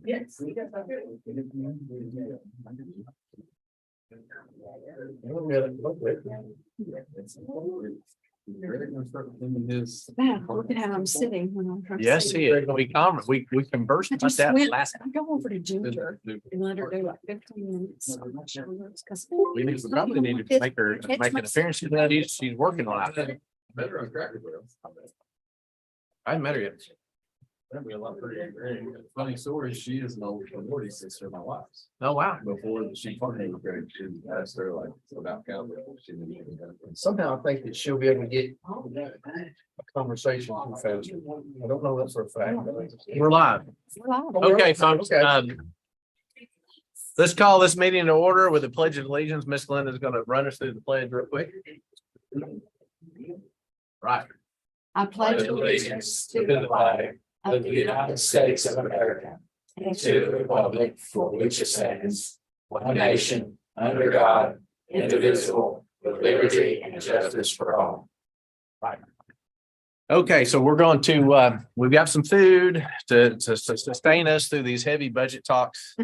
Yes. Wow, look at how I'm sitting when I'm trying to Yes, say he is. We conversed I about just that went, last. I go over to Ginger and let her do like 15 minutes on my shoulders because We probably need to make her make an appearance. She's working on it. I met her yet. Funny story, she is an old minority sister of my wife's. Oh, wow. Before she partnered with Greg, she asked her like about Calvert. She didn't even know. Somehow I think that she'll be able to get a conversation through faster. I don't know that for a fact. We're live. Okay, folks. Let's call this meeting to order with the Pledge of Allegiance. Miss Glenda's going to run us through the pledge real quick. Right. I pledge allegiance to the flag of the United States of America, and to the republic for which it stands, one nation, under God, indivisible, with liberty and justice for all. Okay, so we're going to, we've got some food to sustain us through these heavy budget talks,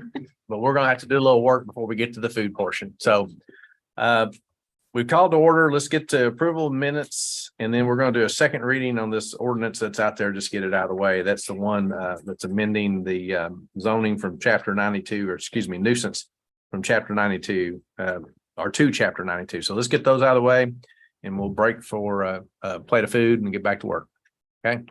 but we're going to have to do a little work before we get to the food portion. So we've called to order. Let's get to approval of minutes, and then we're going to do a second reading on this ordinance that's out there. Just get it out of the way. That's the one that's amending the zoning from chapter 92, or excuse me, nuisance from chapter 92 or to chapter 92. So let's get those out of the way, and we'll break for a plate of food and get back to work. Okay.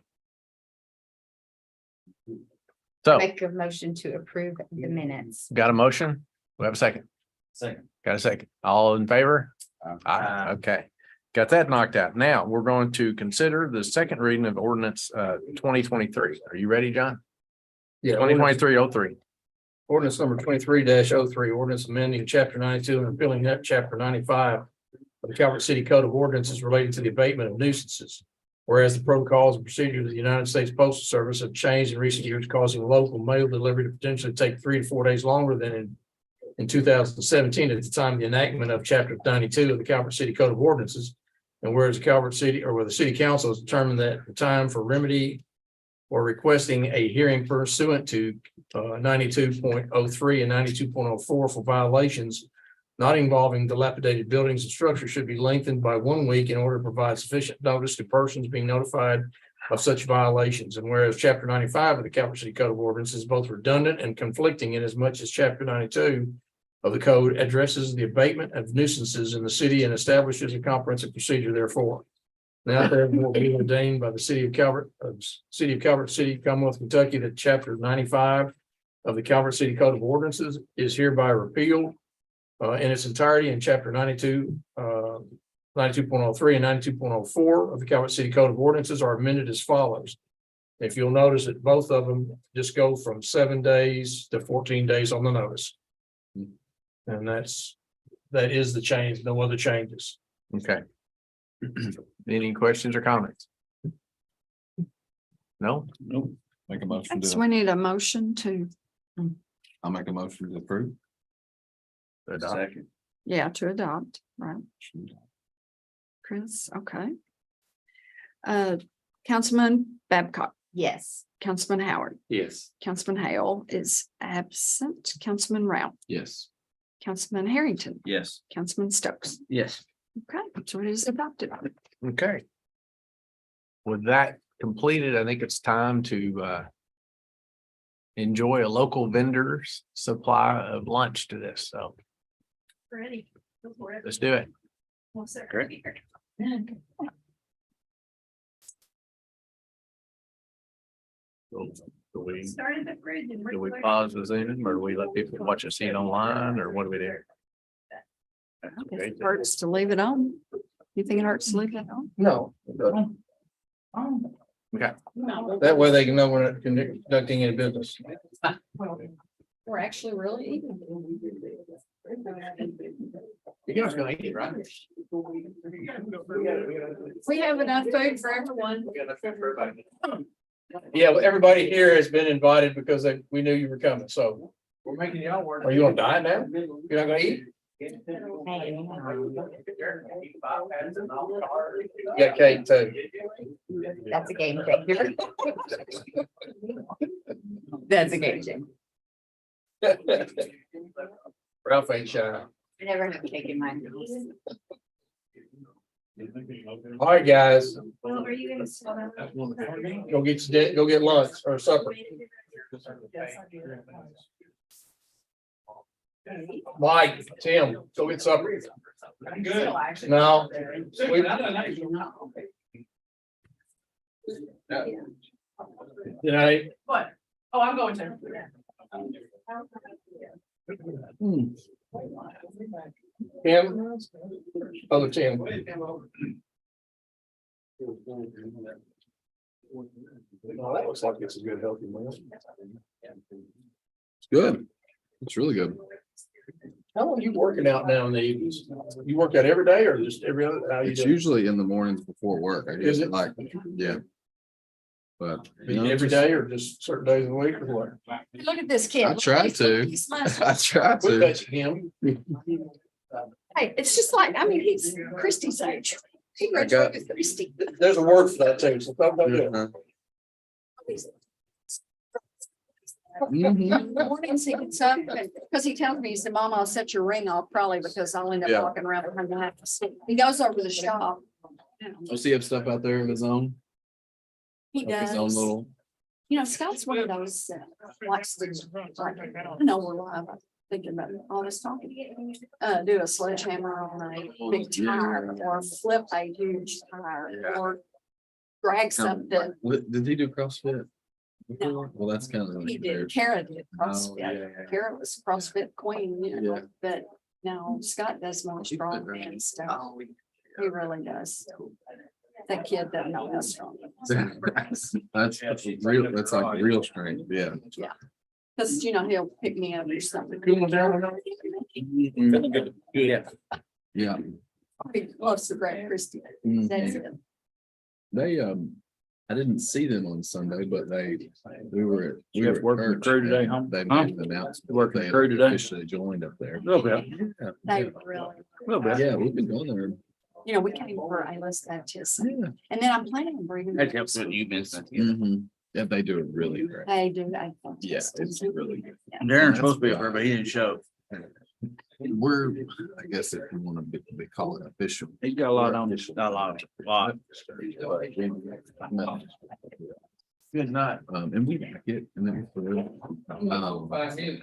So Make a motion to approve the minutes. got a motion? We have a second. Second. Got a second. All in favor? Aye. Okay. Got that knocked out. Now we're going to consider the second reading of ordinance 2023. Are you ready, John? Yeah. 2023-03. Ordinance number 23-03, ordinance amending chapter 92 and repealing that chapter 95 of the Calvert City Code of Ordinances relating to the abatement of nuisances. Whereas the protocols and procedures of the United States Postal Service have changed in recent years, causing local mail delivery to potentially take 3 to 4 days longer than in 2017 at the time of the enactment of chapter 92 of the Calvert City Code of Ordinances. And whereas the Calvert City, or where the city council has determined that the time for remedy or requesting a hearing pursuant to 92.03 and 92.04 for violations not involving dilapidated buildings and structures should be lengthened by 1 week in order to provide sufficient notice to persons being notified of such violations. And whereas chapter 95 of the Calvert City Code of Ordinances is both redundant and conflicting in as much as chapter 92 of the code addresses the abatement of nuisances in the city and establishes a comprehensive procedure therefore. Now therefore be ordained by the city of Calvert, City, Commonwealth, Kentucky, that chapter 95 of the Calvert City Code of Ordinances is hereby repealed in its entirety, and chapter 92, 92.03 and 92.04 of the Calvert City Code of Ordinances are amended as follows. If you'll notice that both of them just go from 7 days to 14 days on the notice. And that is the change, no other changes. Okay. Any questions or comments? No? Nope. Make a motion so to, we need a motion to, I'll make a motion to approve. Second. yeah, to adopt, right? Chris, okay. Councilman Babcock, Yes. Councilman Howard, Yes. Councilman Hale is absent, Councilman Rao, Yes. Councilman Harrington, Yes. Councilman Stokes. Yes. Okay, so it is adopted. Okay. With that completed, I think it's time to enjoy a local vendor's supply of lunch to this. So Ready. let's do it. Great. Do we, Started the fridge and. do we pause the Zoom, or do we let people watch us see it online, or what do we do? If it hurts to leave it on. You think it hurts to leave it on? No. Okay. That way they can know we're not conducting any business. We're actually really even. You guys gonna eat, right? We have enough food for everyone. Yeah, well, everybody here has been invited because we knew you were coming, so. We're making y'all work. Are you on diet now? You're not gonna eat? You got cake too. That's a game changer. That's engaging. Ralph ain't shy. I never have taken mine. All right, guys, Well, are you gonna slow down? go get lunch or supper. Mike, Tim, go get supper. Good. No. Good night. What? Oh, I'm going to. Tim? Other Tim. Oh, that looks like it's a good healthy meal. Good. It's really good. How long are you working out now in the evenings? You work out every day or just every other? How you It's do? usually in the mornings before work. I Is usually it? like, yeah. But you know, Every just- day or just certain days of the week or what? Look at this kid. I try to. I try We to. bet you him. Hey, it's just like, I mean, he's Christie's age. He I got- graduated with Christie. There's a word for that too. So don't do it. Uh-huh. In the mornings he gets up, because he tells me, he said, Mom, I'll set your ring off probably because I'll end up Yeah. walking around behind the house. He goes over to the shop. Does he have stuff out there of his own? He Like his own does. little. You know, Scott's one of those, likes to, like, I know we're live, I'm thinking about all this talking. Do a sledgehammer on a big tire or flip a huge tire Yeah. or drag something. What, did he do CrossFit? No. Well, that's kind of. He did, Kara did Oh, CrossFit. yeah. Kara was CrossFit queen, you Yeah. know, but now Scott does more He fit strong right man in. stuff. He really does. That kid doesn't know how strong. That's real, that's like real strength, yeah. Cause you know, he'll pick me up or something. Yeah. Yeah. He loves to grab Christie. Mhm. That's it. They, I didn't see them on Sunday, but we were. You have to work with the crew today, huh? They Huh? made an announcement. Work with the They crew today? Officially joined up there. Little bit, Yeah, They really, little bit. yeah, we've been going there. you know, we came for a list baptism. Yeah. And then I'm planning on bringing. That helps with you business. Mhm. Yeah, they do it really great. They do, I. Yeah, it's really good. Darren's supposed to be up there, but he didn't show. We're, I guess if you want to be call it official. He's got a lot on this, not a lot. Good night. And we like it, and then for real.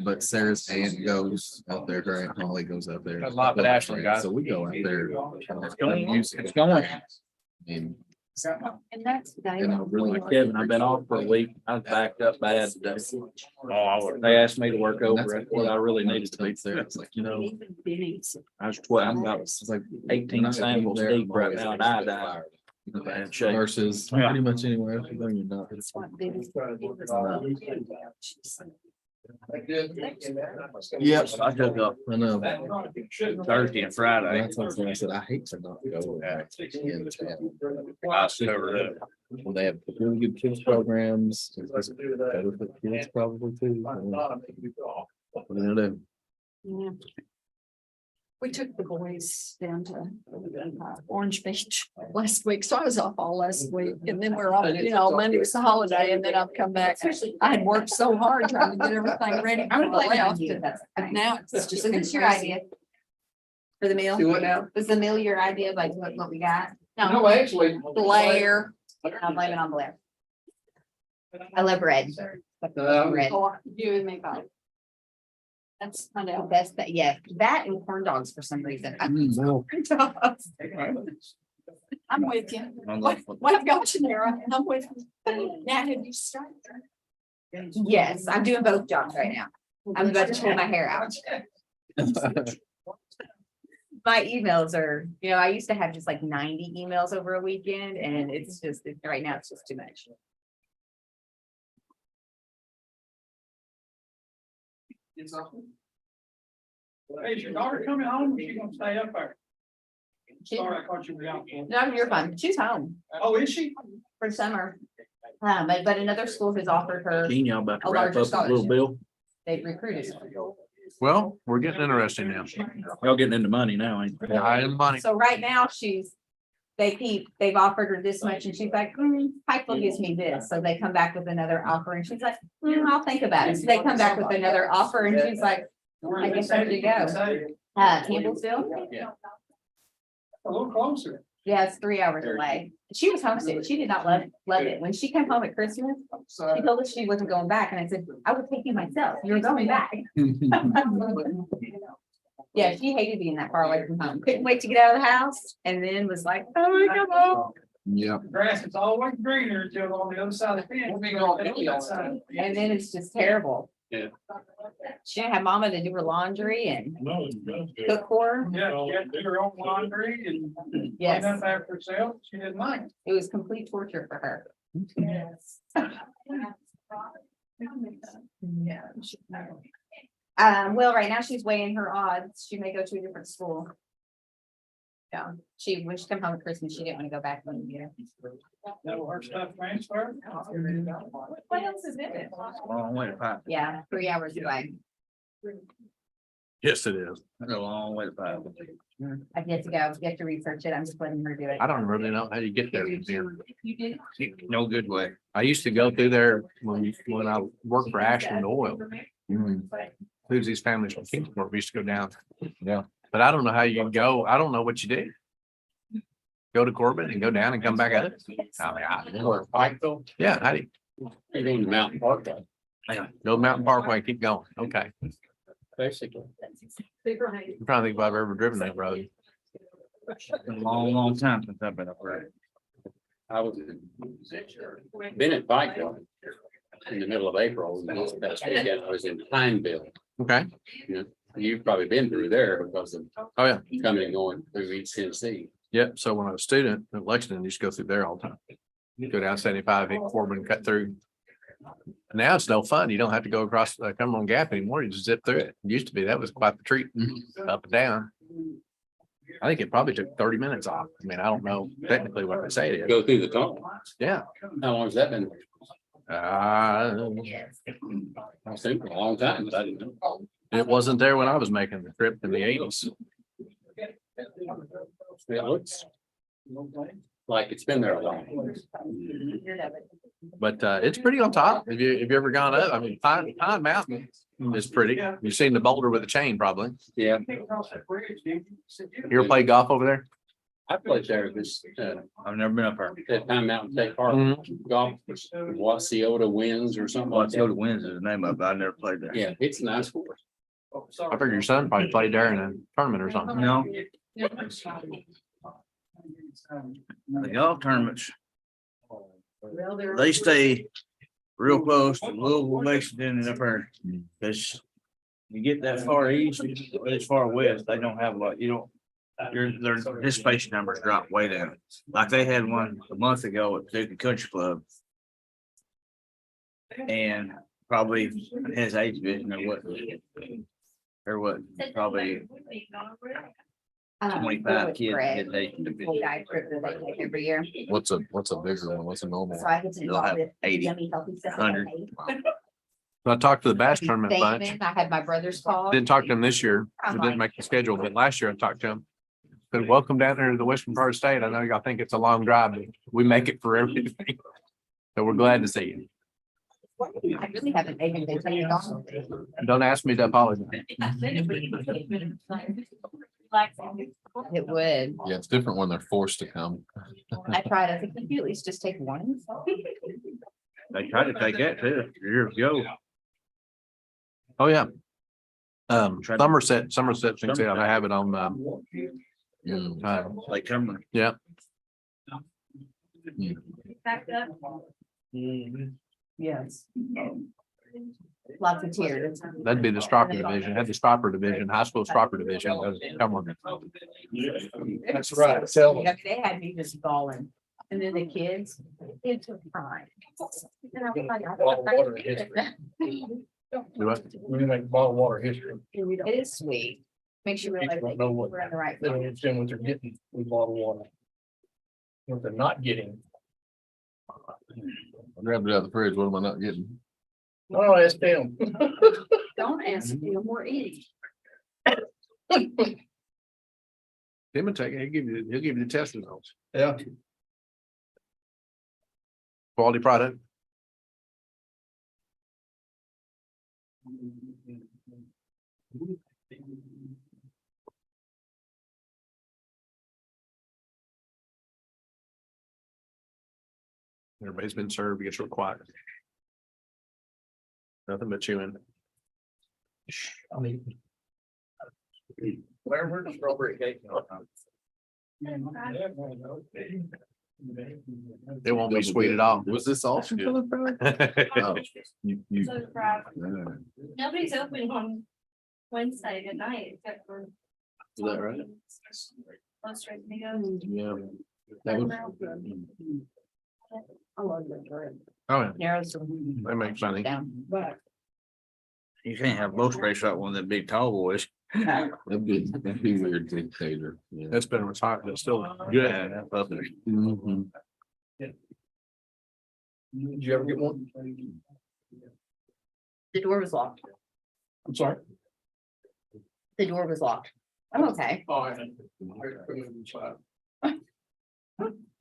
But Sarah's aunt goes out there, her aunt Holly goes out there. Got a lot of Ashland guys. So we go out there. It's going, it's going. And And that's. they- You know, really, Kevin, I've been off for a week. I was backed up bad today. They asked me to work over it, what I really needed to be. there, it's like, you know, Even Benny's. I was 12, I'm about it's like. 18 samples deep right now, and I died. Bad shape. Versus Yeah. pretty much anywhere else, you're not. That's what Benny's. Yep. I took up I know. Thursday and Friday. That's what I said, I hate to not go. in town. I covered it. When they have really good kids programs. It's better for kids probably too. What are you gonna do? Yeah. We took the boys down to Orange Beach last week, so I was off all last week, and then we're off, you know, Monday was the holiday, and then I've come back. I had worked so hard trying to get everything ready. I'm gonna before I blame it on left, you. and That's fine. now it's just. So this is your crazy. idea? For the meal? Do what now? Was the meal your idea, like what we got? No, actually. Blair. I'll blame it on Blair. I love bread. Bread. Oh, you and me both. That's kind The of. best, that, yeah, that and corn dogs for some reason. I love corn dogs. I'm with you. What I've got you there, I'm with you. Now have you started? Yes, I'm doing both jobs right now. I'm about to pull my hair out. My emails are, you know, I used to have just like 90 emails over a weekend and it's just, right now it's just too much. Hey, is your daughter coming home or she gonna stay up there? She- Sorry, I thought you were out. No, you're fine. She's home Oh, is she? for summer. But another school has offered her, Gene, y'all about to A wrap larger up a little scholarship. bill. they've recruited her. Well, we're getting interesting now. Y'all getting into money now, ain't you? High in money. So right now she's they've offered her this much and she's like, Pikeville gives me this. So they come back with another offer and she's like, I'll think about it. So they come back with another offer and she's like, I guess I should go. Campbellsville? A little closer. Yeah, it's 3 hours away. She was homesick. She did not love it. When she came home at Christmas, she told us she wasn't going back. And I said, I would take you myself. You're going back. Yeah, she hated being that far away from home. Couldn't wait to get out of the house and then was like, oh, I come home. Yeah. The grass is always greener until on the other side of the fence. And then it's just terrible. Yeah. She didn't have mama to do her laundry and cook for her. Yeah, she had to do her own laundry and clean Yes, up after herself. She didn't like it. it was complete torture for her. Well, right now she's weighing her odds. She may go to a different school. Yeah, when she come home at Christmas, she didn't want to go back one year. That will her stuff transfer. What else is in it? Long way to find. Yeah, 3 hours away. Yes, it is. That's a long way to find. I've yet to go. You have to research it. I'm just letting her do it. I don't really know how you get there from here. You did? No good way. I used to go through there when I worked for Ashland Oil. Susie's family's from Kingsport. We used to go down. Yeah. But I don't know how you can go. I don't know what you do. Go to Corbin and go down and come back up. Pikeville, Yeah, how do you you're going to Mountain Park, go Mountain Parkway, keep going? Okay. basically. I'm trying to think if I've ever driven that road. Been a long, long time since I've been up there. I was been at Pikeville in the middle of April. And this past weekend, I was in Pineville. Okay. You've probably been through there because of Oh, yeah. coming and going through East Tennessee. Yep. So when I was a student at Lexington, I used to go through there all the time. You go down 75, hit Corbin, cut through. Now it's no fun. You don't have to go across Cumberland Gap anymore. You just zip through it. It used to be, that was quite the treat, up and down. I think it probably took 30 minutes off. I mean, I don't know technically what they say it is. Go through the tunnel. Yeah. How long has that been? Uh, I think for a long time, but I didn't know. it wasn't there when I was making the trip in the 80s. It looks like it's been there a while. But it's pretty on top. Have you ever gone up? I mean, Pine Mountain is pretty. You've seen the boulder with a chain probably. Yeah, You ever play golf over there? I played there this, I've never been up there. that Pine Mountain State Park golf, Wasiota Winds or something like What's that. Wins is the name of it. I never played there. Yeah, it's a nice course. I figured your son probably played there in a tournament or something. No, the golf tournaments, they stay real close to Louisville, Lexington and up there. Cause you get that far east, as far west, they don't have a lot, you don't. Their participation numbers drop way down. Like they had one a month ago at the Country Club. And probably his age division or what, probably 25 kids in his age division. Guide trip that they take every year. What's a bigger one? What's a normal? So I get to do They'll all have the 80, yummy healthy stuff. 100. I talked to the bass tournament a bunch. I had my brother's call. Didn't talk to him this year. It didn't make the schedule, but last year I talked to him. Said, welcome down there to the western part of the state. I know y'all think it's a long drive, but we make it for everything. So we're glad to see you. I really haven't taken vacation on. Don't ask me to apologize. It would. Yeah, it's different when they're forced to come. I tried. I think you at least just take one. They tried to take that too years ago. Oh, yeah. Somerset thinks they ought to have it on, Like Cumberland. yeah. Yes. Lots of tears. That'd be the Stropper division, had the Stropper division, high school Stropper division. Come on. That's right. Tell Yeah, they had me just bawling. And then the kids were crying. And I was like, Do I? We make bottled water history. it is sweet. Makes you realize People that don't know what- we're in the right. They don't understand what they're getting with bottled water. What they're not getting. I grabbed it out of the fridge. What am I not getting? Oh, ask them. Don't ask me, we're eating. Tim will take it. He'll give you the test results. Yeah. Quality product. Everybody's been served. It gets real quiet. Nothing but chewing. I mean. Where's the strawberry cake? It won't be sweet at all. Was this all? Oh, you. So nobody's open on Wednesday at night except for. Is that right? Most restaurants. Yeah. That was. Oh, yeah. Narrows. They make money. Down. You can't have most race out one of them big tall boys. That'd be weird dictator. Yeah. It's been retired, but it's still Yeah, good. that's up there. Mhm. Did you ever get one? The door was locked. I'm sorry. The door was locked. I'm okay. Oh, I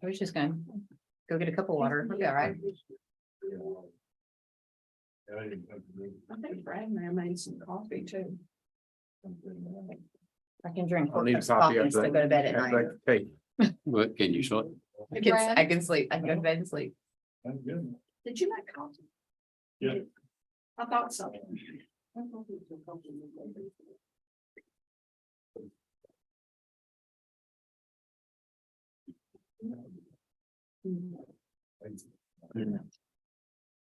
was just gonna go get a cup of water. We'll be all right. I think Brad may have made some coffee too. I can drink I'll need a 4 cups of coffee and after still go to bed at that. night. Hey, What, can you show it? I can sleep. I can go to bed and sleep. Did you make coffee? Yeah. I thought so.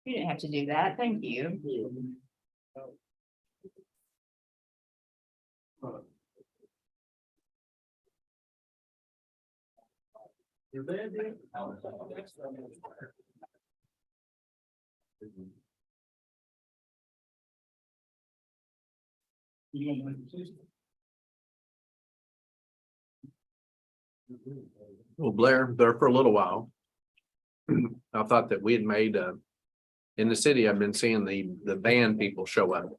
You didn't have to do that. Thank you. well, Blair, there for a little while. I thought that we had made in the city, I've been seeing the van people show up.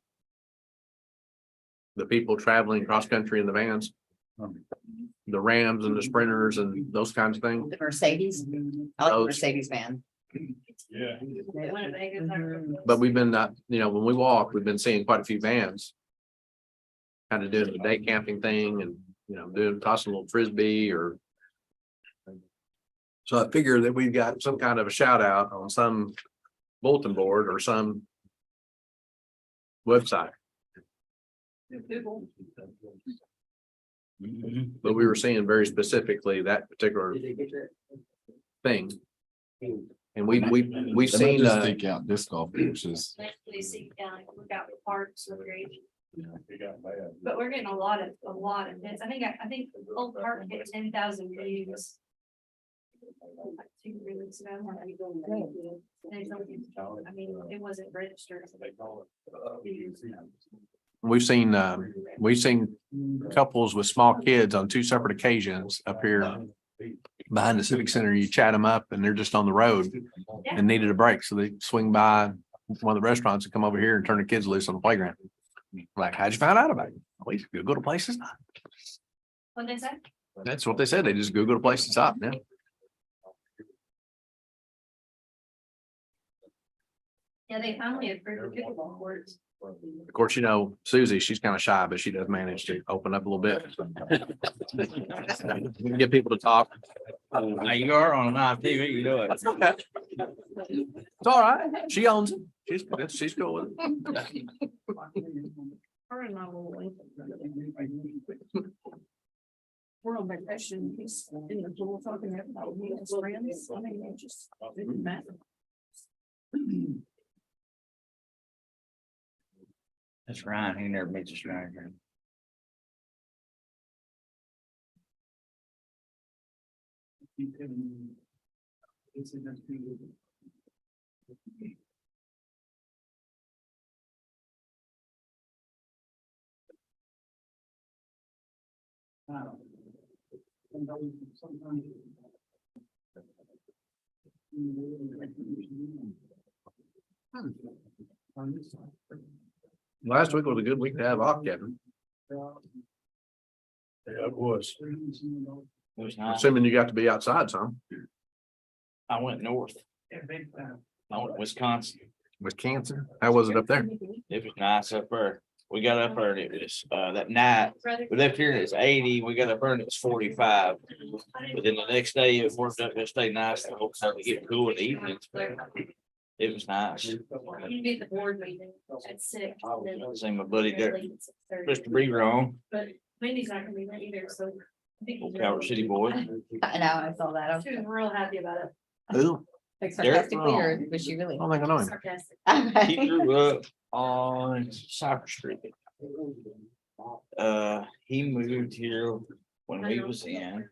The people traveling cross country in the vans. The Rams and the Sprinters and those kinds of things. The Mercedes. I like the Those- Mercedes van. Yeah. But we've been, when we walk, we've been seeing quite a few vans. Kind of doing the day camping thing and, tossing a little frisbee or. So I figure that we've got some kind of a shout out on some bulletin board or some website. But we were seeing very specifically that particular thing. And we've They might seen, just take out disc golf courses. They seek down, look out for parks or great. Yeah. But we're getting a lot of hits. I think Old Park hit 10,000 views. Like 2 or 3 weeks ago. I mean, it wasn't registered. we've seen couples with small kids on 2 separate occasions up here behind the Civic Center. You chat them up and they're just on the road and needed a break. So they swing by one of the restaurants and come over here and turn the kids loose on the playground. Like, how'd you find out about it? We go to places. What they say? That's what they said. They just Google a place to stop. Yeah. Yeah, they finally approved the pickleball courts. Of course, Susie, she's kind of shy, but she does manage to open up a little bit. We can get people to talk. Now you are on live TV, you know it. It's all right. She owns it. She's cool with it. Her and I will link. We're on vacation. He's in the pool talking about me and his friends. I mean, it just didn't matter. That's Ryan, he never meets a stranger. Last week was a good week to have off, Kevin. Yeah, it was. It was nice. Assuming you got to be outside some, I went north. I went to Wisconsin. Wisconsin. How was it up there? It was nice up there. We got up there and it was, that night, we left here and it was 80, we got up there and it was 45. But then the next day it worked up, it stayed nice the whole time to get cool in the evenings. It was nice. You be at the board meeting at 6. Seen my buddy there, Mr. B wrong, But Wendy's not gonna be there either, so. I think old he's Calvert City boy. I know, I saw that. She was real happy about it. Who? Like sarcastically, or was she I really? don't think I know him. Sarcastic. He grew up on Cypress Street. He moved here when we was in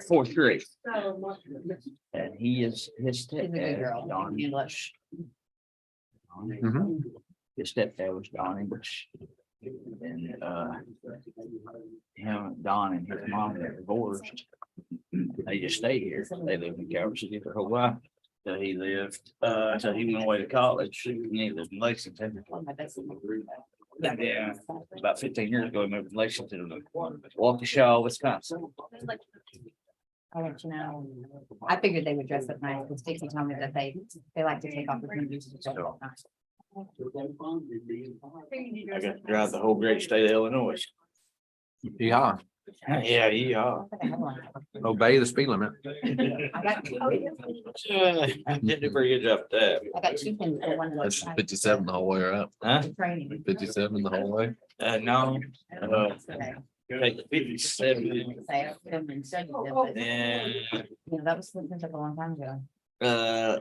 fourth grade. And he is his She's a good stepdad, girl. Donnie. English. Mhm. His stepdad was Don English. And him, Don and his mom got divorced. They just stayed here. They lived in Calvert City their whole life. So he lived, so he went away to college. And he lived in Lexington. Yeah, about 15 years ago, he moved to Lexington, Waukesha, Wisconsin. I'll let you know. I figured they would dress up nice, because Dixie told me that they like to take off the movies. I got to drive the whole great state of Illinois. Yeah, Yeah, yeah. obey the speed limit. I did a pretty good job at that. I got two pins for one. That's 57 the whole way around. Huh? Training. 57 the whole way. No, take 57. And Yeah, that was like a long time ago.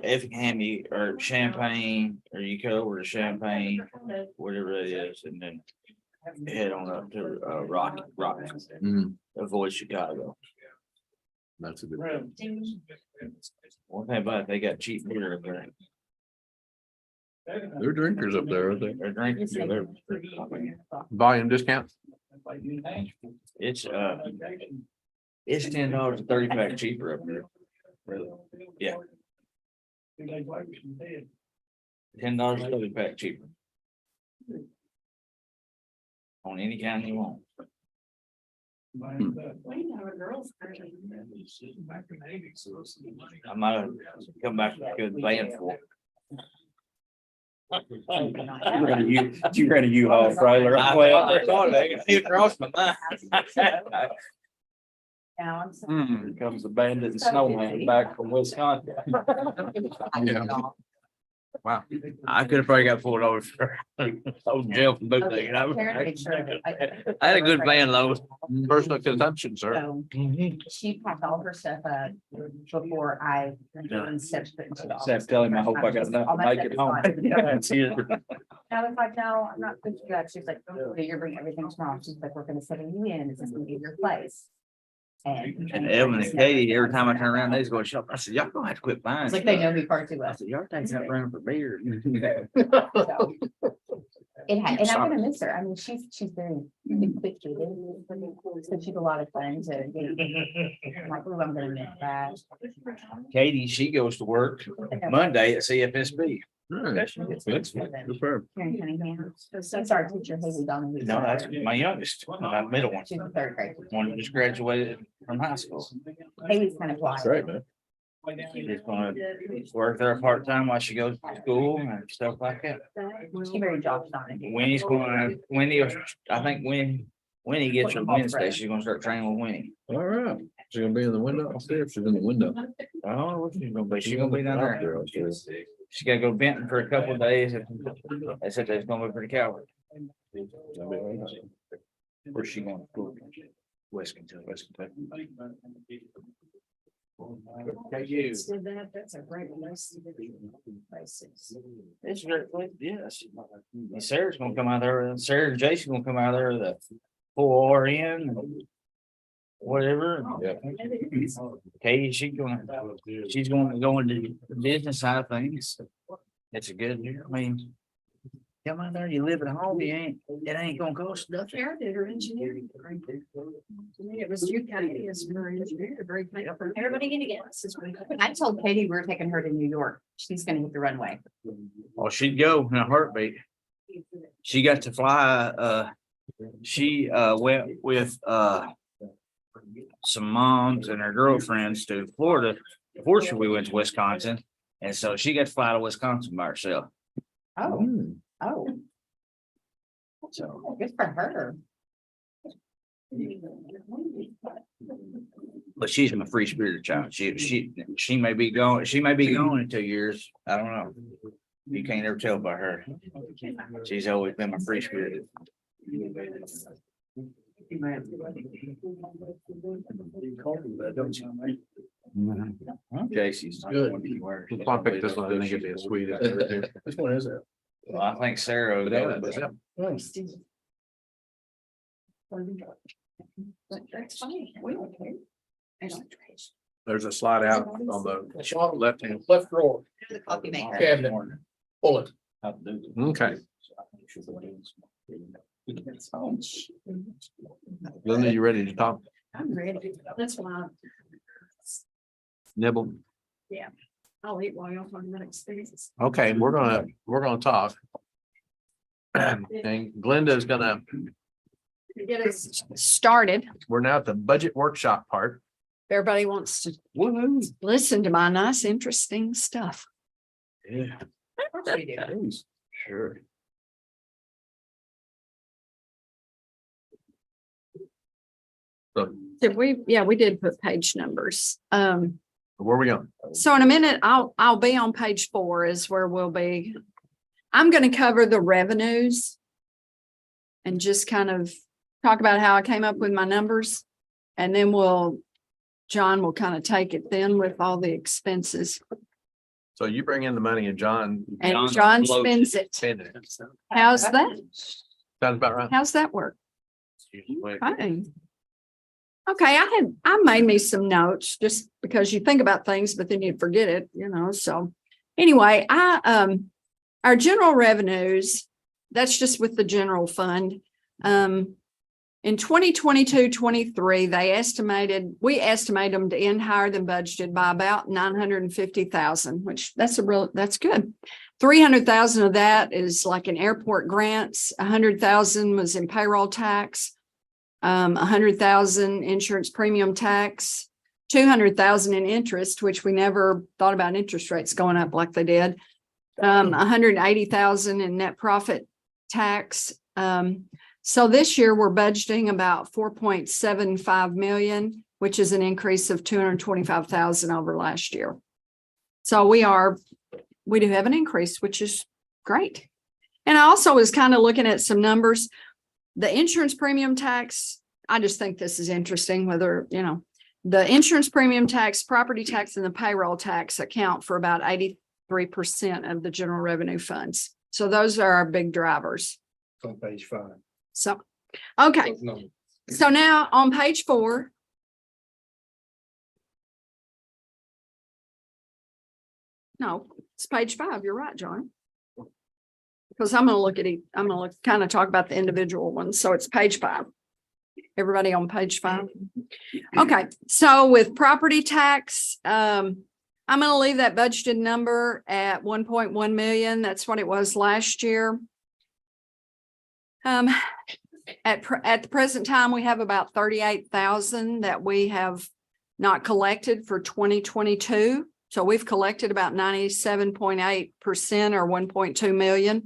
Effingham or Champaign, or you go over to Champaign, whatever it is, and then head on up to Rocky, Mm, avoid Chicago. that's a good. One thing about it, they got cheap beer up there. There are drinkers up there, aren't they? They're drinking, they're- Volume discount. it's $10 a 30-pack cheaper up there. Really? Yeah, $10 a 30-pack cheaper. On any kind you want. I might have come back with a good van for it. You ran a U-Haul trailer. I thought it crossed my mind. Now I'm. so- Here comes the bandit and snowman back from Wisconsin. Yeah. Wow. I could have probably got pulled over for old jail for bootlegging. I had a good van load. Personal consumption, sir. So she packed all her stuff up before I. Steps put into the office. Except tell him I hope I got enough All to my make stuff it is home. fine. That's it. I was like, no, I'm not picking you up. She's like, oh, you're bringing everything tomorrow. She's like, we're gonna settle you in. Is this gonna be your place? And Evan and Katie, every time I turn around, they just go shop. I said, y'all gonna have to quit buying. It's like they stuff." know me far too I well. said, y'all taking that round for beer. So, it had, and I'm gonna miss her. I mean, she's very quick to do. So she's a lot of fun to. I'm like, oh, I'm gonna miss that. Katie, she goes to work Monday at CFSB. Good for her. Here in Cunningham. That's our teacher, Haley Donahue. No, that's my youngest, my middle one. She's the third grade. One that just graduated from high school. Haley's kind of quiet. That's right, man. She's gonna work there part-time while she goes to school and stuff like that. She's very Josh Donahue. Winnie's I think Winnie gets her Wednesday, she's gonna start training with Winnie. All right. She's gonna be in the window. I'll see if she's in the window. Oh, what she's gonna be, she's gonna be down there. She gotta go to Benton for a couple of days. They said they're gonna move her to Calvert. Where's she going to school? West Kentucky. That's a great place. It's very, yes. Sarah's gonna come out there, Sarah and Jason gonna come out there with a full RN. Whatever. Yeah. Katie, she's going to go into the business side of things. It's a good, I mean. Come out there, you live at home, it ain't gonna cost nothing. Sarah did her engineering degree. To me, it was you kind of is her engineer, very thankful. Everybody get together. I told Katie we're taking her to New York. She's gonna hit the runway. Oh, she'd go in a heartbeat. She got to fly, she went with some moms and her girlfriends to Florida. Fortunately, we went to Wisconsin, and so she got to fly to Wisconsin by herself. Oh, oh, So good for her. but she's my free spirited child. She may be going, in 2 years. I don't know. You can't ever tell by her. She's always been my free spirited. Casey's Good. I'll pick this one. I think it'd be a sweet. Which one is that? Well, I think Sarah. would go with it. That's funny. We don't care. I don't care. There's a slide out on the left hand. Left drawer, The coffee maker. cabinet, pull it. Okay. Linda, you ready to talk? I'm ready. That's why Nibble. I'll eat while y'all talking about experiences. Okay, we're gonna talk. And Glenda's gonna, To get us started, we're now at the budget workshop part. everybody wants to Woohoo. listen to my nice, interesting stuff. Yeah. Sure. So Did we? Yeah, we did put page numbers. where are we going? So in a minute, I'll be on page 4 is where we'll be. I'm going to cover the revenues and just kind of talk about how I came up with my numbers. And then John will kind of take it then with all the expenses. So you bring in the money and John. And John blows spends it. spending it. How's that? Sounds about right. How's that work? Okay. Okay, I made me some notes just because you think about things, but then you forget it, so. Anyway, our general revenues, that's just with the general fund. In 2022-23, we estimate them to end higher than budgeted by about 950,000, which that's good. 300,000 of that is like in airport grants. 100,000 was in payroll tax. 100,000 insurance premium tax, 200,000 in interest, which we never thought about interest rates going up like they did. 180,000 in net profit tax. So this year we're budgeting about 4.75 million, which is an increase of 225,000 over last year. So we do have an increase, which is great. And I also was kind of looking at some numbers. The insurance premium tax, I just think this is interesting, whether, the insurance premium tax, property tax, and the payroll tax account for about 83% of the general revenue funds. So those are our big drivers. On page 5. So, okay. So now on page 4. No, it's page 5. You're right, John. Because I'm going to kind of talk about the individual ones. So it's page 5. Everybody on page 5. Okay. So with property tax, I'm going to leave that budgeted number at 1.1 million. That's what it was last year. At the present time, we have about 38,000 that we have not collected for 2022. So we've collected about 97.8% or 1.2 million.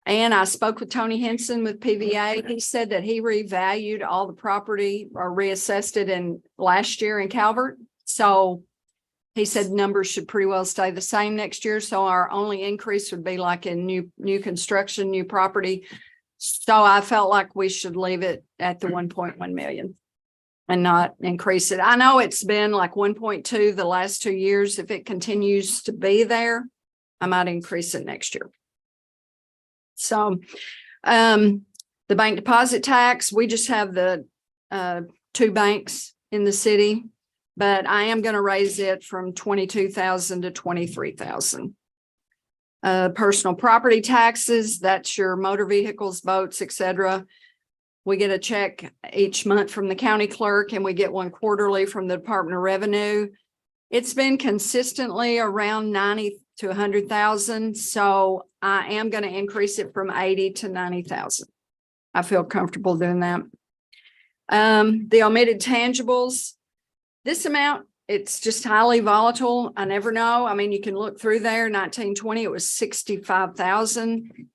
And I spoke with Tony Henson with PVA. He said that he revalued all the property or reassessed it in last year in Calvert. So he said numbers should pretty well stay the same next year. So our only increase would be like in new construction, new property. So I felt like we should leave it at the 1.1 million. And not increase it. I know it's been like 1.2 the last 2 years. If it continues to be there, I might increase it next year. So the bank deposit tax, we just have the 2 banks in the city, but I am going to raise it from 22,000 to 23,000. Personal property taxes, that's your motor vehicles, boats, etc. We get a check each month from the county clerk and we get one quarterly from the Department of Revenue. It's been consistently around 90 to 100,000. So I am going to increase it from 80 to 90,000. I feel comfortable doing that. The omitted tangibles, this amount, it's just highly volatile. I never know. I mean, you can look through there, 1920, it was 65,000.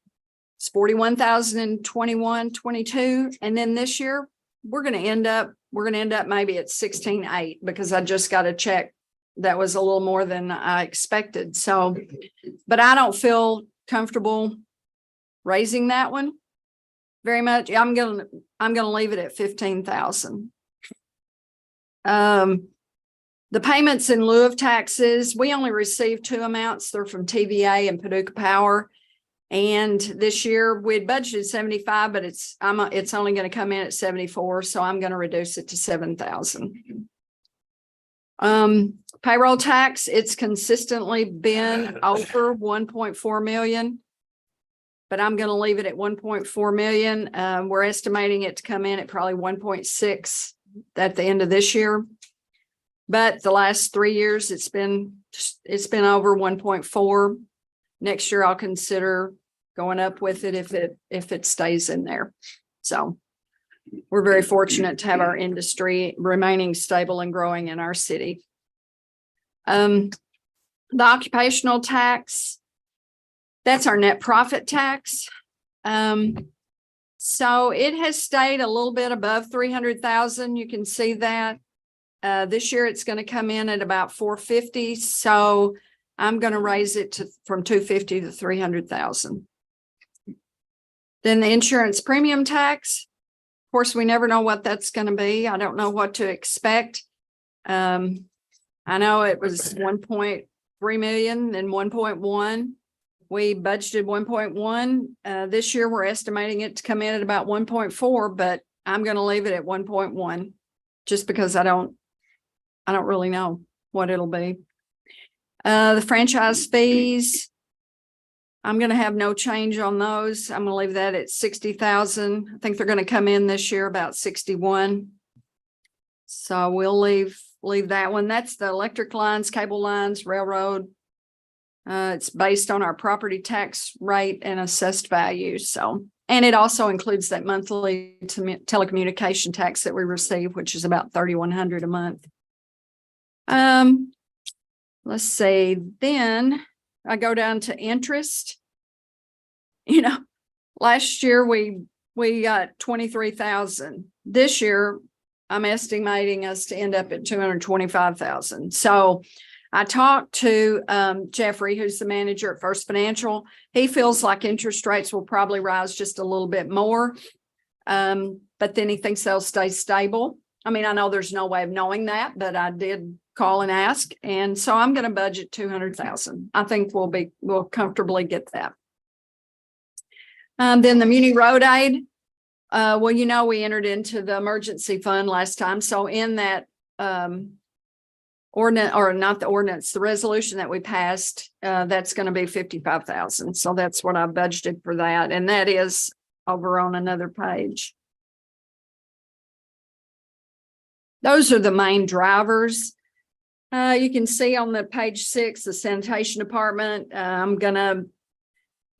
It's 41,000 in 21, 22. And then this year, we're going to end up maybe at 16.8 because I just got a check that was a little more than I expected. So, but I don't feel comfortable raising that one very much. I'm gonna leave it at 15,000. The payments in lieu of taxes, we only received two amounts. They're from TVA and Paducah Power. And this year we'd budgeted 75, but it's only going to come in at 74. So I'm going to reduce it to 7,000. Payroll tax, it's consistently been over 1.4 million, but I'm going to leave it at 1.4 million. We're estimating it to come in at probably 1.6 at the end of this year. But the last 3 years, it's been over 1.4. Next year, I'll consider going up with it if it stays in there. So we're very fortunate to have our industry remaining stable and growing in our city. The occupational tax, that's our net profit tax. So it has stayed a little bit above 300,000. You can see that. This year it's going to come in at about 450. So I'm going to raise it from 250 to 300,000. Then the insurance premium tax. Of course, we never know what that's going to be. I don't know what to expect. I know it was 1.3 million and 1.1. We budgeted 1.1. This year we're estimating it to come in at about 1.4, but I'm going to leave it at 1.1 just because I don't really know what it'll be. The franchise fees, I'm going to have no change on those. I'm going to leave that at 60,000. I think they're going to come in this year about 61. So we'll leave that one. That's the electric lines, cable lines, railroad. It's based on our property tax rate and assessed value. So, and it also includes that monthly telecommunication tax that we receive, which is about $3,100 a month. Let's see, then I go down to interest. Last year we got 23,000. This year I'm estimating us to end up at 225,000. So I talked to Jeffrey, who's the manager at First Financial. He feels like interest rates will probably rise just a little bit more. But then he thinks they'll stay stable. I mean, I know there's no way of knowing that, but I did call and ask. And so I'm going to budget 200,000. I think we'll comfortably get that. Then the Muni Road Aid. Well, we entered into the emergency fund last time. So in that ordinance, or not the ordinance, the resolution that we passed, that's going to be 55,000. So that's what I budgeted for that. And that is over on another page. Those are the main drivers. You can see on the page 6, the sanitation department.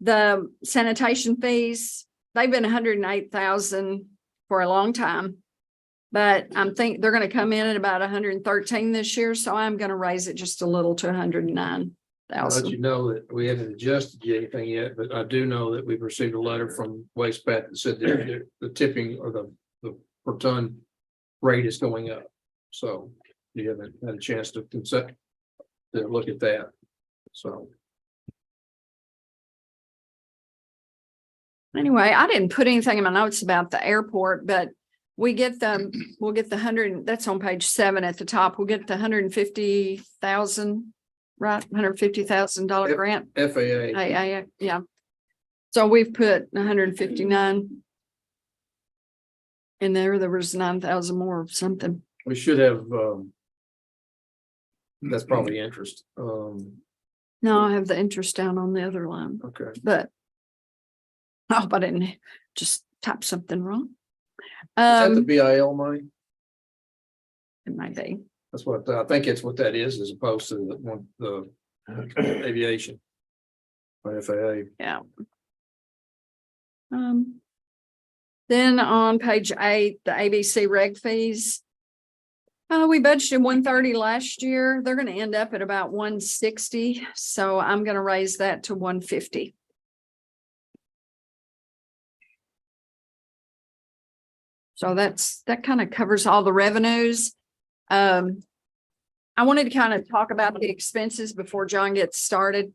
The sanitation fees, they've been 108,000 for a long time, but think they're going to come in at about 113 this year. So I'm going to raise it just a little to 109,000. I'll let you know that we haven't adjusted anything yet, but I do know that we've received a letter from Waste Pat that said that the tipping or the per ton rate is going up. So you haven't had a chance to look at that. So anyway, I didn't put anything in my notes about the airport, but we'll get the 100, that's on page 7 at the top. We'll get the 150,000, right? $150,000 grant. FAA. Yeah. So we've put 159 in there. There was 9,000 more of something. We should have, that's probably interest. No, I have the interest down on the other line, Okay. but I hope I didn't just type something wrong. Is that the BIL money? It might be. That's what I think it's what that is, as opposed to the aviation. Or FAA. Yeah. Then on page 8, the ABC reg fees. We budgeted 130 last year. They're gonna end up at about 160, so I'm gonna raise that to 150. So that kind of covers all the revenues. I wanted to kind of talk about the expenses before John gets started.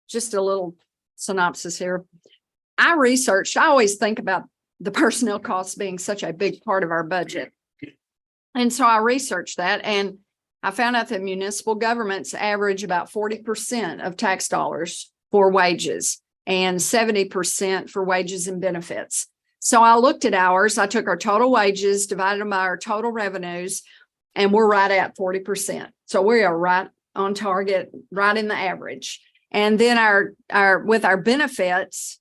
Just a little synopsis here. I always think about the personnel costs being such a big part of our budget. And so I researched that and I found out that municipal governments average about 40% of tax dollars for wages and 70% for wages and benefits. So I looked at ours. I took our total wages, divided them by our total revenues, and we're right at 40%. So we are right on target, right in the average. And then with our benefits,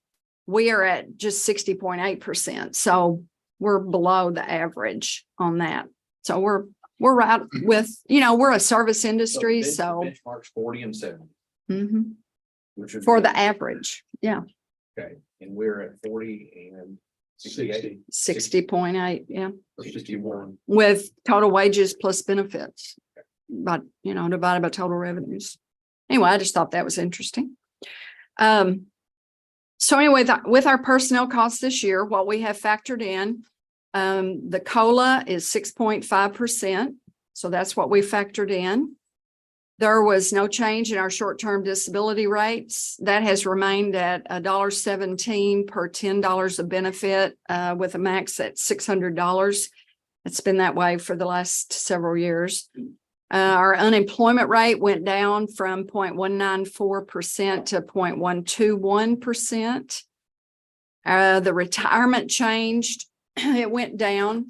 we are at just 60.8%. So we're below the average on that. So we're right with, we're a service industry, so. Benchmarks 40 and 70. Mhm. Which would For be- the average, yeah, Okay, and we're at 40 and 68. 60.8, yeah, Or 61. with total wages plus benefits. But, divided by total revenues. Anyway, I just thought that was interesting. So anyway, with our personnel costs this year, what we have factored in, the COLA is 6.5%. So that's what we factored in. There was no change in our short-term disability rates. That has remained at $1.17 per $10 of benefit, with a max at $600. It's been that way for the last several years. Our unemployment rate went down from 0.194% to 0.121%. The retirement changed. It went down.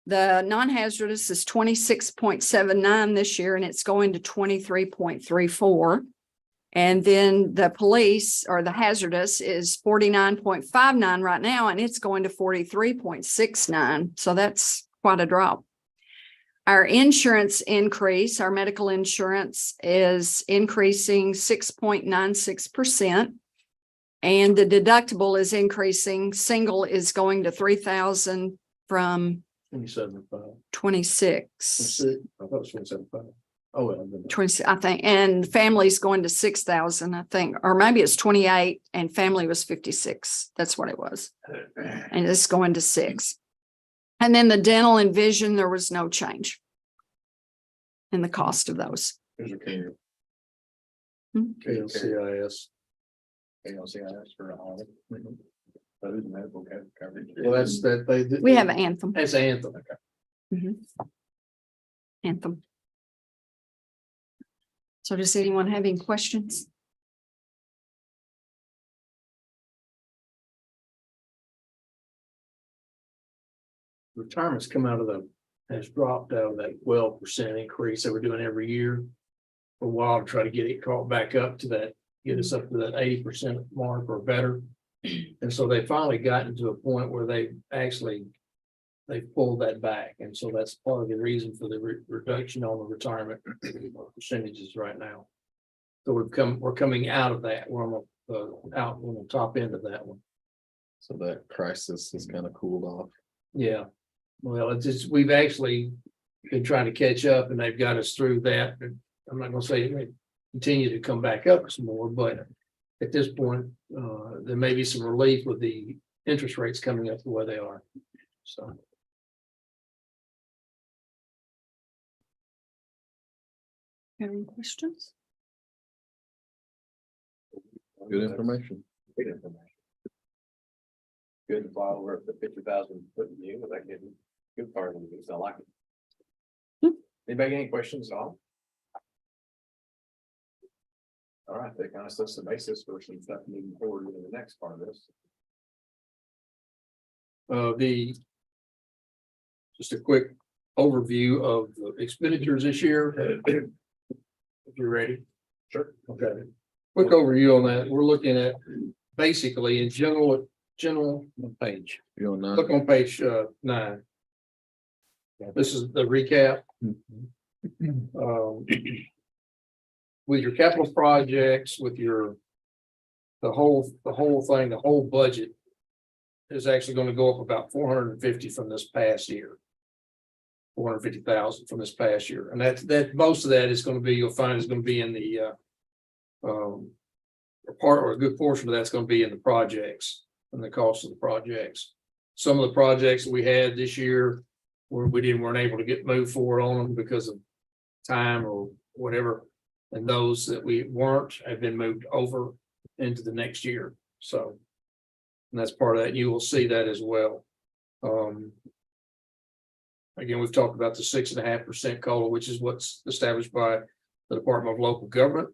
The non-hazardous is 26.79 this year, and it's going to 23.34. And then the police or the hazardous is 49.59 right now, and it's going to 43.69. So that's quite a drop. Our insurance increase, our medical insurance is increasing 6.96%. And the deductible is increasing. Single is going to 3,000 from 27.5. 26. I thought it was 27.5. Oh, well. 26, I think, and family's going to 6,000, I think, or maybe it's 28 and family was 56. That's what it was. And it's going to 6. And then the dental and vision, there was no change in the cost of those. Here's your care. KLCIS. ALCIS for all. Those medical coverage. Well, that's that they. We have Anthem. That's Anthem. Anthem. So does anyone have any questions? Retirement's come out of has dropped out of that 12% increase that we're doing every year. For a while to try to get it caught back up to that, get us up to that 80% mark or better. And so they finally gotten to a point where they pulled that back. And so that's part of the reason for the reduction on the retirement percentages right now. So we're coming out of that. We're on the top end of that one. So that crisis has kind of cooled off. Yeah. Well, we've actually been trying to catch up and they've got us through that. I'm not gonna say they continue to come back up some more, but at this point, there may be some relief with the interest rates coming up the way they are. So. Any questions? Good information. Good information. Good while we're at the 50,000 foot view, that getting good part of it. I like it. Anybody got any questions at all? All right, that kind of sets the basis for some stuff moving forward in the next part of this. Just a quick overview of the expenditures this year. If you're ready. Sure. Okay. Quick overview on that. We're looking at basically in general Page. You're on 9. look on page 9. This is the recap. With your capital projects, with the whole thing, the whole budget is actually gonna go up about 450 from this past year. 450,000 from this past year, and that most of that is gonna be, you'll find is gonna be in the a part or a good portion of that's gonna be in the projects and the cost of the projects. Some of the projects that we had this year where we weren't able to get moved forward on them because of time or whatever. And those that we weren't have been moved over into the next year, so. And that's part of that, you will see that as well. Again, we've talked about the 6.5% COLA, which is what's established by the Department of Local Government.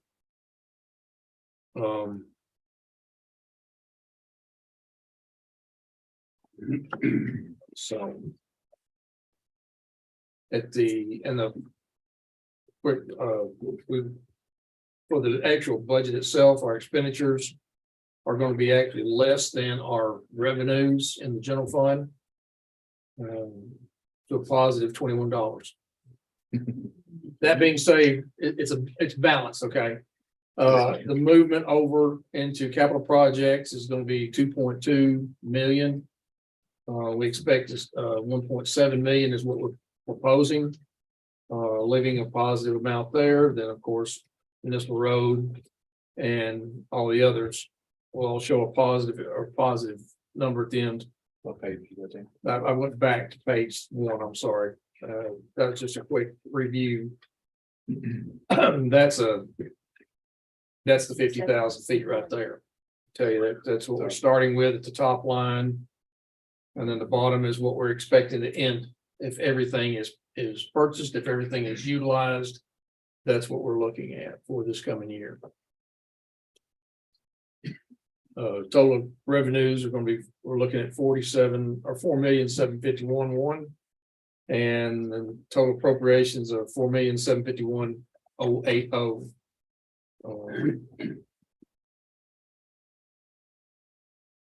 So. At the, and the. We. For the actual budget itself, our expenditures are going to be actually less than our revenues in the general fund. To a positive $21. That being said, it's balanced, okay? The movement over into capital projects is going to be 2.2 million. We expect this 1.7 million is what we're proposing. Leaving a positive amount there, then of course, municipal road and all the others will all show a positive number at the end. What page you go to? I went back to page 1, I'm sorry. That's just a quick review. That's the 50,000 feet right there. Tell you that's what we're starting with at the top line. And then the bottom is what we're expecting to end if everything is purchased, if everything is utilized. That's what we're looking at for this coming year. Total revenues are going to be, we're looking at 4,751,1, and then total appropriations of 4,751,080.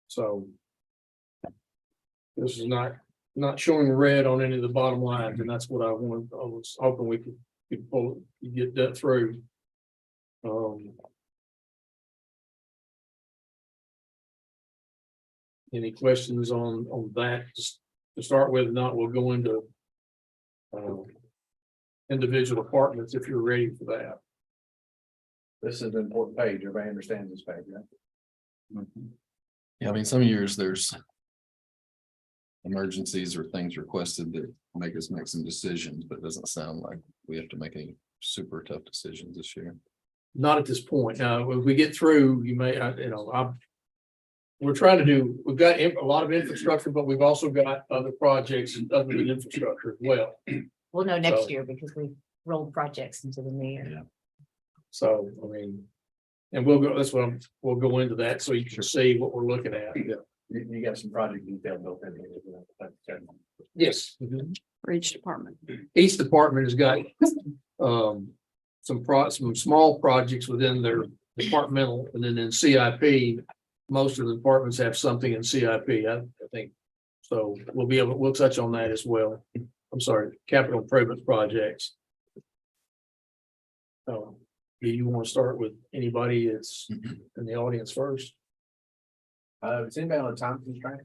So this is not showing red on any of the bottom lines, and that's what I wanted. I was hoping we could pull, get that through. Any questions on that? Just to start with, not we'll go into individual departments if you're ready for that. This is an important page. Everybody understands this page, right? Yeah, I mean, some years there's emergencies or things requested that make us make some decisions, but it doesn't sound like we have to make any super tough decisions this year. Not at this point. Now, when we get through, you may, we're trying to do, we've got a lot of infrastructure, but we've also got other projects other than infrastructure as well. We'll know next So- year because we rolled projects into the new year. So, I mean, and we'll go, we'll go into that so you can see what we're looking at. Yeah. You got some project detail built in here. Yes. For each department. Each department has got some small projects within their departmental, and then in CIP, most of the departments have something in CIP, I think. So we'll touch on that as well. I'm sorry, capital improvement projects. Do you want to start with anybody that's in the audience first? Is anybody on a time constraint?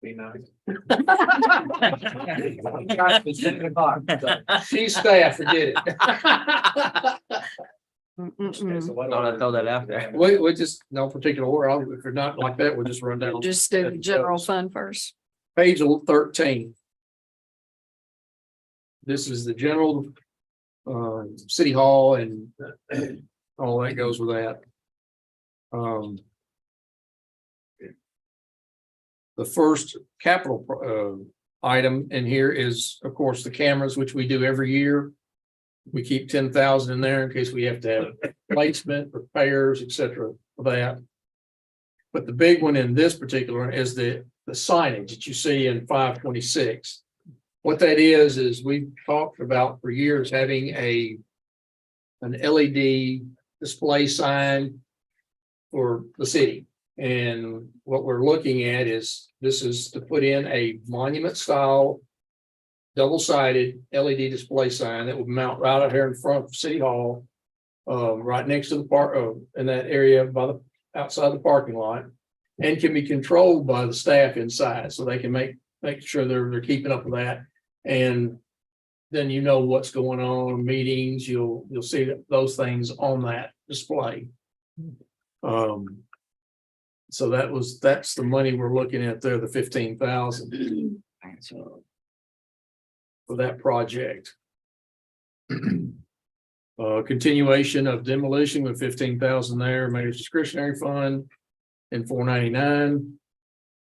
Be nice. She's staff, forget it. Thought I'd throw that out there. We just, no particular order. If you're not like that, we'll just run down. Just do the general fund first. Page 13. This is the general city hall and all that goes with that. The first capital item in here is, of course, the cameras, which we do every year. We keep 10,000 in there in case we have to have placement, repairs, etc. for that. But the big one in this particular is the signage that you see in 526. What that is we've talked about for years having an LED display sign for the city. And what we're looking at is this is to put in a monument style double-sided LED display sign that would mount right out here in front of City Hall, right next to the park, in that area by the outside the parking lot. and can be controlled by the staff inside, so they can make sure they're keeping up with that. And then you know what's going on, meetings, you'll see those things on that display. So that's the money we're looking at there, the 15,000 for that project. Continuation of demolition with 15,000 there, mayor's discretionary fund, and 499,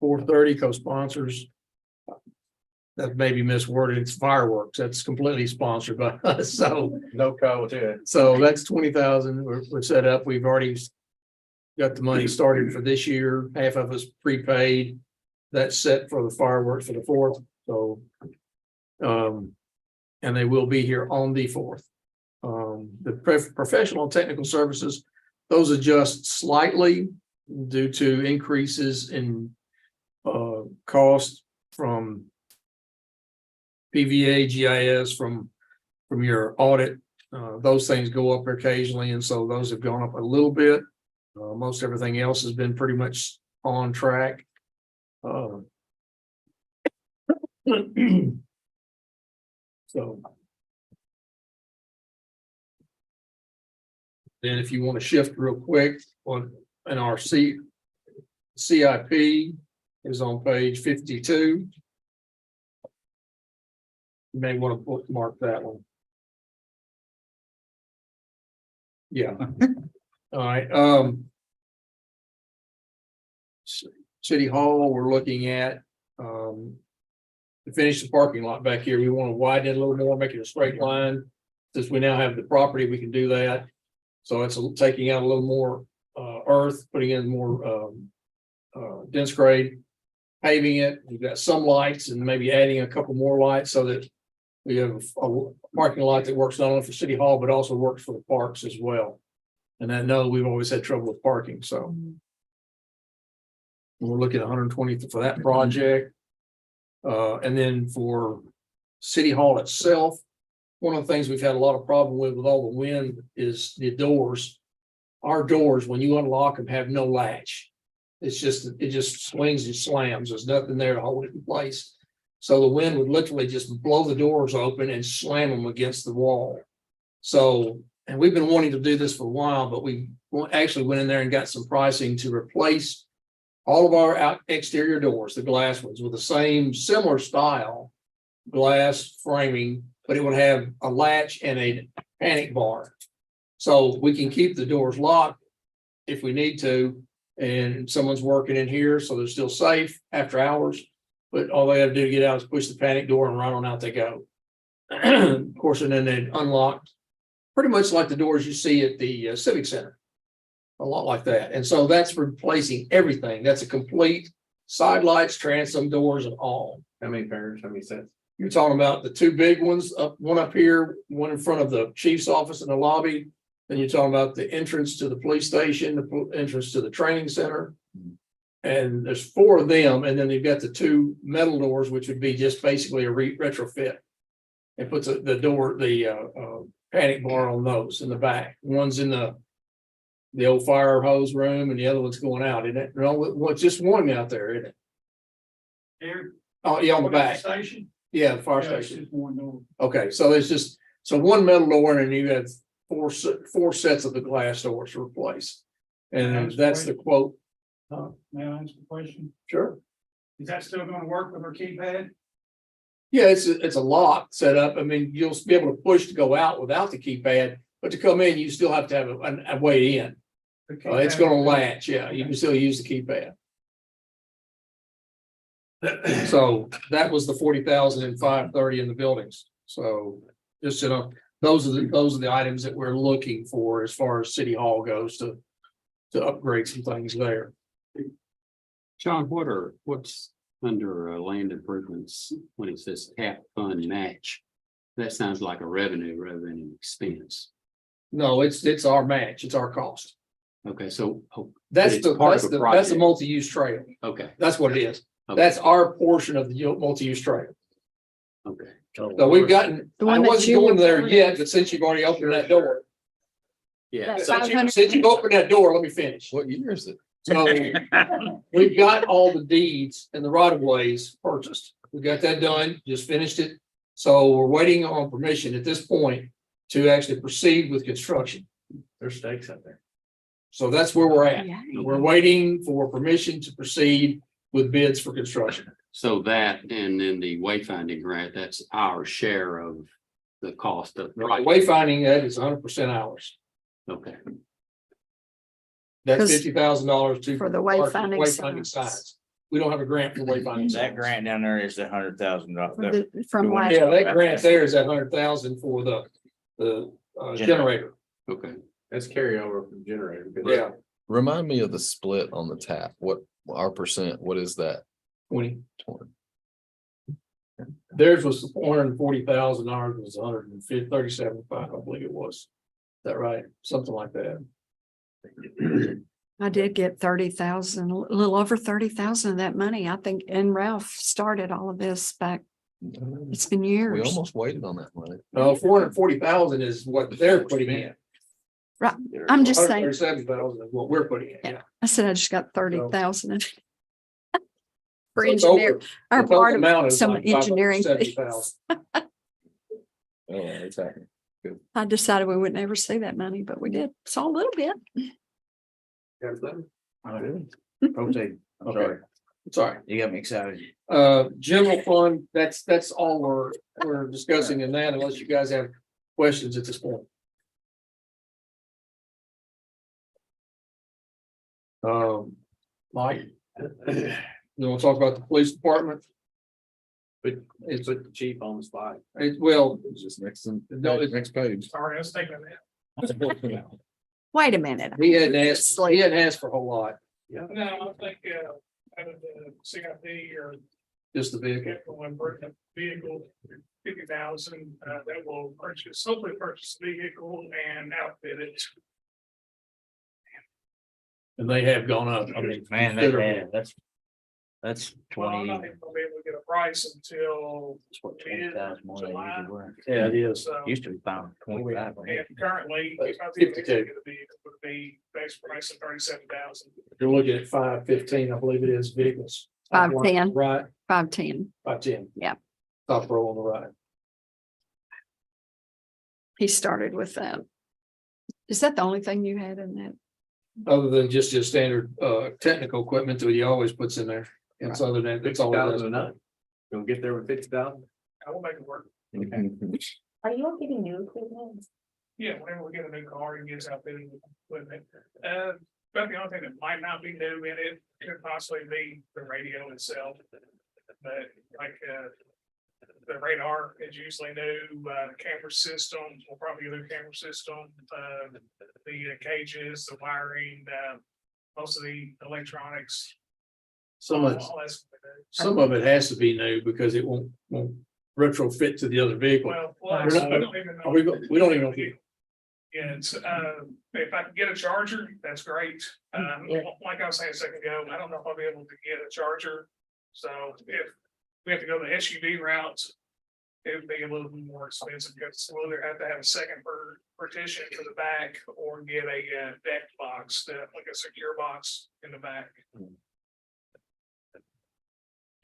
430 co-sponsors. That may be misworded, it's fireworks, that's completely sponsored by us, so. No code to it. So that's 20,000, we're set up, we've already got the money started for this year, half of us prepaid. That's set for the fireworks for the 4th, so. And they will be here on the 4th. The professional and technical services, those adjust slightly due to increases in cost from PVA, GIS, from your audit. Those things go up occasionally, and so those have gone up a little bit. Most everything else has been pretty much on track. So. Then if you want to shift real quick on in our CIP is on page 52. You may want to bookmark that one. Yeah. All right. City Hall, we're looking at to finish the parking lot back here. We want to widen it a little more, make it a straight line. Since we now have the property, we can do that. So it's taking out a little more earth, putting in more dense grade, paving it. We've got some lights and maybe adding a couple more lights so that we have a parking lot that works not only for City Hall, but also works for the parks as well. And I know we've always had trouble with parking, so. We're looking at 120 for that project. And then for City Hall itself, one of the things we've had a lot of problem with all the wind is the doors. Our doors, when you unlock them, have no latch. It just swings and slams. There's nothing there to hold it in place. So the wind would literally just blow the doors open and slam them against the wall. So, and we've been wanting to do this for a while, but we actually went in there and got some pricing to replace all of our exterior doors, the glass ones, with the same similar style glass framing, but it would have a latch and a panic bar. So we can keep the doors locked if we need to, and someone's working in here, so they're still safe after hours. But all they have to do to get out is push the panic door and right on out they go. Of course, and then they unlock pretty much like the doors you see at the Civic Center. A lot like that. And so that's replacing everything. That's a complete side lights, transom doors, and all. How many pairs? How many sets? You're talking about the two big ones, one up here, one in front of the chief's office in the lobby. Then you're talking about the entrance to the police station, the entrance to the training center. And there's 4 of them. And then you've got the 2 metal doors, which would be just basically a retrofit. It puts the door, the panic bar on those in the back. One's in the old fire hose room, and the other one's going out, isn't it? No, just one out there, isn't it? Here. Oh, yeah, on the back. Station. Yeah, the fire Yeah, it's station. just one door. Okay, so there's just, one metal door, and you have four sets of the glass doors to replace. And that's the quote. May I ask a question? Sure. Is that still gonna work with our keypad? Yeah, it's a lock set up. I mean, you'll be able to push to go out without the keypad, but to come in, you still have to have a way in. It's gonna latch, yeah, you can still use the keypad. So that was the 40,000 and 530 in the buildings. So just, those are the items that we're looking for as far as City Hall goes to upgrade some things there. John, what's under land improvements when it says cap fund match? That sounds like a revenue rather than an expense. No, it's our match, it's our cost. Okay, so. That's it's part of a that's the project. multi-use trail. Okay, That's what it is. okay, That's our portion of the multi-use trail. okay. So we've gotten, The I one that wasn't you going there were- yet, but since you've already opened that door. Yeah, That's Since you opened that door, let me finish. what year is it? So we've got all the deeds and the right of ways purchased. We got that done, just finished it. So we're waiting on permission at this point to actually proceed with construction. There's stakes out there. So that's where we're at. Yeah. We're waiting for permission to proceed with bids for construction. So that and then the wayfinding grant, that's our share of the cost of. Wayfinding that is 100% ours. Okay, That's 'Cause $50,000 to. for the wayfinding wayfinding signs. We don't have a grant for wayfinding. That signs. grant down there is $100,000. From the last, Yeah, that grant there is that 100,000 for the generator. okay. That's carryover from generator. Yeah, Remind me of the split on the tap. What our percent, what is that? 20. 20. Theirs was 440,000, ours was 137.5, I believe it was. Is that right? Something like that. I did get 30,000, a little over 30,000 of that money, I think, and Ralph started all of this back, it's been We years. almost waited on that money. No, 440,000 is what they're putting in. Right, I'm just saying, 137,000 is what we're putting in, yeah. I said I just got 30,000. For So it's over. engineer, our The total part amount of is some like engineering. 570,000. Oh, exactly. I decided we would never see that money, but we did, saw a little bit. Okay, I'm Okay. sorry. Sorry. You got me excited. General fund, that's all we're discussing in that unless you guys have questions at this point. Mike, you want to talk about the police department? But it's put the chief on the spot. Well, It's just next, No, it's- next page. Sorry, I was thinking of that. Wait a minute. he hadn't asked for a whole lot, No, I think, out of the CIP or just the vehicle. capital improvement vehicle, 50,000, that will hopefully purchase the vehicle and outfit it. And they have gone up. I mean, Man, considerably. that's Well, I'm 20. not even gonna be able to get a price until That's what 20,000 more than they July. usually were. Yeah, it is. So, Used to be found 25. and currently, if I was 52. able to get a vehicle, it would be base price of 37,000. You're looking at 515, I believe it is, vehicles. 510. Right, 510. 510. Yeah. Top row on the right. He started with that. Is that the only thing you had in that? Other than just your standard technical equipment that he always puts in there. And so other than that, that's all. it 50,000 is. enough. Gonna get there with 50,000. I will make it work. Are you all getting new equipment? Yeah, whenever we get a new car, it gets outfitted with equipment. But the only thing that might not be new in it could possibly be the radio itself. But like, the radar is usually new, camera system, will probably get a new camera system, the cages, the wiring, most of the electronics. Some of, all that's- some of it has to be new because it won't retrofit to the other vehicle. Well, We're plus, not- we don't even know. we don't even know if we- Yeah, it's, if I can get a charger, that's great. Yeah. Like I was saying a second ago, I don't know if I'll be able to get a charger. So if we have to go the SUV route, it would be a little bit more expensive because we'll either have to have a second partition for the back or get a deck box, like a secure box in the back.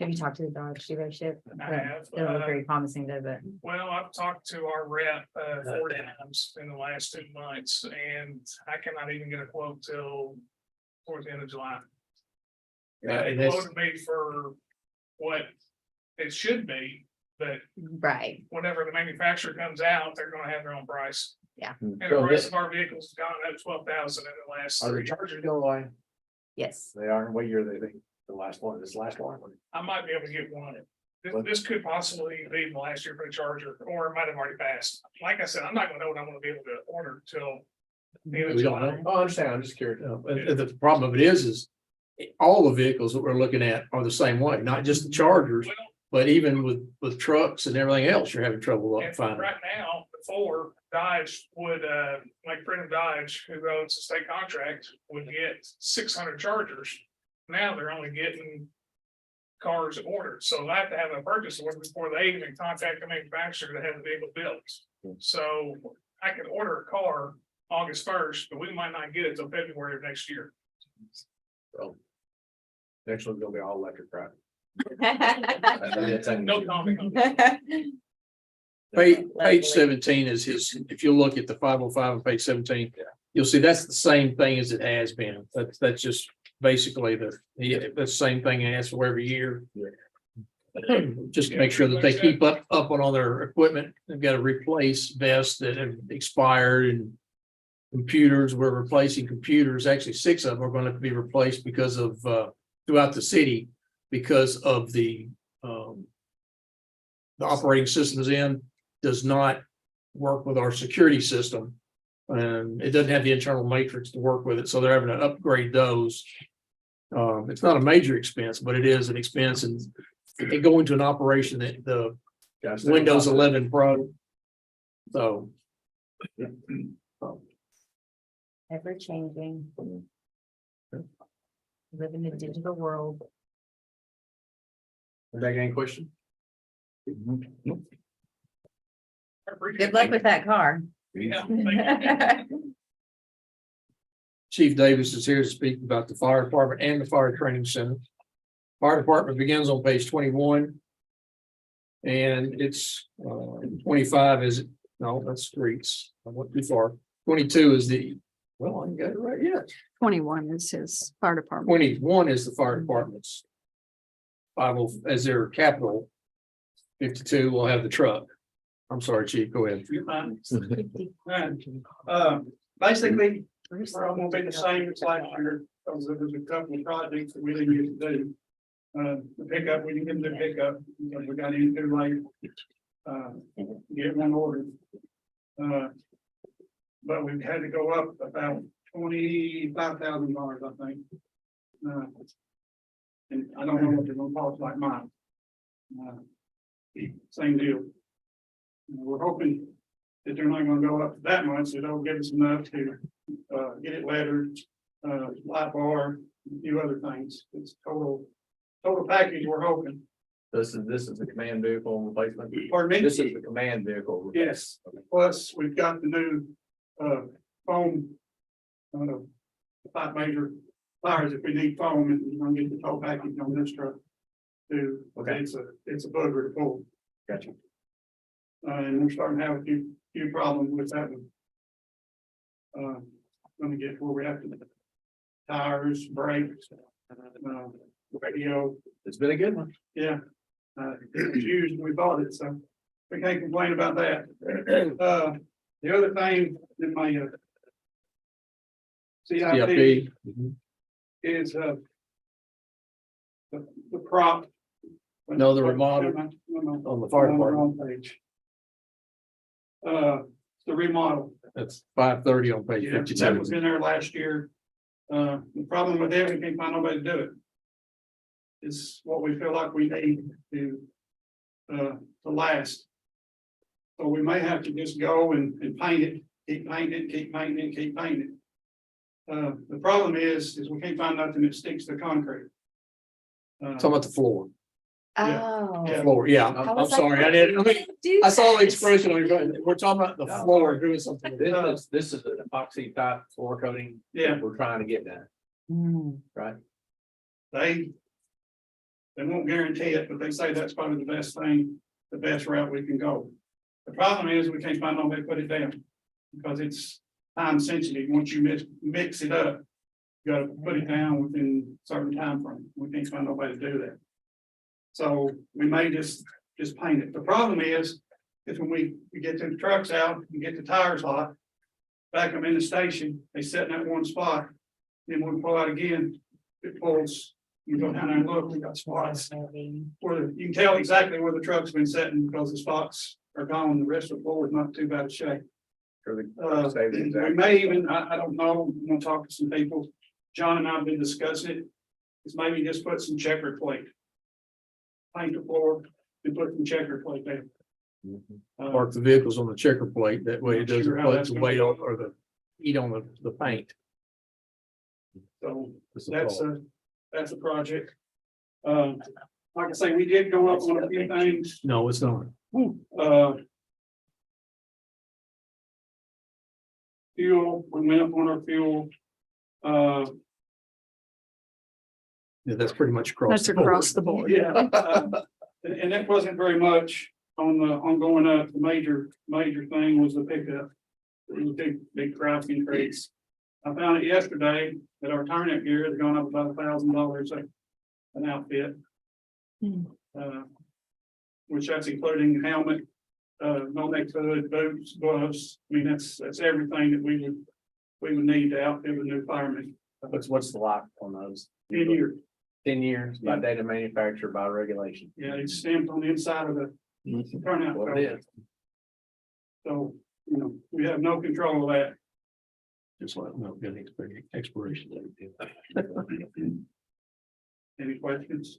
Have you talked to the Dodge dealership? I have, It look very promising, does it? Well, I've talked to our rep 4 times in the last 2 months, and I cannot even get a quote till towards the end of July. Yeah, They and that's- quoted me for what it should be, but Right. whenever the manufacturer comes out, they're gonna have their own price. Yeah. And the So price that- of our vehicles has gone up 12,000 in the last Are the 3 years. chargers going away? Yes. They are. What year they think? The last one, this last one? I might be able to get one. This could possibly be the last year for the charger, or it might have already passed. Like I said, I'm not gonna know what I'm gonna be able to order till the end of We don't July. know. Oh, I understand. I'm just curious. And the problem of it is all the vehicles that we're looking at are the same way, not just the Chargers, Well, but even with trucks and everything else, you're having trouble and finding. right now, before Dodge would, like Freedom Dodge, who owns a state contract, would get 600 chargers. Now they're only getting cars ordered, so I have to have a purchase order before they even contact the manufacturer to have the vehicle built. So I can order a car August 1st, but we might not get it till February of next year. Next one's gonna be all electric, right? No comment on that. Page 17 is his, if you look at the 505 on page 17, you'll see that's the same thing as it has been. That's just basically that's the same thing he asks for every year. Just to make sure that they keep up on all their equipment. They've got to replace vests that have expired and computers. We're replacing computers. Actually, 6 of them are going to be replaced because of throughout the city because of the operating systems in does not work with our security system. And it doesn't have the internal matrix to work with it, so they're having to upgrade those. It's not a major expense, but it is an expense, and they go into an operation that the Windows 11 Pro. So. Ever changing. Live in a digital world. Anybody got any question? I appreciate Good it. luck with that car. Yeah, thank you. Chief Davis is here to speak about the fire department and the fire training center. Fire department begins on page 21. And it's 25 is, no, that's streets. I went too far. 22 is well, I ain't got it right yet. 21 is his fire department. 21 is the fire department's. 50 as their capital. 52 will have the truck. I'm sorry, Chief, go ahead. You're fine. Basically, we're all gonna be the same as last year, because there was a couple of projects that we didn't get to do. The pickup, we didn't get the pickup, because we got in too late. Get one ordered. But we've had to go up about $25,000, I think. And I don't know what they're gonna cost like mine. Same deal. We're hoping that they're not gonna go up that much, so they'll give us enough to get it lettered, light bar, a few other things. It's total package, we're hoping. This is the command vehicle replacement. Pardon me? This is the command vehicle. Yes, plus we've got the new foam. 5 major fires if we need foam, and we're gonna get the whole package on this truck. Too. Okay. It's a bugger to pull. Gotcha. And we're starting to have a few problems with that one. Gonna get where we have to. Tires, brakes, radio. It's been a good one. Yeah. It was used when we bought it, so we can't complain about that. The other thing in my CIP is the prop. No, the remodel on the fire department. Wrong page. The remodel. That's 530 on page Yeah, that 52. was in there last year. The problem with it, we can't find nobody to do it. It's what we feel like we need to last. So we may have to just go and paint it, keep painting it. The problem is we can't find nothing that sticks to concrete. Talking about the floor. Oh. Yeah. Floor, yeah, I I'm was like, sorry, I do saw the that. expression on your, we're talking about the floor, doing something. This is an epoxy type floor coating. Yeah. We're trying to get that, Mm. right? They won't guarantee it, but they say that's probably the best thing, the best route we can go. The problem is we can't find nobody to put it down because it's time sensitive. Once you mix it up, you gotta put it down within a certain time frame. We can't find nobody to do that. So we may just paint it. The problem is when we get the trucks out, we get the tires hot, back them in the station, they sit in that one spot. Then when we pull out again, it pulls, you go down there and look, we got spots where you can tell exactly where the truck's been sitting because the spots are gone. The rest of the floor is not too bad a shape. We may even, I don't know, I'm gonna talk to some people. John and I have been discussing it. Is maybe just put some checker plate. Paint the floor and put some checker plate there. Park the vehicles on the checker plate, that way it Not sure doesn't how put that's the gonna weight go. on or the heat on the paint. So that's a project. Like I say, we did go up on a few things. No, it's not. Fuel, we went up on our fuel. Yeah, that's pretty much across. That's the board. across the board. Yeah, and that wasn't very much on going up. The major thing was the pickup. It was a big price increase. I found it yesterday that our turnout gear has gone up about $1,000 an outfit. Hmm. Which that's including helmet, no-neck hood, boots, gloves. I mean, that's everything that we would need to outfit a new fireman. What's the life on those? 10 years. 10 years by date of manufacture by regulation. Yeah, it's stamped on the inside of the turnout. What cover. it is. So, we have no control of that. Just like, no, good expiration date. Any questions?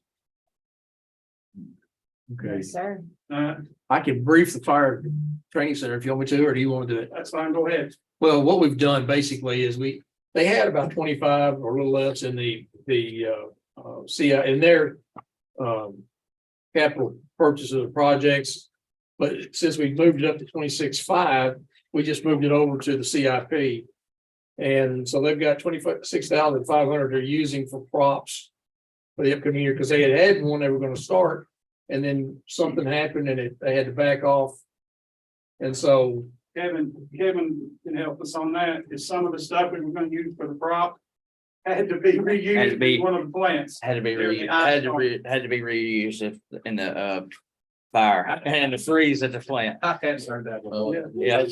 Okay, Sir. I can brief the fire training center if you want me to, or do you want to do it? That's fine, go ahead. Well, what we've done basically is they had about 25 or a little less in the CI in their capital purchases of projects. But since we moved it up to 26.5, we just moved it over to the CIP. And so they've got 26,500 they're using for props for the upcoming year, because they had one they were going to start, and then something happened and they had to back off. And so Kevin can help us on that. Is some of the stuff we were gonna use for the prop had to be reused in one of the plants. Had to be There the had to be reused in the fire and the freeze at the plant. I can't start that one. Oh, Yeah.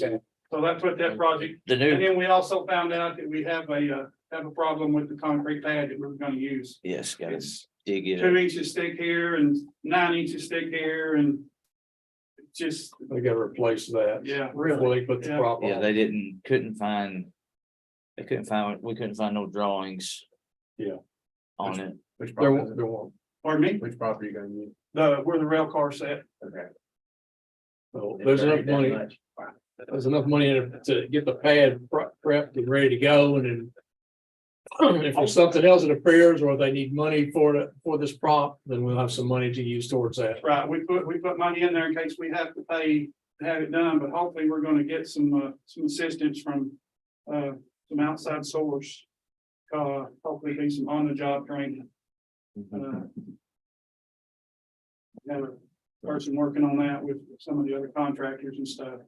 So that's what that project, The and new, then we also found out that we have a problem with the concrete pad that we were gonna use. yes, gotta It's dig it 2 up. inches thick here and 9 inches thick here, and just, they got to replace that. yeah. Before they put the Yeah. prop Yeah, on. they couldn't find we couldn't find no drawings. Yeah. On it. Which There property, won't. Pardon me? which property are you gonna use? Where the rail car set. Okay. So there's enough money. Wow. There's enough money in it to get the pad prepped and ready to go, and then if there's something else that appears, or they need money for this prop, then we'll have some money to use towards that. Right, we put money in there in case we have to pay to have it done, but hopefully we're gonna get some assistance from, some outside source. Hopefully be some on-the-job training. Have a person working on that with some of the other contractors and stuff.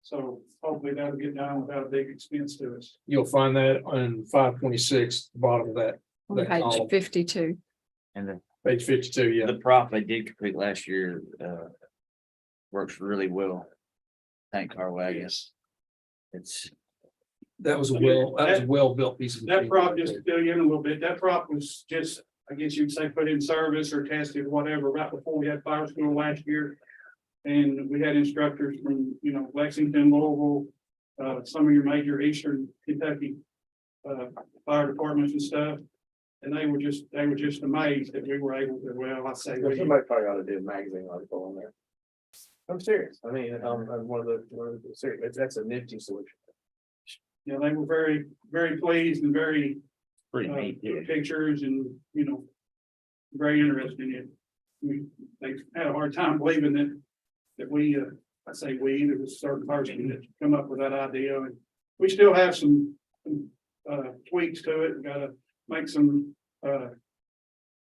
So hopefully that'll get done without a big expense to us. You'll find that on 526, bottom of that, On that page column, 52. And page 52, yeah. the prop they did complete last year, works really well. Tank car wagons. It's, That was a well-built piece of. That machinery. prop, just to fill you in a little bit, that prop was just, I guess you'd say, put in service or tested, whatever, right before we had fire school last year. And we had instructors from, Lexington, Louisville, some of your major Eastern Kentucky fire departments and stuff. And they were just amazed that we were able to, well, I say, Somebody probably ought to do a magazine article on there. I'm serious. I mean, one of the serious, that's a nifty solution. they were very, very pleased and very pretty neat. took pictures and, very interested in it. They had a hard time believing that we, I say we, there was a certain person that come up with that idea, and we still have some tweaks to it. We gotta make some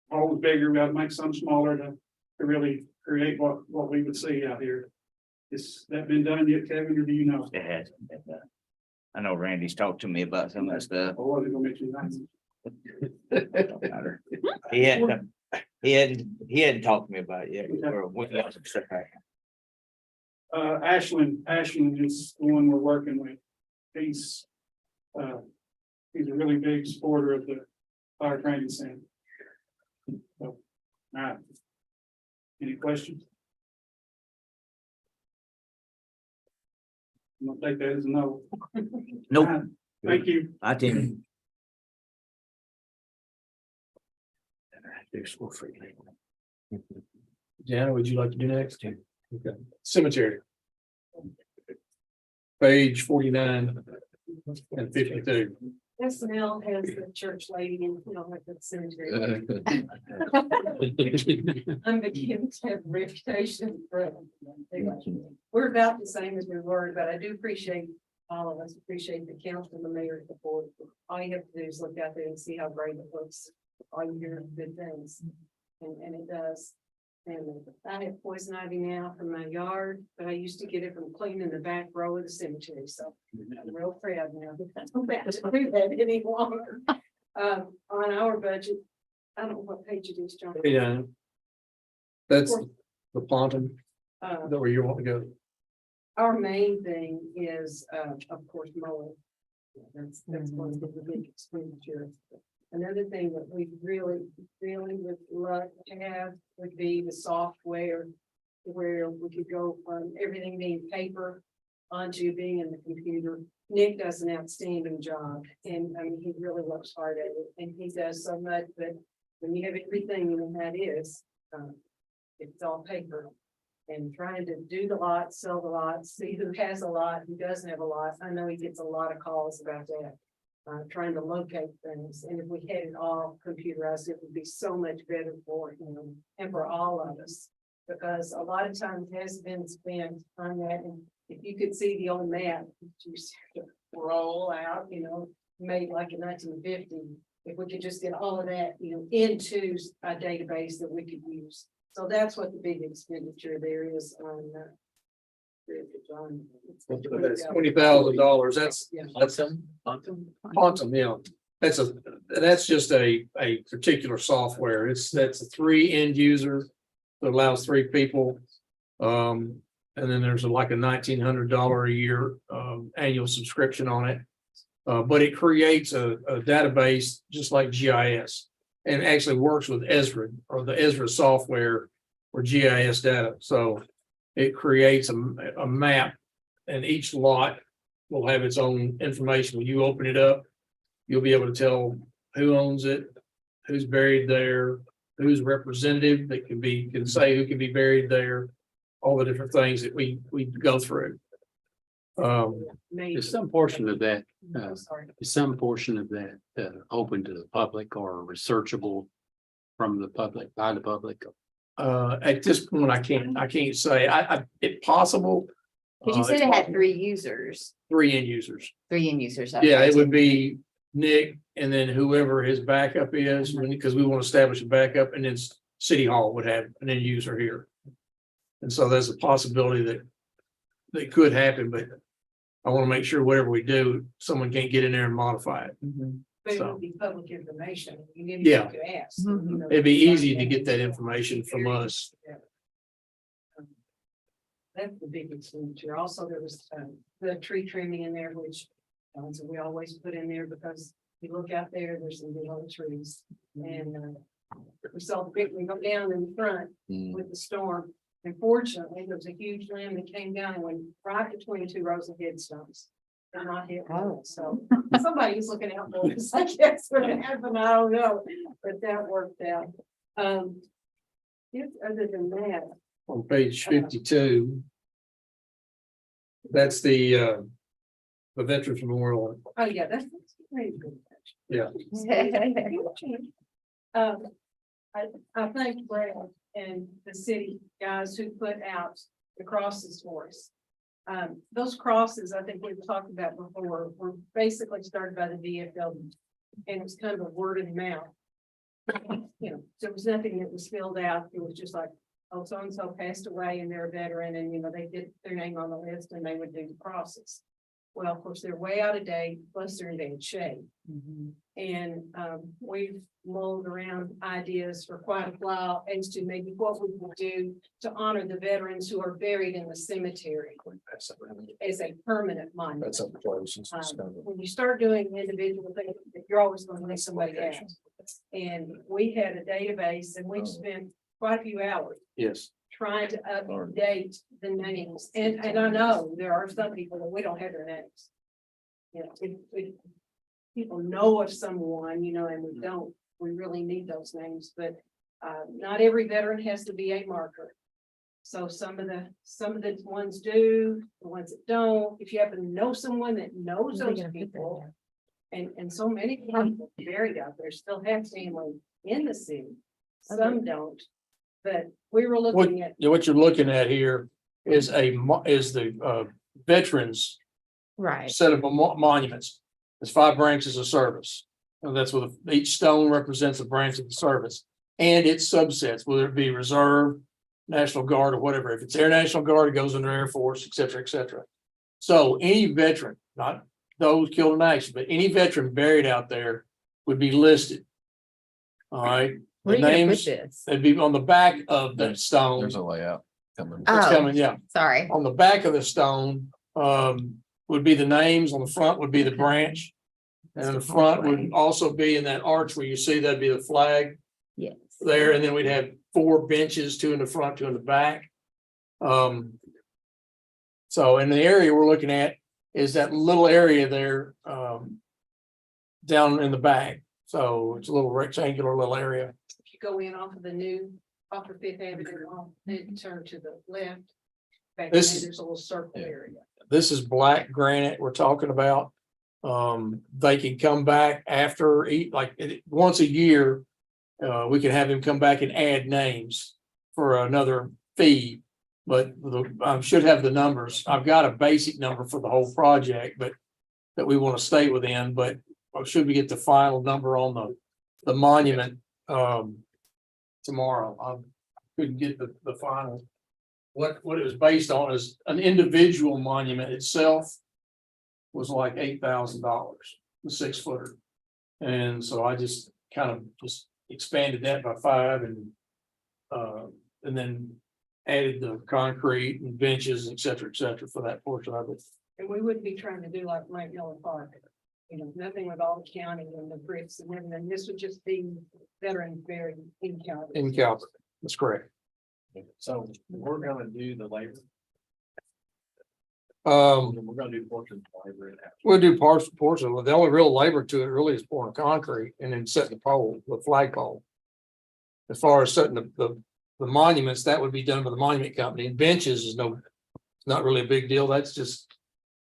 holes bigger, we gotta make some smaller to really create what we would see out here. Is that been done yet, Kevin, or do you know? It has. I know Randy's talked to me about some of that stuff. Or was it gonna mention that? Don't matter. He hadn't talked to me about it yet. We're working on some stuff back. Ashland is the one we're working with. He's a really big supporter of the fire training center. So, all right. Any questions? I'm gonna take that as a no. Nope. Thank you. I didn't. Jana, would you like to do next? Okay, cemetery. Page 49 and 52. SNL has the church lady and we don't have the cemetery. I'm beginning to have a reputation for. We're about the same as we were, but I do appreciate all of us, appreciate the council and the mayor's support. All you have to do is look out there and see how great it looks. all you hear is good things, and it does. And I have poison ivy now from my yard, but I used to get it from cleaning the back row of the cemetery, so I'm real proud now. I don't have to do that any longer. On our budget, I don't know what page it is, John. Yeah. That's the quantum, Uh, that where you want to go. Our main thing is, of course, mowing. That's one of the big expenditure. Another thing that we really would love to have would be the software, where we could go from everything being paper onto being in the computer. Nick does an outstanding job, and I mean, he really works hard at it, and he does so much, but when you have everything, and that is, it's all paper. And trying to do the lot, sell the lot, see who has a lot, who doesn't have a lot. I know he gets a lot of calls about that. Trying to locate things, and if we had it all computerized, it would be so much better for him and for all of us. Because a lot of time has been spent on that, and if you could see the old map, you used to roll out, made like in 1950. If we could just get all of that, into a database that we could use. So that's what the big expenditure there is on. That's $20,000. That's quantum, yeah. That's just a particular software. That's a 3 end user that allows 3 people. And then there's like a $1,900 a year annual subscription on it. But it creates a database just like GIS, and actually works with Ezra, or the Ezra software for GIS data. So it creates a map, and each lot will have its own information. When you open it up, you'll be able to tell who owns it, who's buried there, who's representative that can say who can be buried there, all the different things that we go through. Is some portion of that, Sorry. is some portion of that open to the public or researchable from the public, by the public? At this point, I can't say. It's possible. Cause you said It's it had possible. 3 users, 3 end users. 3 end users. Yeah, okay. it would be Nick, and then whoever his backup is, because we want to establish a backup, and then City Hall would have an end user here. And so there's a possibility that could happen, but I want to make sure whatever we do, someone can't get in there and modify it. But it So. would be public information. You didn't Yeah. have to ask. Mhm. It'd be easy to get that information from us. That's the big expenditure. Also, there was the tree trimming in there, which so we always put in there, because you look out there, there's some big old trees. And we saw the big one go down in front with the storm. Unfortunately, there was a huge limb that came down and went right between 2 rows of headstones. And not hit one. So somebody's looking out for us. I guess what happened, I don't know, but that worked out. Other than that, On page 52. That's the Veterans Memorial. oh yeah, that's pretty good. Yeah. I thank Brad and the city guys who put out the crosses for us. Those crosses, I think we've talked about before, were basically started by the VFW. And it's kind of a word of mouth. There was nothing that was filled out. It was just like, oh, so-and-so passed away and they're a veteran, and they did their name on the list and they would do the crosses. Well, of course, they're way out of date, plus they're in bad shape. And we've mulled around ideas for quite a while as to maybe what we would do to honor the veterans who are buried in the cemetery as a permanent monument. That's up close. When you start doing individual things, you're always going to leave somebody out. And we had a database, and we spent quite a few hours Yes. trying to update the names. And I know there are some people that we don't have their names. If people know of someone, and we don't, we really need those names, but not every veteran has to be a marker. So some of the ones do, the ones that don't. If you happen to know someone that knows those people, and so many people buried out there still have family in the city. Some don't, but we were looking at. What you're looking at here is the veterans Right. set of monuments. There's 5 branches of service. And that's what each stone represents a branch of the service and its subsets, whether it be reserve, National Guard or whatever. If it's Air National Guard, it goes under Air Force, et cetera, et cetera. So any veteran, not those killed in action, but any veteran buried out there would be listed. All right, Where the are you gonna put names, this? they'd be on the back of the stone. There's a layout coming. It's Oh. coming, yeah. Sorry. On the back of the stone, would be the names, on the front would be the branch. And in the front would also be in that arch where you see that'd be the flag Yes. there, and then we'd have 4 benches, 2 in the front, 2 in the back. So in the area we're looking at is that little area there, down in the back. So it's a little rectangular little area. If you go in off of the new, off of Fifth Avenue, then turn to the left. Back This there, is- there's a little circle Yeah. area. This is black granite we're talking about. They can come back after once a year. We can have him come back and add names for another fee. But I should have the numbers. I've got a basic number for the whole project, but that we want to stay within, but should we get the final number on the monument tomorrow? I couldn't get the final. What it was based on is an individual monument itself was like $8,000, the 6-footer. And so I just kind of just expanded that by 5 and then added the concrete and benches, et cetera, for that portion of it. And we wouldn't be trying to do like Mount Yellow Park. You know, nothing with all the county and the bricks and everything. This would just be veterans buried in Calvert. In Calvert, that's correct. So we're gonna do the labor. We're gonna do portion of labor. we'll do portion. The only real labor to it really is pouring concrete and then setting the pole, the flagpole. As far as setting the monuments, that would be done by the monument company. And benches is not really a big deal. That's just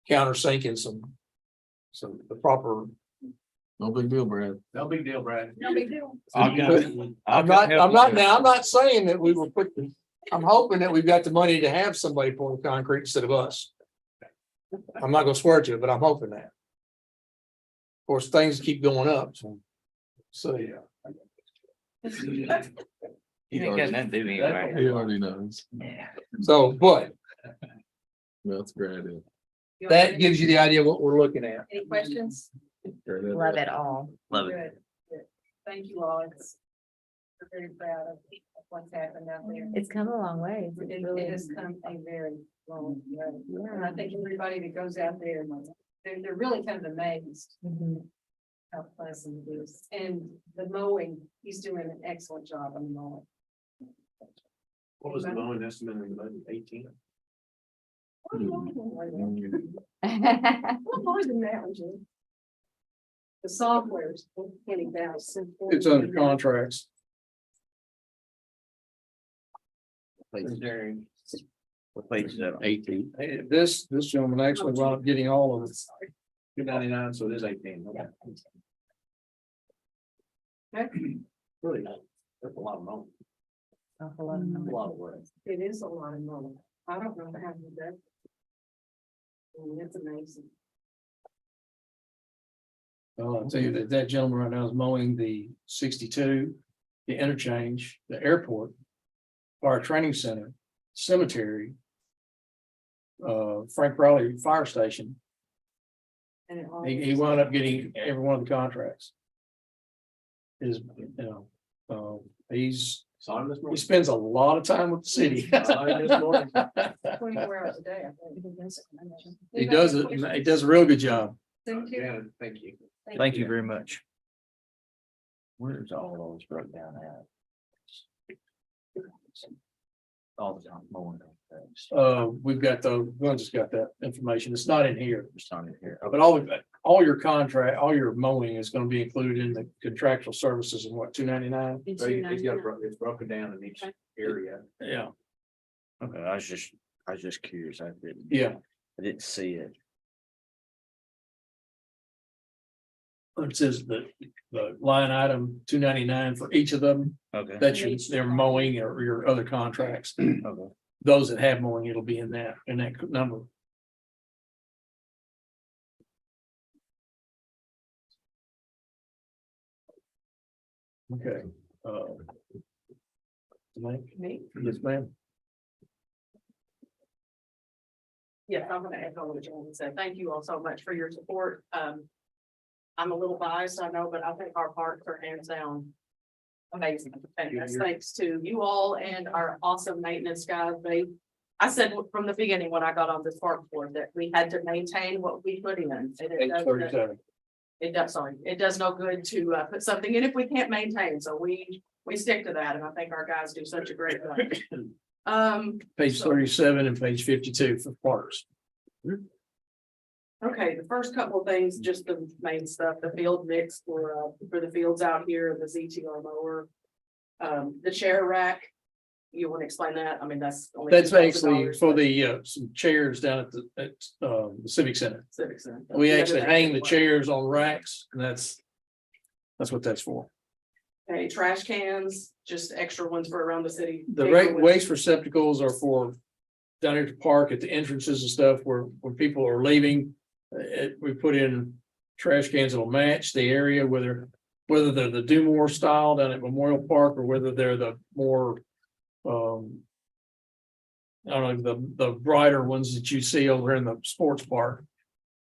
countersinking some the proper. No big deal, Brad. No big deal, Brad. No big deal. I'm not saying that we were putting, I'm hoping that we've got the money to have somebody pouring concrete instead of us. I'm not gonna swear to it, but I'm hoping that. Of course, things keep going up, so yeah. You ain't got nothing to do anyway. He already knows. So, but That's a great idea. that gives you the idea of what we're looking at. Any questions? Great idea. Love it all. Love it. Good, good. Thank you all. We're very proud of what's happened out there. It's come a long way. It has come a very long way. And I think everybody that goes out there, they're really kind of amazed Mhm. how pleasant it is. And the mowing, he's doing an excellent job on the mowing. What was the mowing estimate in the budget? 18? A little more than that, Jim. The software's $20,000. It's under contracts. What page is that on? 18. Hey, this gentleman actually wound up getting all of it. $299, so it is 18. Okay. Really, that's a lot of mowing. Awful lot of A money. lot of work. It is a lot of money. I don't know how to do that. I mean, it's amazing. I'll tell you that gentleman right now is mowing the 62, the interchange, the airport, our training center, cemetery, Frank Raleigh Fire Station. And it all. He wound up getting every one of the contracts. He's, Saw him this he morning. spends a lot of time with the city. Saw him this morning. 24 hours a day, I think. He does a real good job. Cemetery? Yeah, thank you. Thank you very much. Where's all those broke down at? All the mowing. We've got Glenn just got that information. It's not in here. Just on it here. But all your contract, all your mowing is gonna be included in the contractual services and what, $299? So he's got, it's broken down in each area. Yeah, Okay, I was just curious. I didn't see it. it says the line item $299 for each of them. Okay. That's their mowing or your other contracts. Okay. Those that have mowing, it'll be in that number. Okay. Mike? Me? Yes, ma'am. Yes, I'm gonna echo what John said. Thank you all so much for your support. I'm a little biased, I know, but I think our parks are hands down amazing. And that's thanks to you all and our awesome maintenance guys. I said from the beginning when I got on this park board that we had to maintain what we put in. And it does no good to put something in if we can't maintain. So we stick to that. And I think our guys do such a great job. Page 37 and page 52 for parks. Okay, the first couple of things, just the main stuff, the field mix for the fields out here, the ZTR mower. The chair rack, you want to explain that? I mean, that's. only That's $2,000, actually for but- the some chairs down at the Civic Center. Civic Center. We The actually other hang thing- the chairs on racks, and that's what that's for. Okay, trash cans, just extra ones for around the city. The Bigger ones. waste receptacles are for down here at the park at the entrances and stuff where when people are leaving. We put in trash cans that'll match the area, whether they're the Do More style down at Memorial Park or whether they're the more I don't know, the brighter ones that you see over in the sports park.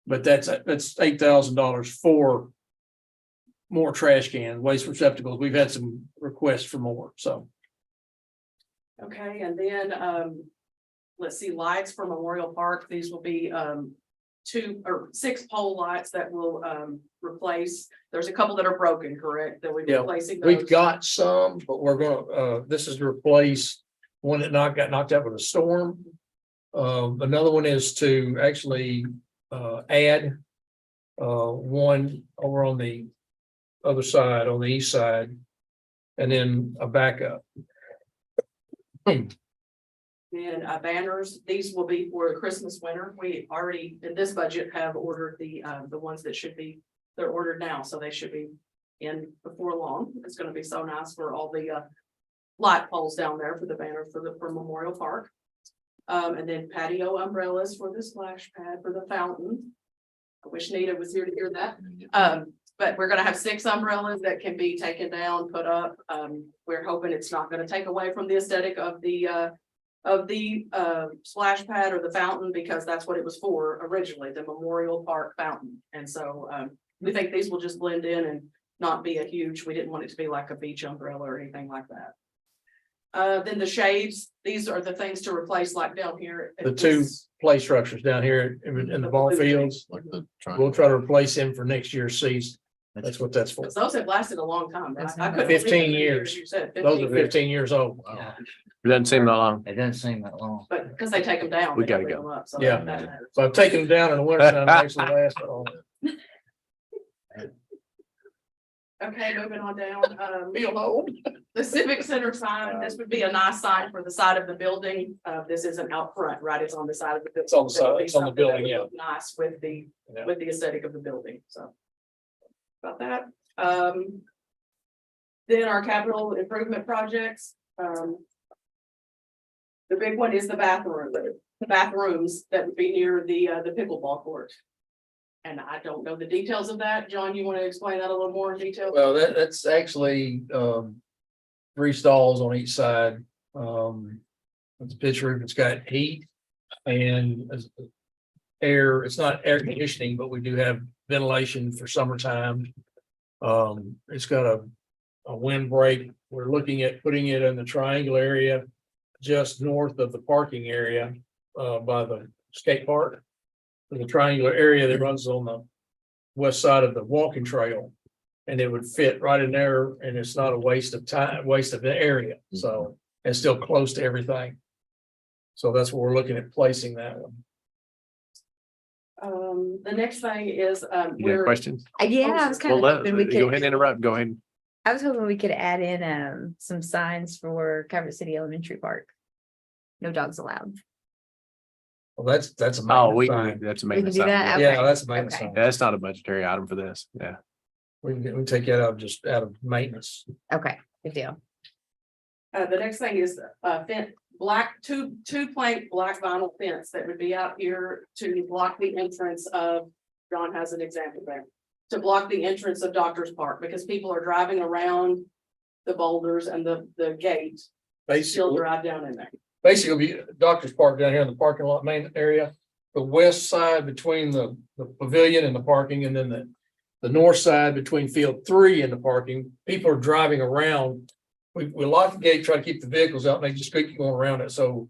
But that's $8,000 for more trash can waste receptacles. We've had some requests for more, so. Okay, and then, let's see, lights for Memorial Park. These will be, 2 or 6 pole lights that will, replace. There's a couple that are broken, correct? That we're Yeah, replacing those. We've got some, but we're gonna, this is to replace one that got knocked out with a storm. Another one is to actually, add, one over on the other side, on the east side, and then a backup. And banners, these will be for the Christmas winter. We already, in this budget, have ordered the ones that should be, they're ordered now, so they should be in before long. It's gonna be so nice for all the light poles down there for the banner for Memorial Park. And then patio umbrellas for the splash pad for the fountain. I wish Nita was here to hear that. But we're gonna have 6 umbrellas that can be taken down, put up. We're hoping it's not gonna take away from the aesthetic of the splash pad or the fountain, because that's what it was for originally, the Memorial Park fountain. And so we think these will just blend in and not be a huge, we didn't want it to be like a beach umbrella or anything like that. Then the shades, these are the things to replace, like down here. The 2 play structures down here in the ball fields. Like the We'll try to replace them for next year's season. That's what that's for. Because those have lasted a long time. I couldn't 15 believe it. years. You said Those are 15 years. 15 years old. It doesn't seem that long. It doesn't seem that long. But because they take them down. We they don't gotta leave go. them up, so Yeah. that matters. So I've taken them down in the winter time. They actually last all. Okay, moving on down, feel old. The Civic Center sign, this would be a nice sign for the side of the building. This isn't out front, right? It's on the side of the building. It's on the side, It'll be it's on the something that building, would yeah. look Nice with the Yeah. aesthetic of the building, so. About that. Then our capital improvement projects. The big one is the bathrooms that would be near the pickleball court. And I don't know the details of that. John, you want to explain that a little more in detail? Well, that's actually 3 stalls on each side. It's a pitch roof, it's got heat and air. It's not air conditioning, but we do have ventilation for summertime. It's got a windbreak. We're looking at putting it in the triangle area just north of the parking area by the skate park. The triangular area that runs on the west side of the walking trail. And it would fit right in there, and it's not a waste of time, waste of the area, so it's still close to everything. So that's what we're looking at placing that one. The next thing is, You got we're, questions? Yeah, I was kind Well, of hoping we go could, ahead and interrupt. Go ahead. I was hoping we could add in some signs for Calvert City Elementary Park. No dogs allowed. Well, that's a. Oh, maintenance sign. that's a We can maintenance. do sign, that? yeah. Yeah, that's a maintenance Okay. sign. That's not a budgetary item for this. Yeah. We can take that out out of maintenance. Okay, good deal. the next thing is, two plank black vinyl fence that would be out here to block the entrance of, John has an example there. To block the entrance of Doctor's Park, because people are driving around the boulders and the gate, still Basically, drive down in there. basically, Doctor's Park down here in the parking lot main area. The west side between the pavilion and the parking, and then the north side between field 3 and the parking, people are driving around. We lock the gate, try to keep the vehicles out, and they just keep going around it, so.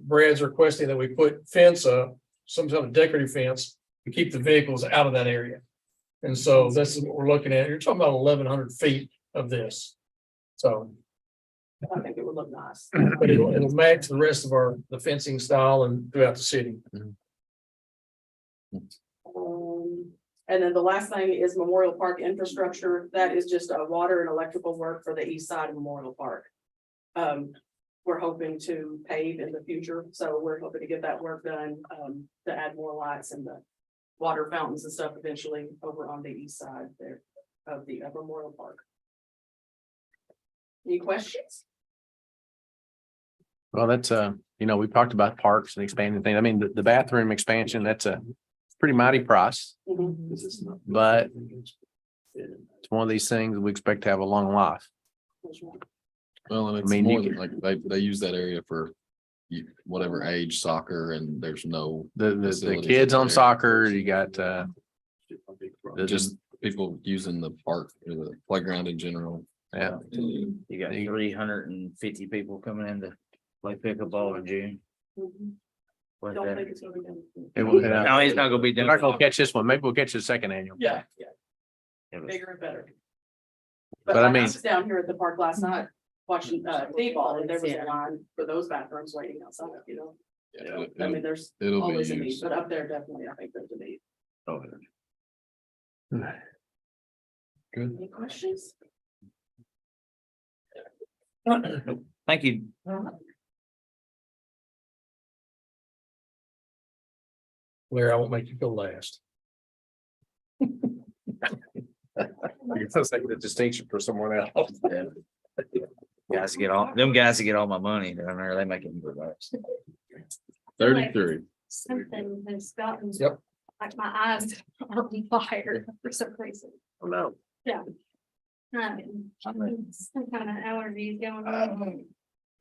Brad's requesting that we put fence up, some sort of decorative fence, to keep the vehicles out of that area. And so this is what we're looking at, you're talking about 1,100 feet of this. So, I think it would look nice. but it'll match the rest of the fencing style and throughout the city. And then the last thing is Memorial Park infrastructure. That is just a water and electrical work for the east side of Memorial Park. We're hoping to pave in the future, so we're hoping to get that work done, to add more lights and the water fountains and stuff eventually over on the east side there of the Memorial Park. Any questions? Well, that's we talked about parks and expanding things. I mean, the bathroom expansion, that's a pretty mighty price, but it's one of these things we expect to have a long life. Well, and it's mean, you more than like they use that area for whatever age soccer, and there's no The facilities kids on there. soccer, you got Just people using the park or the playground in general. yeah. You got 350 people coming in to play pickleball in June. What's Don't that? think it's gonna be done. No, he's not gonna be We're done. not gonna catch this one. Maybe we'll catch the second annual. Yeah, Yeah, but- bigger and better. But But I I mean- was down here at the park last night watching t-ball, and there was a line for those bathrooms waiting outside, Yeah, I mean, there's it'll be always a need, used. but up there definitely, I think there's a need. Oh, Any questions? Thank you. Larry, I won't make you go last. It's like the distinction for someone else. Guys get all my money down there. They make it good bucks. 33. Something has gotten. Yep. Like my eyes are on fire for some reason. Oh, no. Some kind of allergies going on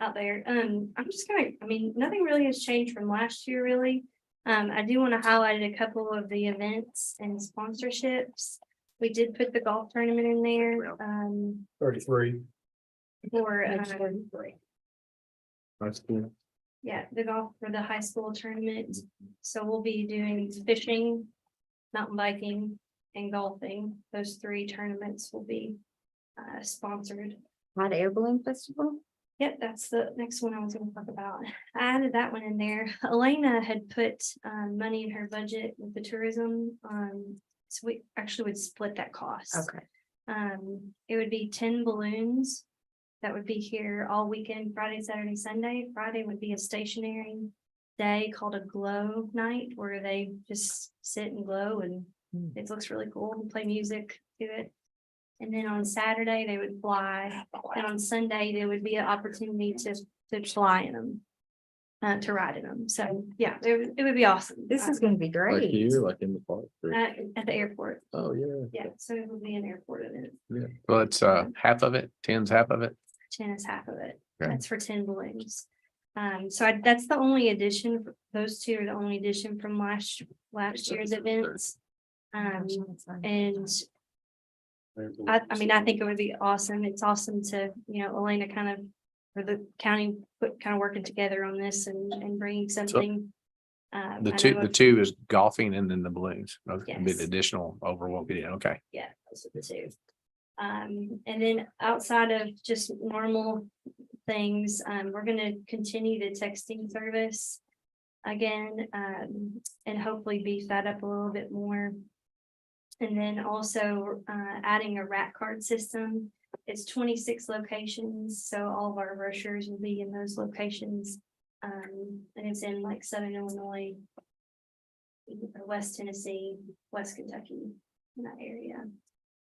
out there. I'm just gonna, I mean, nothing really has changed from last year, really. I do want to highlight a couple of the events and sponsorships. We did put the golf tournament in there, 33. for, That's cool. yeah, the golf for the high school tournament. So we'll be doing fishing, mountain biking, and golfing. Those 3 tournaments will be sponsored. Hot air balloon festival. Yep, that's the next one I was gonna talk about. I added that one in there. Elena had put money in her budget with the tourism. So we actually would split that cost. Okay. It would be 10 balloons. That would be here all weekend, Friday, Saturday, Sunday. Friday would be a stationary day called a glow night where they just sit and glow, and it looks really cool and play music to it. And then on Saturday, they would fly, and on Sunday, there would be an opportunity to fly in them, to ride in them. So, yeah, it would be awesome. This is gonna be Like great. here, like in the park. or- At the airport. Oh, yeah. Yeah, so it will be an airport event. Well, it's half of it, 10's half of it. 10 is half of it. Okay. That's for 10 balloons. That's the only addition. Those 2 are the only addition from last year's events. And I mean, I think it would be awesome. It's awesome to, Elena kind of, for the county, kind of working together on this and bringing something. The two is golfing and then the balloons. Those can be the additional over what we did. Okay. Yeah, those are the 2. And then outside of just normal things, we're gonna continue the texting service again, and hopefully beef that up a little bit more. And then also adding a rat card system. It's 26 locations, so all of our brochures will be in those locations. And it's in like Southern Illinois, West Tennessee, West Kentucky, in that area.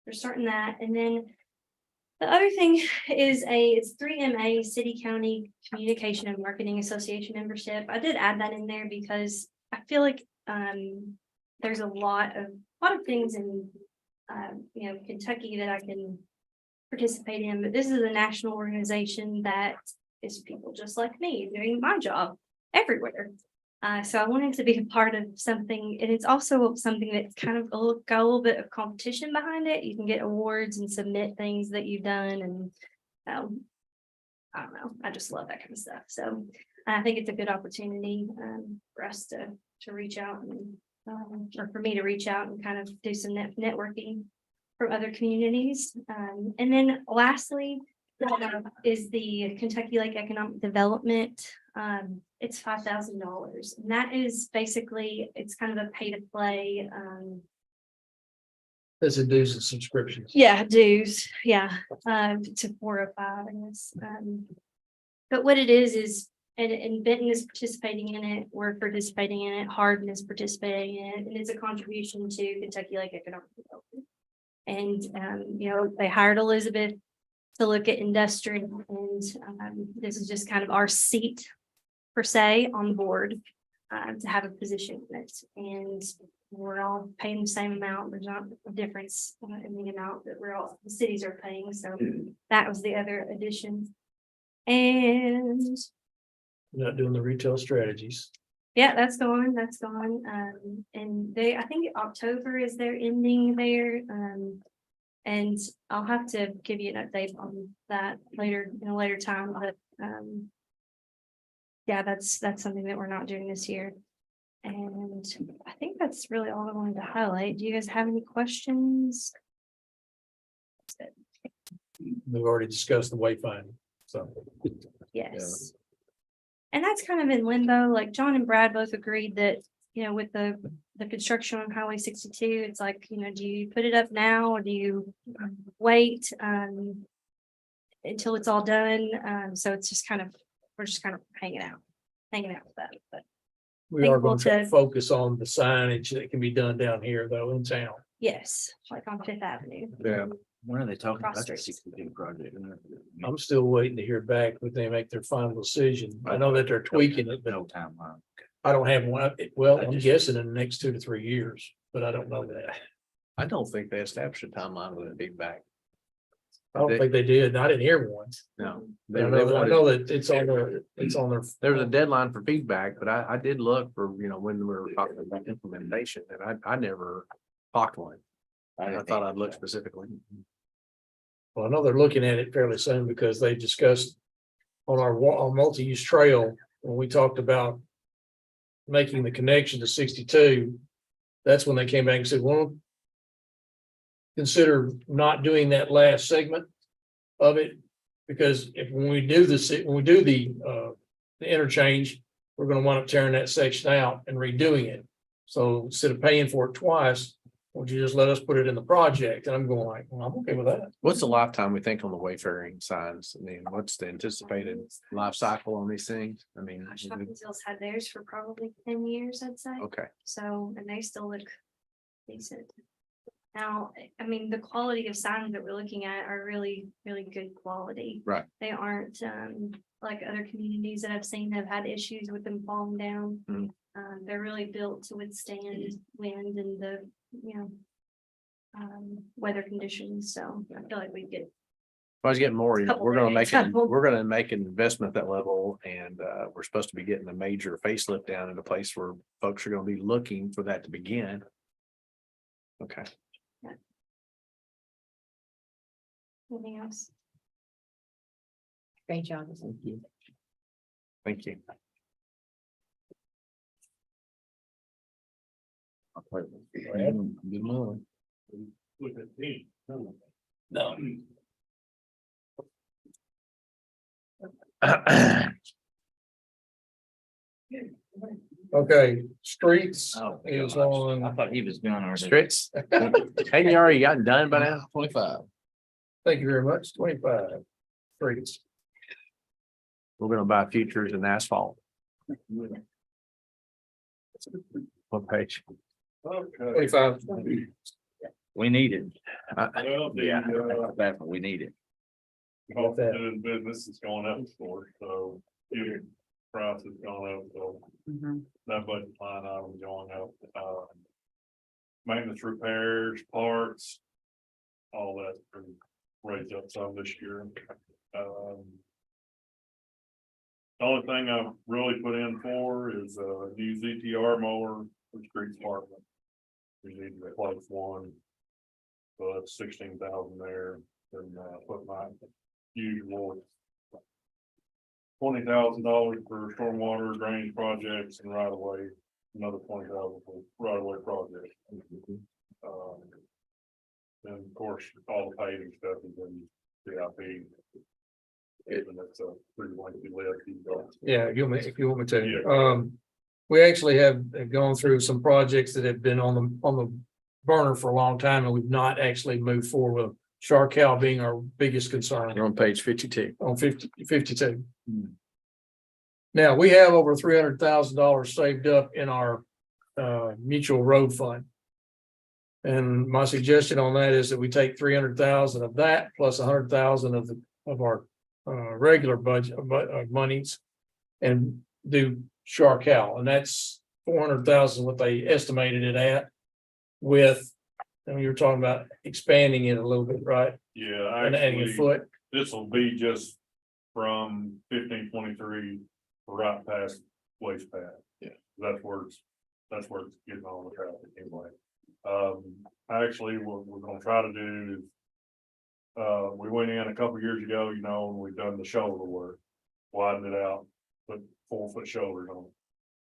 We're starting that. And then the other thing is it's 3MA City County Communication and Marketing Association membership. I did add that in there because I feel like there's a lot of things in Kentucky that I can participate in, but this is a national organization that is people just like me doing my job everywhere. So I wanted to be a part of something, and it's also something that's kind of got a little bit of competition behind it. You can get awards and submit things that you've done, and I don't know, I just love that kind of stuff. So I think it's a good opportunity for us to reach out and or for me to reach out and kind of do some networking from other communities. And then lastly is the Kentucky Lake Economic Development. It's $5,000. And that is basically, it's kind of a pay to play. That's a dues and subscriptions. Yeah, dues, yeah, to 405, I guess. But what it is, and Benton is participating in it, we're participating in it, Hardin is participating in it, and it's a contribution to Kentucky Lake Economic Development. And, you know, they hired Elizabeth to look at industry, and this is just kind of our seat per se on the board to have a position in it. And we're all paying the same amount. There's not a difference in the amount that the cities are paying. So that was the other addition. And You're not doing the retail strategies. yeah, that's gone. And I think October is their ending there. And I'll have to give you an update on that later in a later time, but yeah, that's something that we're not doing this year. And I think that's really all I wanted to highlight. Do you guys have any questions? We've already discussed the wayfinding, so. Yes. And that's kind of in limbo, like John and Brad both agreed that, you know, with the construction on Highway 62, it's like, you know, do you put it up now or do you wait until it's all done? So it's just kind of, we're just kind of hanging out with that, but We are going Thankful to to- focus on the signage that can be done down here though in town. yes, like on Fifth Avenue. Yeah. When are they talking Cross about the streets. 62 project? I'm still waiting to hear back when they make their final decision. I know that they're tweaking it, but No timeline. I don't have one. Well, I'm guessing in the next 2 to 3 years, but I don't know that. I don't think they established a timeline with it being back. I don't think they did. I didn't hear one. No. I know that it's on their. There was a deadline for feedback, but I did look for, you know, when we were talking about implementation, and I never clocked one. I thought I'd look specifically. Well, I know they're looking at it fairly soon because they discussed on our multi-use trail, when we talked about making the connection to 62, that's when they came back and said, well, consider not doing that last segment of it, because when we do the interchange, we're going to wind up tearing that section out and redoing it. So instead of paying for it twice, would you just let us put it in the project? And I'm going like, well, I'm okay with that. What's the lifetime we think on the wayfaring signs? I mean, what's the anticipated life cycle on these things? I mean, Shopping Hills had theirs for probably 10 years, I'd say. okay. So, and they still look decent. Now, I mean, the quality of signs that we're looking at are really, really good quality. Right. They aren't like other communities that I've seen have had issues with them falling down. Mm. They're really built to withstand wind and the, you know, weather conditions. So I feel like we get I was getting more, you know, Couple we're gonna days. make it, we're gonna make an investment at that level, and we're supposed to be getting a major facelift down in a place where folks are gonna be looking for that to begin. Okay. anything else. Great job. Thank you. Thank you. Good morning. No. Okay, streets Oh, is gosh. I on, thought he was gone already. Streets. Hadn't you already gotten done by now? 25. thank you very much, 25. Streets. We're gonna buy futures and asphalt. What page? 25. We need it. Yeah. That's what we need it. Got that. Doing business is going up for, so fuel price is going up, so that budget line item going up. Maintenance, repairs, parts, all that's pretty raised up some this year. The only thing I've really put in for is a new ZTR mower for the street department. We need to replace one. So that's 16,000 there, and put my usual $20,000 for stormwater drainage projects and right away, another 20,000 for right away projects. And of course, all the paving stuff is in CIP. Even it's a pretty lengthy list. Yeah, if you want me to. Yeah. We actually have gone through some projects that have been on the burner for a long time, and we've not actually moved forward with Shark Cow being our biggest concern You're on page 52. on 52. Now, we have over $300,000 saved up in our mutual road fund. And my suggestion on that is that we take 300,000 of that plus 100,000 of our regular budget monies and do Shark Cow, and that's 400,000 what they estimated it at. With, and you were talking about expanding it a little bit, right? Yeah, And adding a actually, foot. this will be just from 1523 right past waste pad. Yeah. That's where it's getting all the traffic anyway. Actually, what we're gonna try to do is, we went in a couple years ago, you know, and we've done the shoulder work, widened it out, put 4-foot shoulders on it.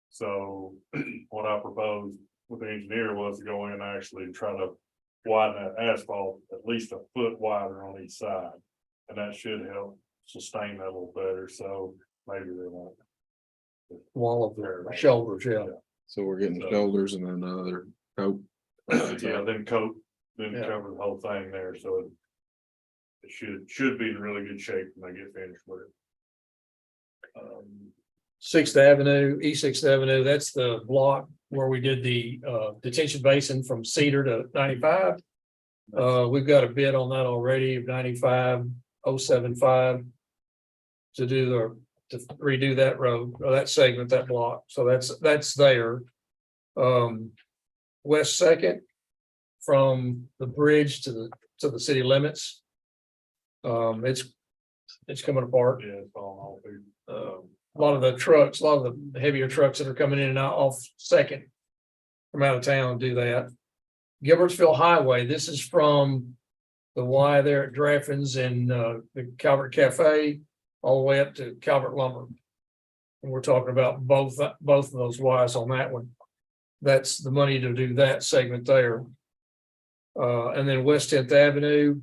So what I proposed with the engineer was to go in and actually try to widen that asphalt at least a foot wider on each side. And that should help sustain that a little better, so maybe they won't. Wall of their shoulders, yeah. So we're getting shoulders and then another coat. Yeah, then coat, then Yeah. cover the whole thing there, so it should be in really good shape when they get finished with it. Sixth Avenue, East Sixth Avenue, that's the block where we did the detention basin from Cedar to 95. We've got a bid on that already of 95,075 to redo that road, or that segment, that block. So that's there. West Second from the bridge to the city limits. It's coming apart. Yeah, it's all through. A lot of the trucks, a lot of the heavier trucks that are coming in and out off Second from out of town do that. Gilbertsville Highway, this is from the Y there at Draffin's and the Calvert Cafe all the way up to Calvert Lumber. And we're talking about both of those Ys on that one. That's the money to do that segment there. And then West 10th Avenue,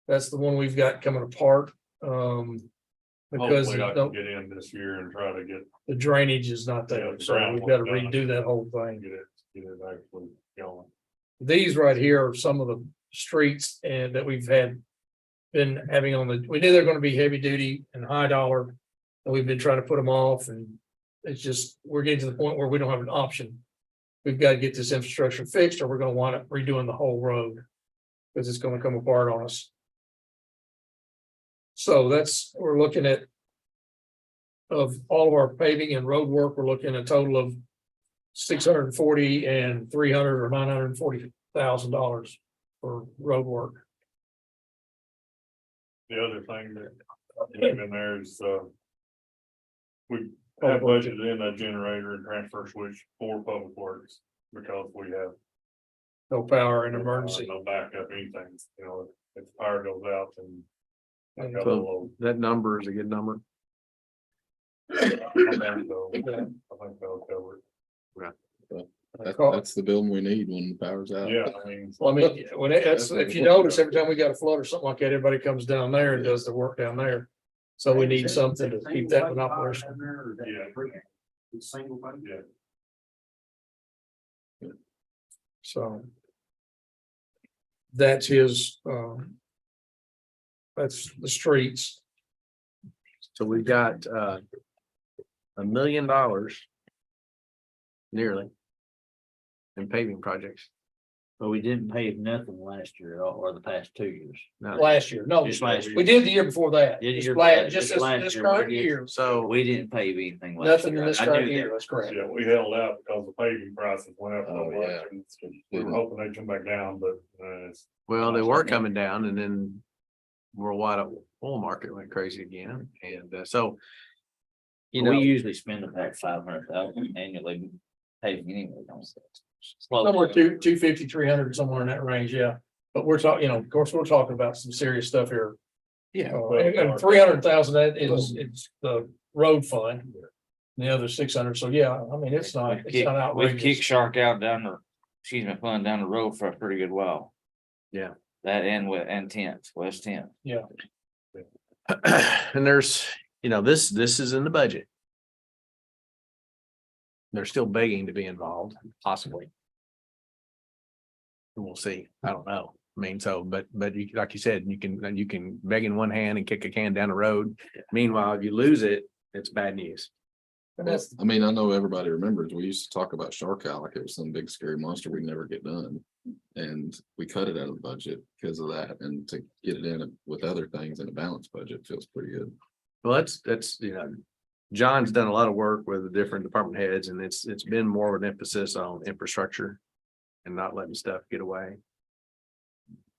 that's the one we've got coming apart. Because Hopefully I can get in this year and try to get. the drainage is not Yeah, there, the so we've got to groundwater's done. redo that whole thing. Get it actually going. These right here are some of the streets and that we've been having on we knew they're gonna be heavy duty and high dollar. And we've been trying to put them off, and it's just, we're getting to the point where we don't have an option. We've got to get this infrastructure fixed, or we're gonna wind up redoing the whole road. Because it's gonna come apart on us. So we're looking at. Of all of our paving and road work, we're looking at a total of 640 and 300 or $940,000 for road work. The other thing that came in there is, we have budgeted in a generator and transfer switch for public works because we have. No power in emergency. No backup, anything, you know, if the power goes out and. So that number is a good number. I think that'll cover it. That's the building we need when the power's out. Yeah, I mean. Well, I mean, if you notice, every time we got a flood or something like that, everybody comes down there and does the work down there. So we need something to keep that one operational. Yeah. Single. Yeah. So. That's his, that's the streets. So we've got $1 million. Nearly. In paving projects. But we didn't pave nothing last year or the past 2 years. No, Last year, no, Just last year. we did the year before that. Did the Just year last- before- Just just last this year, current we did. year. so We didn't pave anything last Nothing year. in this I current knew year, that. that's correct. Yeah, we held out because the paving prices went up so Oh, much, yeah. and we were hoping they'd come back down, but well, they were coming down and then worldwide oil market went crazy again. And so, you We know, usually spend about 500,000 annually paving anyway. Don't we? Somewhere 250, 300, somewhere in that range, yeah. But we're talking, of course, we're talking about some serious stuff here. yeah, And 300,000, that is, it's the road fund. The other 600, so yeah, I mean, it's not We've kicked outrageous. Shark out down the, excuse me, fund down the road for a pretty good while. Yeah. That and 10th, West 10th. and there's, this is in the budget. They're still begging to be involved, possibly. We'll see. I don't know. I mean, so, but you, like you said, you can beg in one hand and kick a can down the road. Meanwhile, if you lose it, it's bad news. And that's, I mean, I know everybody remembers, we used to talk about Shark Eye like it was some big scary monster we'd never get done. And we cut it out of the budget because of that, and to get it in with other things in a balanced budget feels pretty good. Well, that's, John's done a lot of work with the different department heads, and it's been more of an emphasis on infrastructure and not letting stuff get away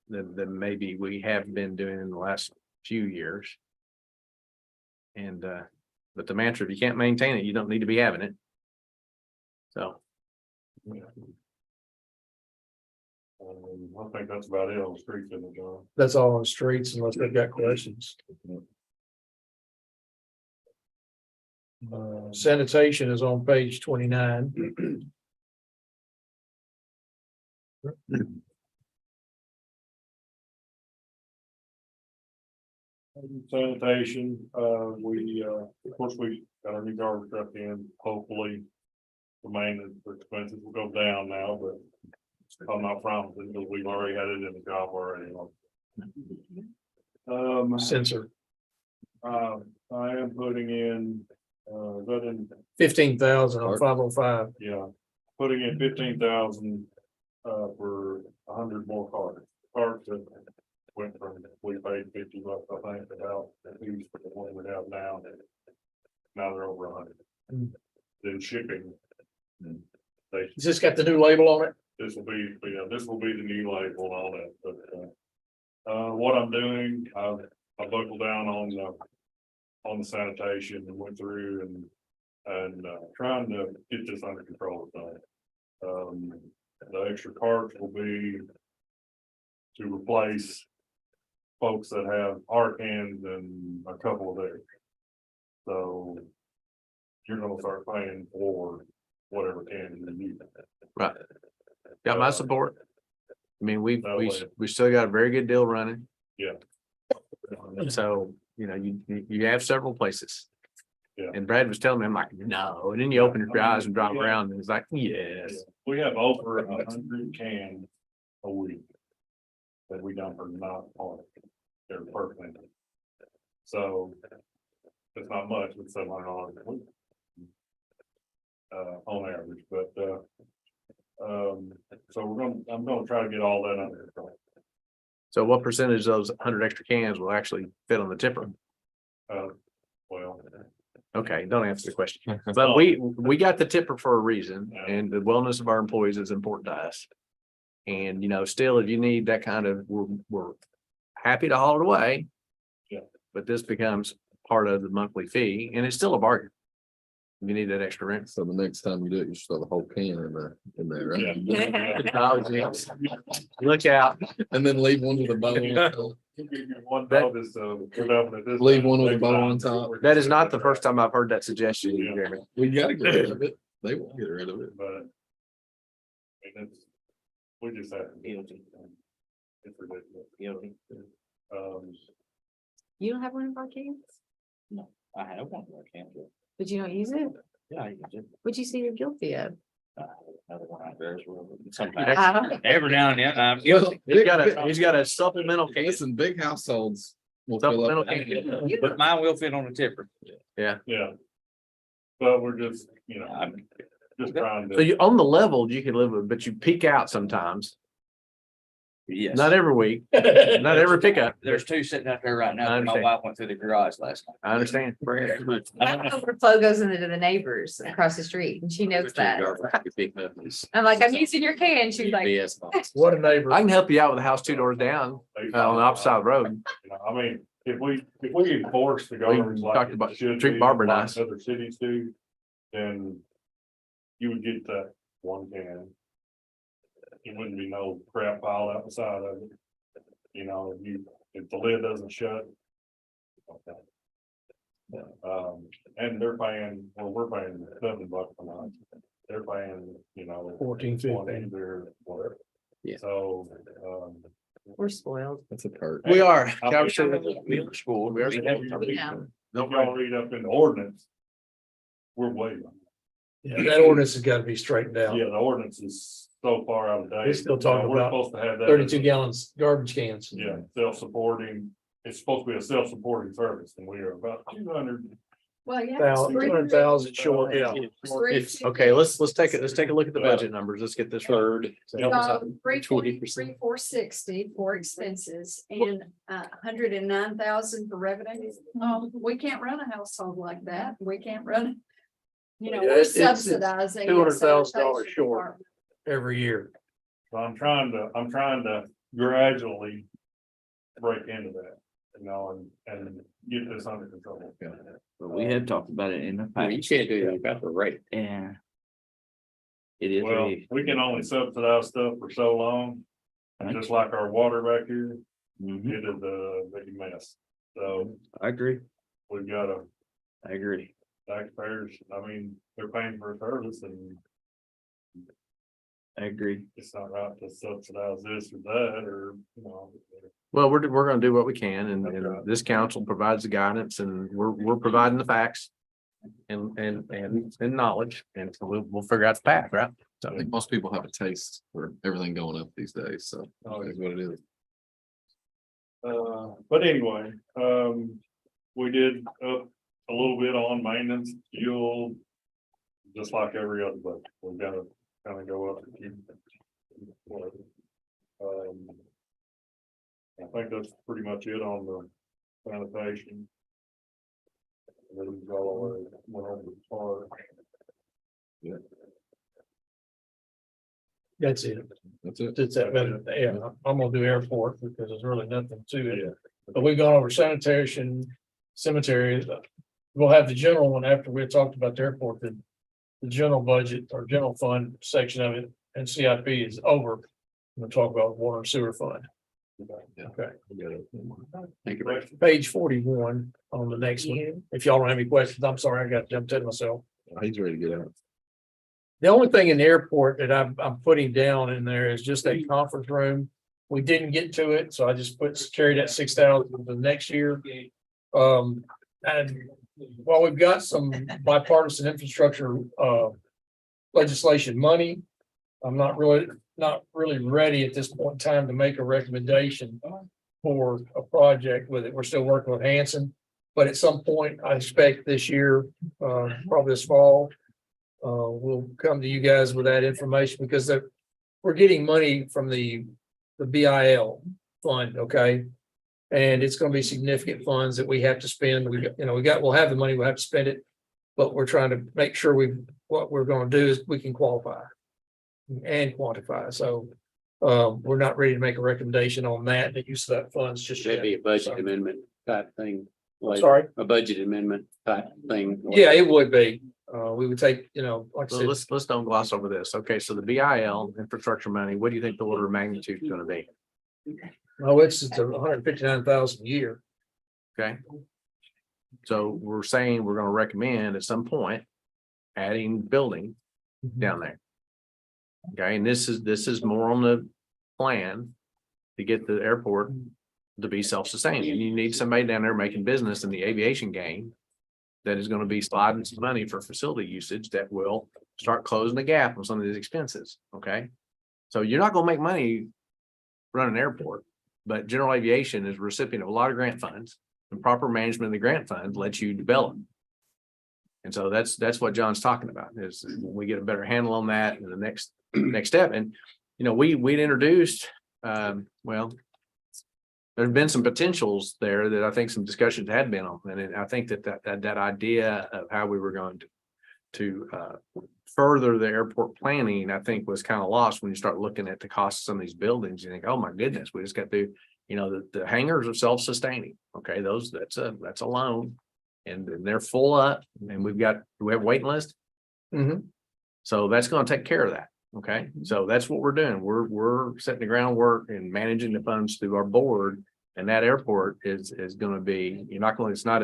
than maybe we have been doing in the last few years. And, but the mantra, if you can't maintain it, you don't need to be having it. So. I think that's about it on the streets, isn't it, John? that's all on the streets unless they've got questions. Sanitation is on page 29. Sanitation, we, of course, we got our new garbage truck in, hopefully. The maintenance expenses will go down now, but I'm not promising, because we've already had it in the job already. Sensor, I am putting in, that in, 15,000 on 505. yeah, putting in 15,000, for 100 more carts. Carts that went from, we paid $50, I think, about at least for the one we have now. Now they're over 100. Then shipping. They, Has this got the new label on it? this will be, this will be the new label and all that, but, what I'm doing, I buckled down on the sanitation and went through and trying to get this under control. The extra carts will be to replace folks that have art cans and a couple of theirs. So you're gonna start paying for whatever can you use. Right. Got my support. I mean, we That way. still got a very good deal running. Yeah. So, you have several places. Yeah. And Brad was telling me, I'm like, no, and then you open your eyes and drive around and it's like, yes. We have over 100 cans a week that we dump are not on their perfect. So it's not much, it's $700 a week. On average, but so I'm gonna try to get all that under control. So what percentage of those 100 extra cans will actually fit on the tipper? Well, Okay, don't answer the question. But we got the tipper for a reason, and the wellness of our employees is important to us. And, still, if you need that kind of, we're happy to haul it away. Yeah. But this becomes part of the monthly fee, and it's still a bargain. You need that extra rent. So the next time you do it, you should throw the whole can in there, right? yeah. Look out. And then leave one with a bow. One note is, put up at this Leave time, one with a next bow time, on top. That is not the first time I've heard that suggestion, Yeah. Jeremy. We gotta get rid of it. They won't get rid of it. But. I mean, we just have to. It's ridiculous. You don't have one of our cans, I have one more can't do. but you don't use it? Yeah, I use it. What'd you say you're guilty of? Another one out there as well. Sometimes, Uh, every now and then, I'm guilty. He's got a supplemental case. Listen, big households will fill Supplemental up. can. But mine will fit on the tipper. Yeah. But we're just, just trying So to, you, on the level, you can live with, but you peak out sometimes. Yes. Not every week, not every pickup. There's two sitting out there right I now. My understand. wife went through the garage last night. I understand. Overflow goes into the neighbors across the street and she knows that. I'm like, I'm using your can. She's like, What a neighbor. I can help you out with the house 2 doors down on the opposite side of the road. You know, I mean, if we enforce the garbage like talked it about should treat be, Barbara like nice. other cities do, then you would get that one can. It wouldn't be no crap piled out the side of it. You know, if the lid doesn't shut. Okay. And they're paying, well, we're paying $7 a month. They're paying, you know. 14, 15. 20 or whatever. Yeah. So, we're spoiled. That's a perk. We are. I Calvert mean, City, we are school. We are. Yeah. if y'all read up in the ordinance, we're way. Yeah, that ordinance has got to be straightened out. Yeah, the ordinance is so far out of date. They're still talking We're about supposed to have that. 32 gallons garbage cans. Yeah, self-supporting, it's supposed to be a self-supporting service, and we are about 200. Well, yeah. 200,000 short, yeah. Okay, let's take a look at the budget numbers. Let's get this third. Help us out. 3,460 for expenses and 109,000 for revenue. We can't run a household like that. We can't run. You know, Yeah, we're it's subsidizing. the $200,000 sanitation short. department. Every year. So I'm trying to gradually break into that, you know, and get this under control. But we have talked about it in the Well, you past. can't do that about the rate. Yeah. It is. Well, we can only subsidize stuff for so long, and just like our water back here, Mhm. it is a big mess. So I agree. we've got to, I agree. taxpayers, I mean, they're paying for a service, and I agree. it's not right to subsidize this or that, or, you know. Well, we're gonna do what we can and That's right. this council provides the guidance and we're providing the facts. And knowledge and so we'll figure out the path, right? So I think most people have a taste for everything going up these days, so that's what it is. But anyway, we did up a little bit on maintenance, fuel. Just like every other budget, we've got to kind of go up. and keep. I think that's pretty much it on the sanitation. And then we go went over the park. That's it. That's it. It's that, yeah, I'm gonna do airport because there's really nothing to it. But we've gone over sanitation, cemetery. We'll have the general one after we talked about the airport, the general budget or general fund section of it and CIP is over. We'll talk about water and sewer fund. Okay. Thank you. Page 41 on the next one. If y'all don't have any questions, I'm sorry, I got jumped in myself. He's ready to get out. The only thing in the airport that I'm putting down in there is just that conference room. We didn't get to it, so I just carried that 6,000 to the next year. And while we've got some bipartisan infrastructure legislation money, I'm not really ready at this point in time to make a recommendation for a project with it. We're still working with Hanson. But at some point, I expect this year, probably this fall, we'll come to you guys with that information because we're getting money from the BIL fund, okay? And it's gonna be significant funds that we have to spend. We'll have the money, we'll have to spend it. But we're trying to make sure what we're gonna do is we can qualify and quantify. So we're not ready to make a recommendation on that, the use of that funds just Should yet. be a budget amendment type thing. Like Sorry? a budget amendment type thing. Yeah, it would be. We would take, like I so said, let's don't gloss over this. Okay, so the BIL infrastructure money, what do you think the order of magnitude is gonna be? it's 159,000 a year. Okay. So we're saying we're gonna recommend at some point adding building down there. Okay, and this is more on the plan to get the airport to be self-sustaining. And you need somebody down there making business in the aviation game that is gonna be sliding some money for facility usage that will start closing the gap on some of these expenses, okay? So you're not gonna make money running an airport, but general aviation is a recipient of a lot of grant funds, and proper management of the grant funds lets you develop. And so that's what John's talking about, is when we get a better handle on that in the next step. And, we'd introduced well, there's been some potentials there that I think some discussions had been on, and I think that idea of how we were going to further the airport planning, I think was kind of lost when you start looking at the cost of some of these buildings. You think, oh my goodness, we just got to, the hangars are self-sustaining. Okay, that's a loan. And they're full up and we have waiting list. Mhm. So that's gonna take care of that. Okay, so that's what we're doing. We're setting the groundwork and managing the funds through our board. And that airport is gonna be, it's not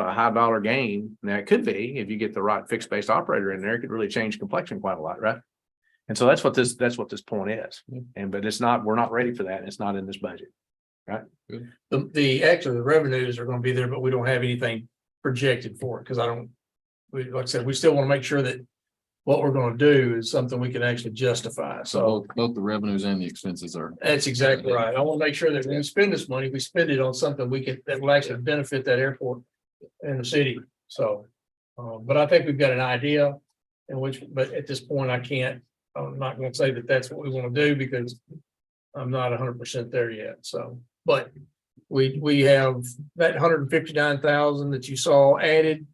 a high dollar gain. Now it could be if you get the right fixed base operator in there, it could really change complexion quite a lot, right? And so that's what this point is. But we're not ready for that. And it's not in this budget. Right? The revenues are gonna be there, but we don't have anything projected for it, because like I said, we still want to make sure that what we're gonna do is something we can actually justify, So so. both the revenues and the expenses are. That's exactly right. I want to make sure that when we spend this money, we spend it on something that will actually benefit that airport and the city. So, but I think we've got an idea but at this point, I'm not going to say that that's what we want to do because I'm not 100% there yet. So, but we have that 159,000 that you saw added.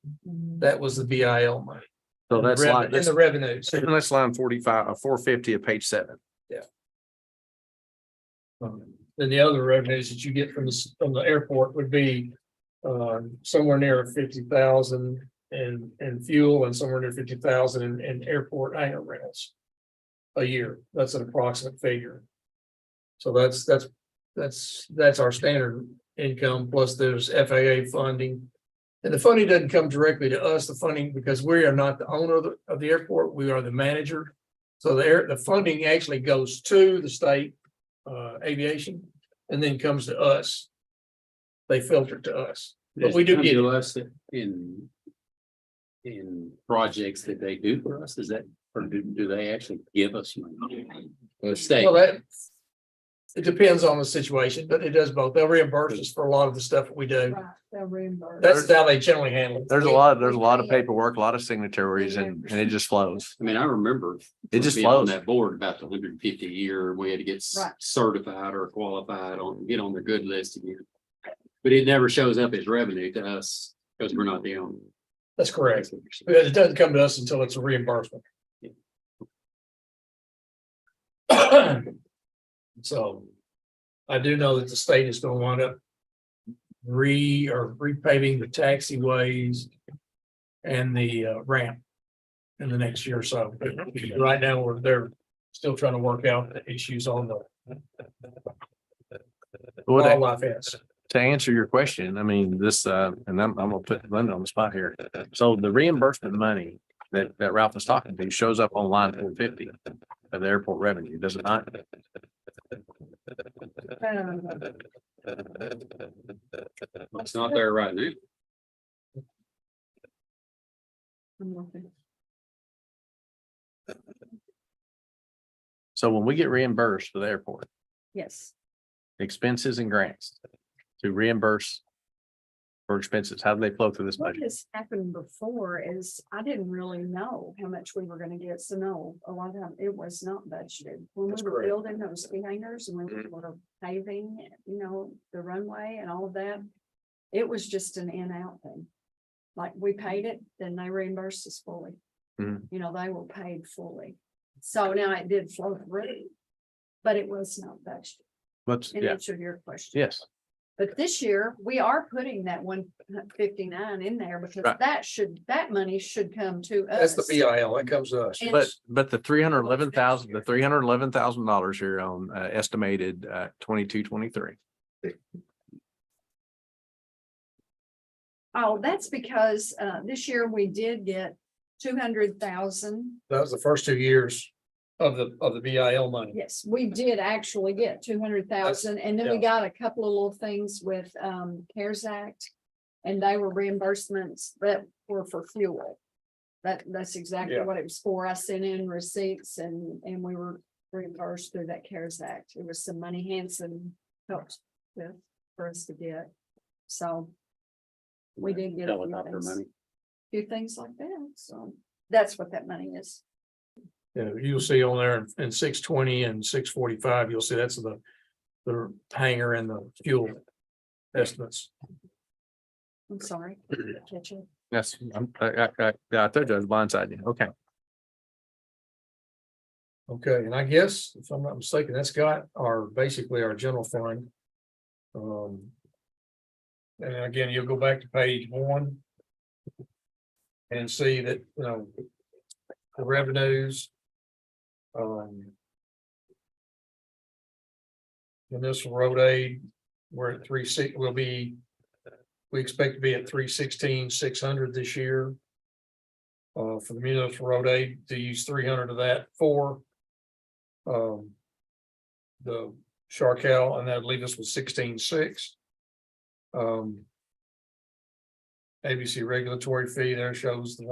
That was the BIL money. So that's in the revenues. that's line 45, 450 of page 7. Then the other revenues that you get from the airport would be somewhere near 50,000 in fuel and somewhere near 50,000 in airport hangar rentals a year. That's an approximate figure. So that's our standard income, plus there's FAA funding. And the funding doesn't come directly to us, the funding, because we are not the owner of the airport, we are the manager. So the funding actually goes to the state aviation and then comes to us. They filter to us, but we do get us in projects that they do for us. Is that, or do they actually give us money? The state. well, it depends on the situation, but it does both. They'll reimburse us for a lot of the stuff that we do. Right, they'll reimburse. That's how they generally handle it. There's a lot of paperwork, a lot of signatories, and it just flows. I mean, I remember. It just being on flows. that board about the 150 a year, we had to get Right. certified or qualified get on the good list again. But it never shows up as revenue to us because we're not the owner. That's correct. Because it doesn't come to us until it's a reimbursement. So I do know that the state is going to wind up repaving the taxiways and the ramp in the next year or so. Right now, they're still trying to work out the issues on the wildlife fence. To answer your question, I mean, this, and I'm gonna put Linda on the spot here. So the reimbursement money that Ralph was talking to shows up on line 450 of the airport revenue, does it not? It's not there right now. So when we get reimbursed for the airport, Yes, expenses and grants to reimburse for expenses, how do they flow through this what budget? has happened before is I didn't really know how much we were gonna get, so no, a lot of time it was not budgeted. When That's we were correct. building those hangars and we were paving, the runway and all of that. It was just an in out thing. Like we paid it, then they reimbursed us fully. Mhm. They were paid fully. So now it did flow through. But it was not budgeted, Let's, in yeah, answer to your question. yes. But this year, we are putting that 159 in there because Right. that money should come to That's us. the BIL, that comes to us. And- But the $311,000 here on estimated 22-23. Oh, that's because this year we did get 200,000. That was the first 2 years of the BIL money. Yes, we did actually get 200,000, and then we got a couple of little things with CARES Act. And they were reimbursements that were for fuel. That's exactly Yeah. what it was for. I sent in receipts and we were reimbursed through that CARES Act. It was some money Hanson helped with for us to get. So we did get a few Helicopter things, money. few things like that. So that's what that money is. You'll see on there in 620 and 645, you'll see that's the hangar and the fuel estimates. I'm sorry. Catch it. Yes, I told you I was blindsided. Okay. Okay, and I guess if I'm not mistaken, that's got basically our general fund. And again, you'll go back to page 1. And see that, the revenues. Municipal road aid, we're at 3.6, we expect to be at 316,600 this year. For the municipal road aid, to use 300 of that for the Sharkell, and that'd leave us with 16,600. ABC regulatory fee there shows the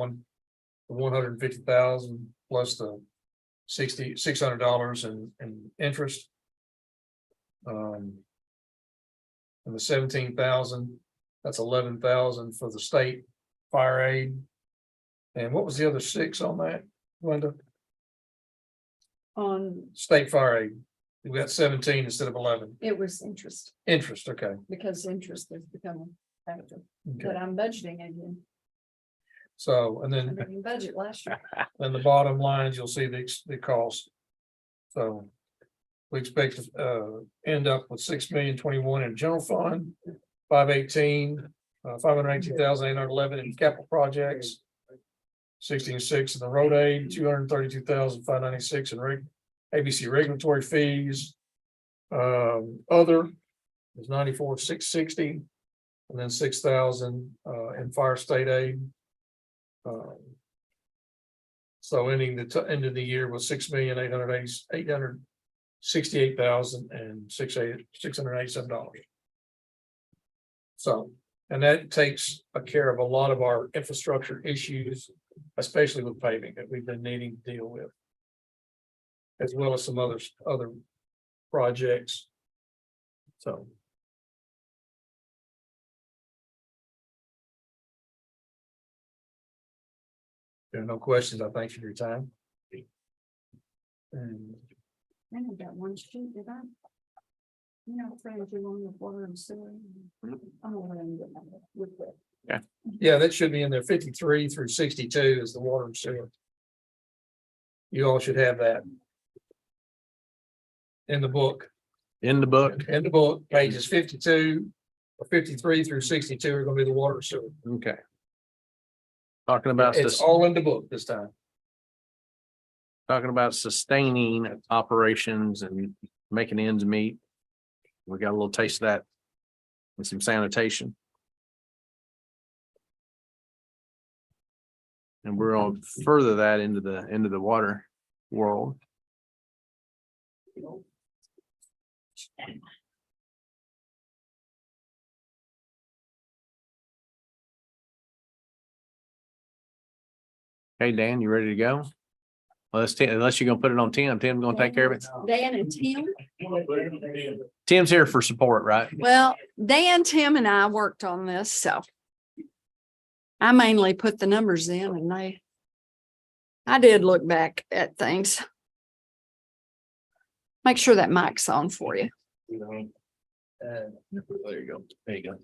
$150,000 plus the $600 in interest. And the 17,000, that's 11,000 for the state fire aid. And what was the other 6 on that, Linda? On, State fire aid. We got 17 instead of 11. it was interest, Interest, okay. because interest is becoming a factor, but Okay. I'm budgeting again. So, and I then, didn't budget last year. then the bottom lines, you'll see the cost. So we expect to end up with 6,021,000 in general fund, 518,811 in capital projects, 16,600 in the road aid, 232,596 in ABC regulatory fees. Other is 94,660, and then 6,000 in fire state aid. So ending the end of the year with 6,868,687. So, and that takes care of a lot of our infrastructure issues, especially with paving that we've been needing to deal with. As well as some other projects. So. There are no questions. I thank you for your time. And I only got one sheet, did I? You know, friends, you want the water and sewer. I'm gonna let them get that with it. yeah, that should be in there. 53 through 62 is the water and sewer. You all should have that. In the book. In the book. In the book, pages 52 or 53 through 62 are gonna be the water and sewer. Okay. Talking about It's this, all in the book this time. talking about sustaining operations and making ends meet. We got a little taste of that. And some sanitation. And we're on further that into the water world. Hey, Dan, you ready to go? Well, unless you're gonna put it on Tim, Tim's gonna take care of it. Dan and Tim. Tim's here for support, right? Well, Dan, Tim and I worked on this, so. I mainly put the numbers in and I did look back at things. Make sure that mic's on for you. There you go. There you go.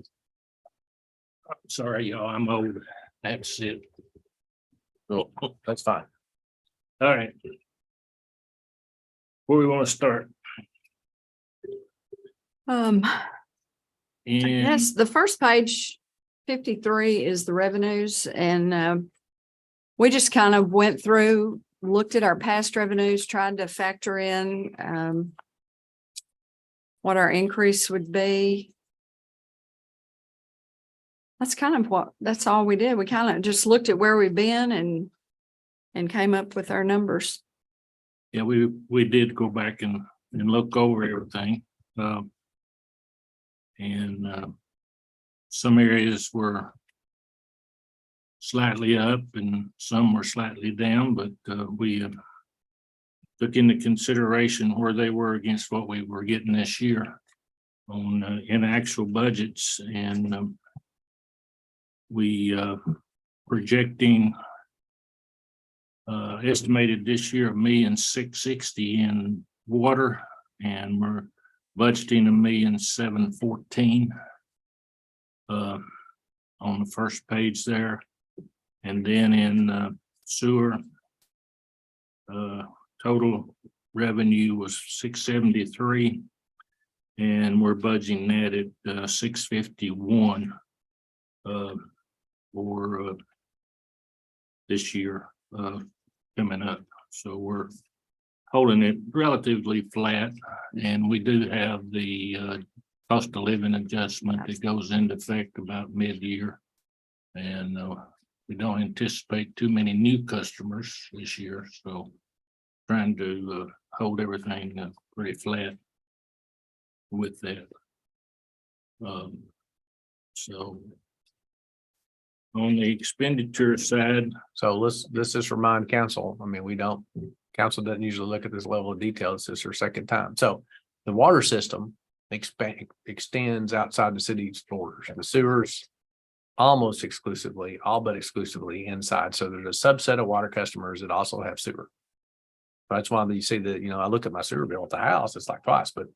Sorry, y'all, I'm old. That's it. Oh, that's fine. All right. Where we want to start? Yes, the first page, 53 is the revenues, and we just kind of went through, looked at our past revenues, tried to factor in what our increase would be. That's kind of that's all we did. We kind of just looked at where we've been and came up with our numbers. Yeah, we did go back and look over everything. Some areas were slightly up and some were slightly down, but we took into consideration where they were against what we were getting this year on in actual budgets, and we projecting estimated this year $1,660,000 in water, and we're budgeting $1,714,000 on the first page there. And then in sewer, total revenue was 673, and we're budgeting that at 651 for this year coming up. So we're holding it relatively flat, and we do have the cost of living adjustment that goes into effect about mid-year. And we don't anticipate too many new customers this year, so trying to hold everything pretty flat with that. So on the expenditure side, So let's just remind council, I mean, council doesn't usually look at this level of detail. This is their second time. So the water system extends outside the city's borders. The sewers almost exclusively, all but exclusively inside. So there's a subset of water customers that also have sewer. That's why you see that, I look at my sewer bill at the house, it's like twice, but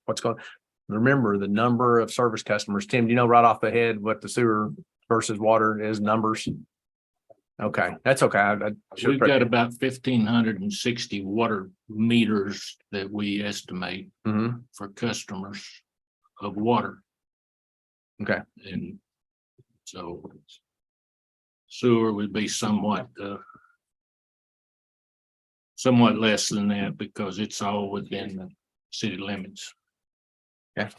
remember the number of service customers. Tim, do you know right off the head what the sewer versus water is numbers? Okay, that's okay. I should we've got about 1,560 water meters that we estimate Mhm. for customers of water. Okay. And so sewer would be somewhat less than that because it's all within the city limits. Yeah.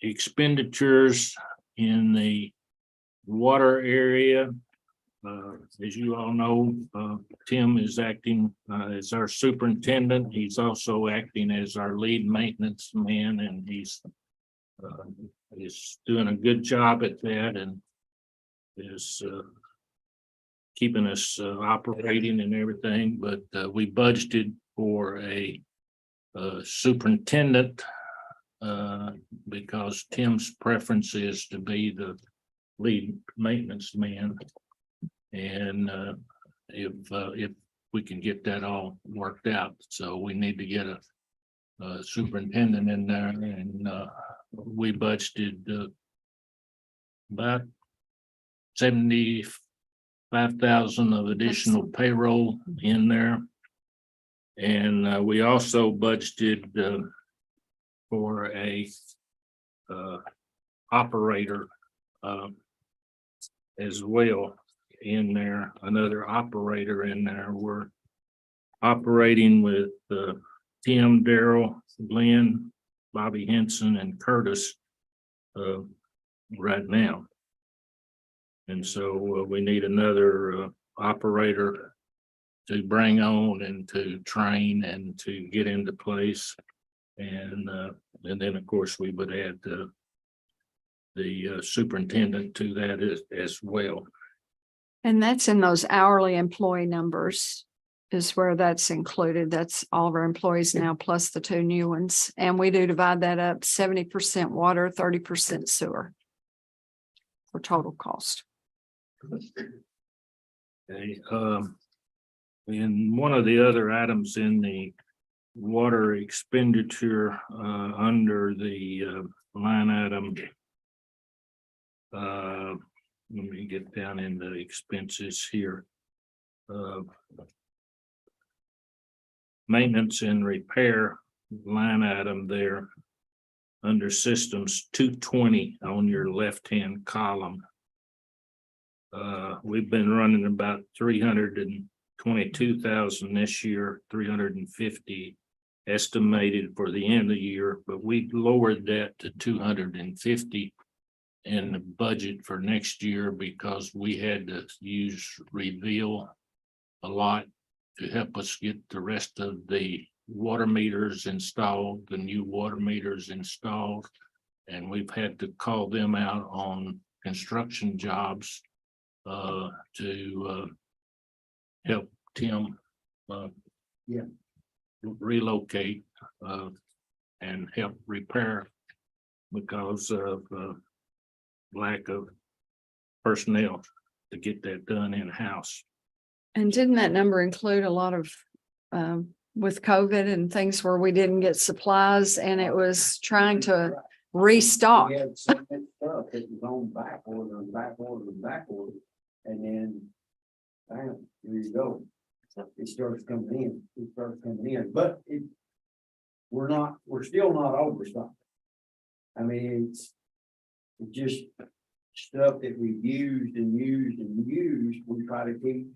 Expenditures in the water area. As you all know, Tim is acting as our superintendent. He's also acting as our lead maintenance man, and he's doing a good job at that and is keeping us operating and everything. But we budgeted for a superintendent because Tim's preference is to be the lead maintenance man. And if we can get that all worked out, so we need to get a superintendent in there, and we budgeted about 75,000 of additional payroll in there. And we also budgeted for a operator as well in there, another operator in there. We're operating with Tim, Daryl, Glenn, Bobby Henson, and Curtis right now. And so we need another operator to bring on and to train and to get into place. And then, of course, we would add the superintendent to that as well. And that's in those hourly employee numbers is where that's included. That's all of our employees now, plus the 2 new ones. And we do divide that up 70% water, 30% sewer for total cost. Okay, and one of the other items in the water expenditure under the line item. Let me get down into expenses here. Maintenance and repair line item there under systems 220 on your left-hand column. We've been running about 322,000 this year, 350 estimated for the end of the year, but we lowered that to 250 in the budget for next year because we had to use Reveal a lot to help us get the rest of the water meters installed, the new water meters installed. And we've had to call them out on construction jobs to help Tim relocate and help repair because of lack of personnel. to get that done in-house. And didn't that number include a lot of, with COVID and things where we didn't get supplies and it was trying to restock? We had so much stuff that was on back order and back order and back order. And then, bam, here you go. It starts coming in, but we're still not overstocked. I mean, it's just stuff that we've used and used and used. We try to keep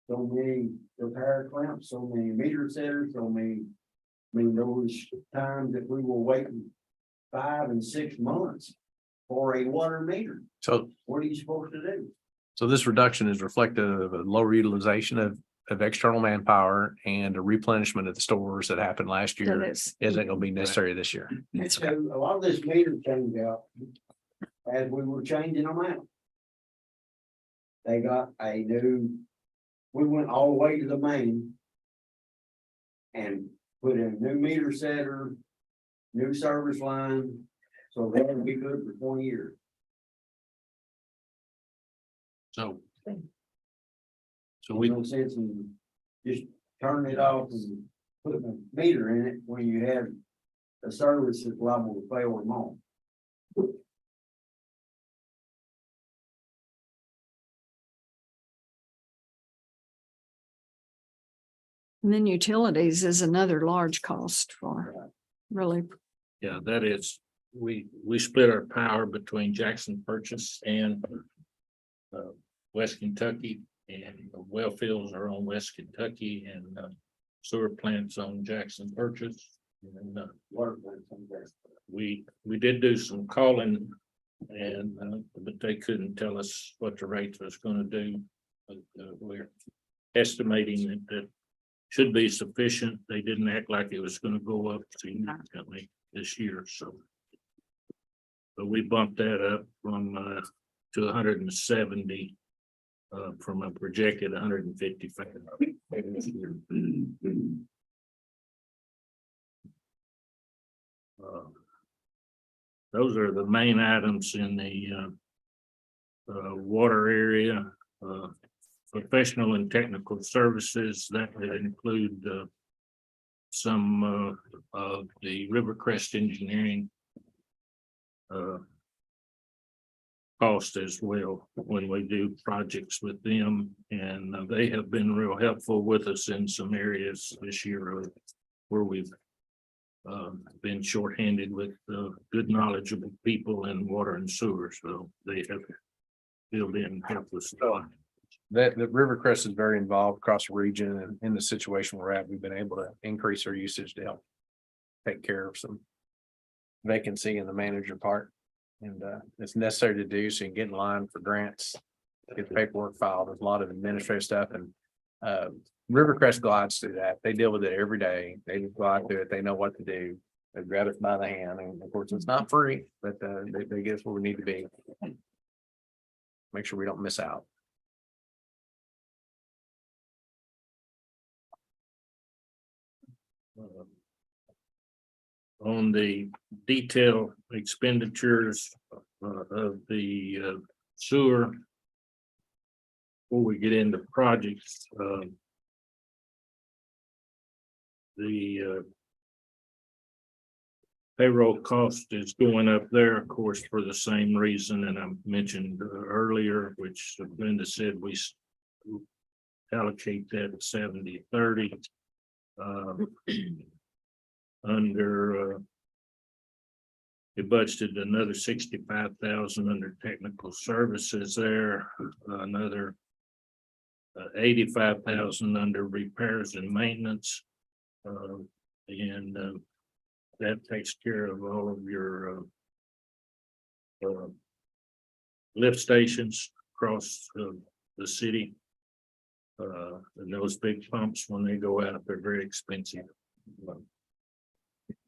so many repair clamps, so many meter setters, so many. I mean, there was times that we were waiting 5 and 6 months for a water meter. So, What are you supposed to do? so this reduction is reflective of a lower utilization of external manpower and a replenishment of the stores that happened last That year. is, Isn't gonna be necessary this year. So a lot of this meter changed out as we were changing them out. They got a new, we went all the way to the main and put in a new meter setter, new service line, so that would be good for 20 years. So We no sense in just turning it off and putting a meter in it when you have a service that's liable to fail them all. and then utilities is another large cost for really. yeah, that is, we split our power between Jackson Purchase and West Kentucky, and the well fields are on West Kentucky, and sewer plants on Jackson Purchase. And Water plants on there. we did do some calling, and but they couldn't tell us what the rate was gonna do. But we're estimating that should be sufficient. They didn't act like it was gonna go up significantly this year, so. But we bumped that up from to 170 from a projected 155. Those are the main items in the water area. Professional and technical services that would include some of the Rivercrest engineering cost as well when we do projects with them, and they have been real helpful with us in some areas this year where we've been shorthanded with good knowledgeable people in water and sewer, so they have filled in and helped us. That Rivercrest is very involved across the region, and in the situation we're at, we've been able to increase our usage to help take care of some vacancy in the manager part. And it's necessary to do, so you can get in line for grants, get the paperwork filed. There's a lot of administrative stuff, and Rivercrest glides through that. They deal with it every day. They glide through it. They know what to do. They grab us by the hand, and of course, it's not free, but they get us where we need to be. Make sure we don't miss out. On the detailed expenditures of the sewer. Before we get into projects, the payroll cost is going up there, of course, for the same reason, and I mentioned earlier, which Linda said we allocate that 70-30. Under we budgeted another 65,000 under technical services there, another 85,000 under repairs and maintenance. And that takes care of all of your lift stations across the city. And those big pumps, when they go out, they're very expensive.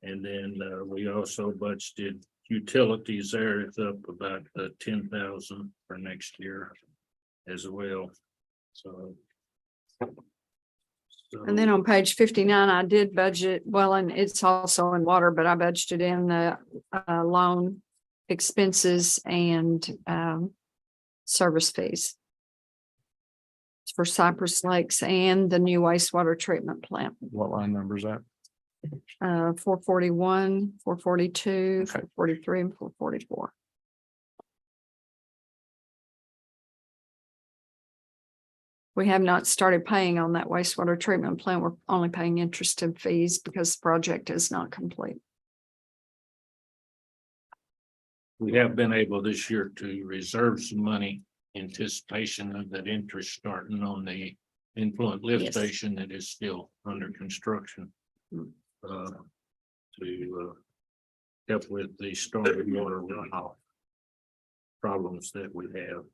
And then we also budgeted utilities there. It's up about 10,000 for next year as well. So. And then on page 59, I did budget, well, and it's also in water, but I budgeted in the loan expenses and service fees. It's for Cypress Lakes and the new wastewater treatment plant. What line number is that? 441, 442, Okay. 443, and 444. We have not started paying on that wastewater treatment plant. We're only paying interest and fees because the project is not complete. We have been able this year to reserve some money in anticipation of that interest starting on the influent lift Yes. station that is still under construction. To help with the storm water runoff problems that we have.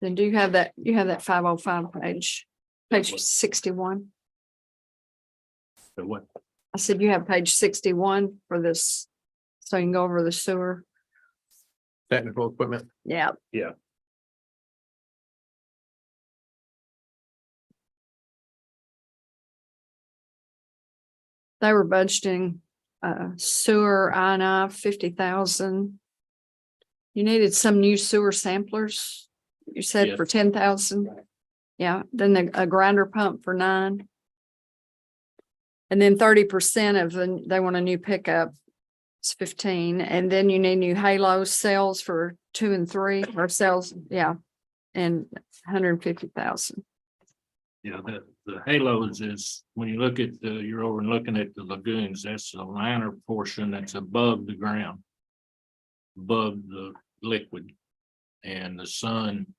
Then do you have that, 505 page 61? So what, I said you have page 61 for this, so you can go over the sewer. Technical equipment. Yeah. Yeah. They were budgeting sewer I&I 50,000. You needed some new sewer samplers. You said Yes. for 10,000. Yeah, then a grinder pump for 9. And then 30% of they want a new pickup. It's 15. And then you need new halo cells for 2 and 3 or cells. Yeah. And 150,000. yeah, the halos is, when you look at you're over and looking at the lagoons, that's the liner portion that's above the ground. Above the liquid. And the sun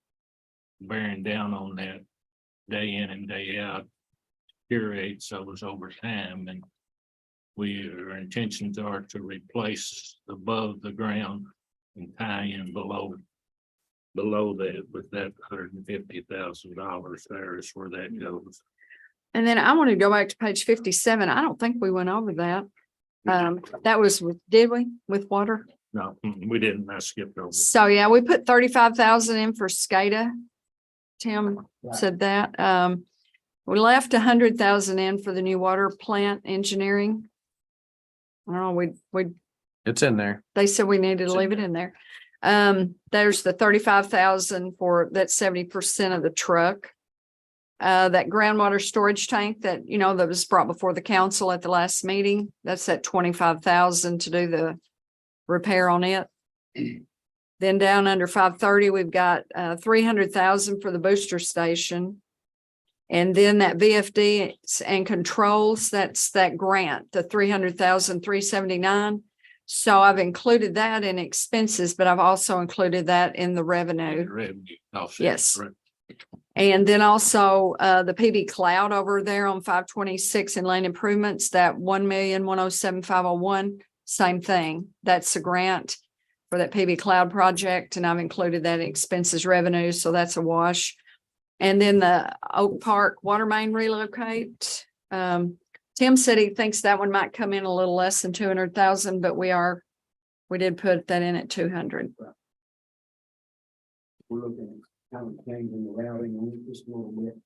bearing down on that day in and day out. Deteriorates those over time, and our intentions are to replace above the ground and tie in below that with that $150,000 there is where that goes. And then I want to go back to page 57. I don't think we went over that. That was did we with water? No, we didn't. I skipped over. So yeah, we put 35,000 in for SCADA. Tim said that. We left 100,000 in for the new water plant engineering. I don't know, It's in there. they said we needed to leave it in there. There's the 35,000 for that 70% of the truck. That groundwater storage tank that, that was brought before the council at the last meeting. That's at 25,000 to do the repair on it. Then down under 530, we've got 300,000 for the booster station. And then that VFD and controls, that's that grant, the 300,379. So I've included that in expenses, but I've also included that in the revenue. Revenue. Yes. Right. And then also the PB Cloud over there on 526 in lane improvements, that 1,107,501, same thing. That's a grant for that PB Cloud project. And I've included that in expenses revenue. So that's a wash. And then the Oak Park water main relocate. Tim said he thinks that one might come in a little less than 200,000, but we did put that in at 200. We're looking at kind of changing the routing on it just a little bit.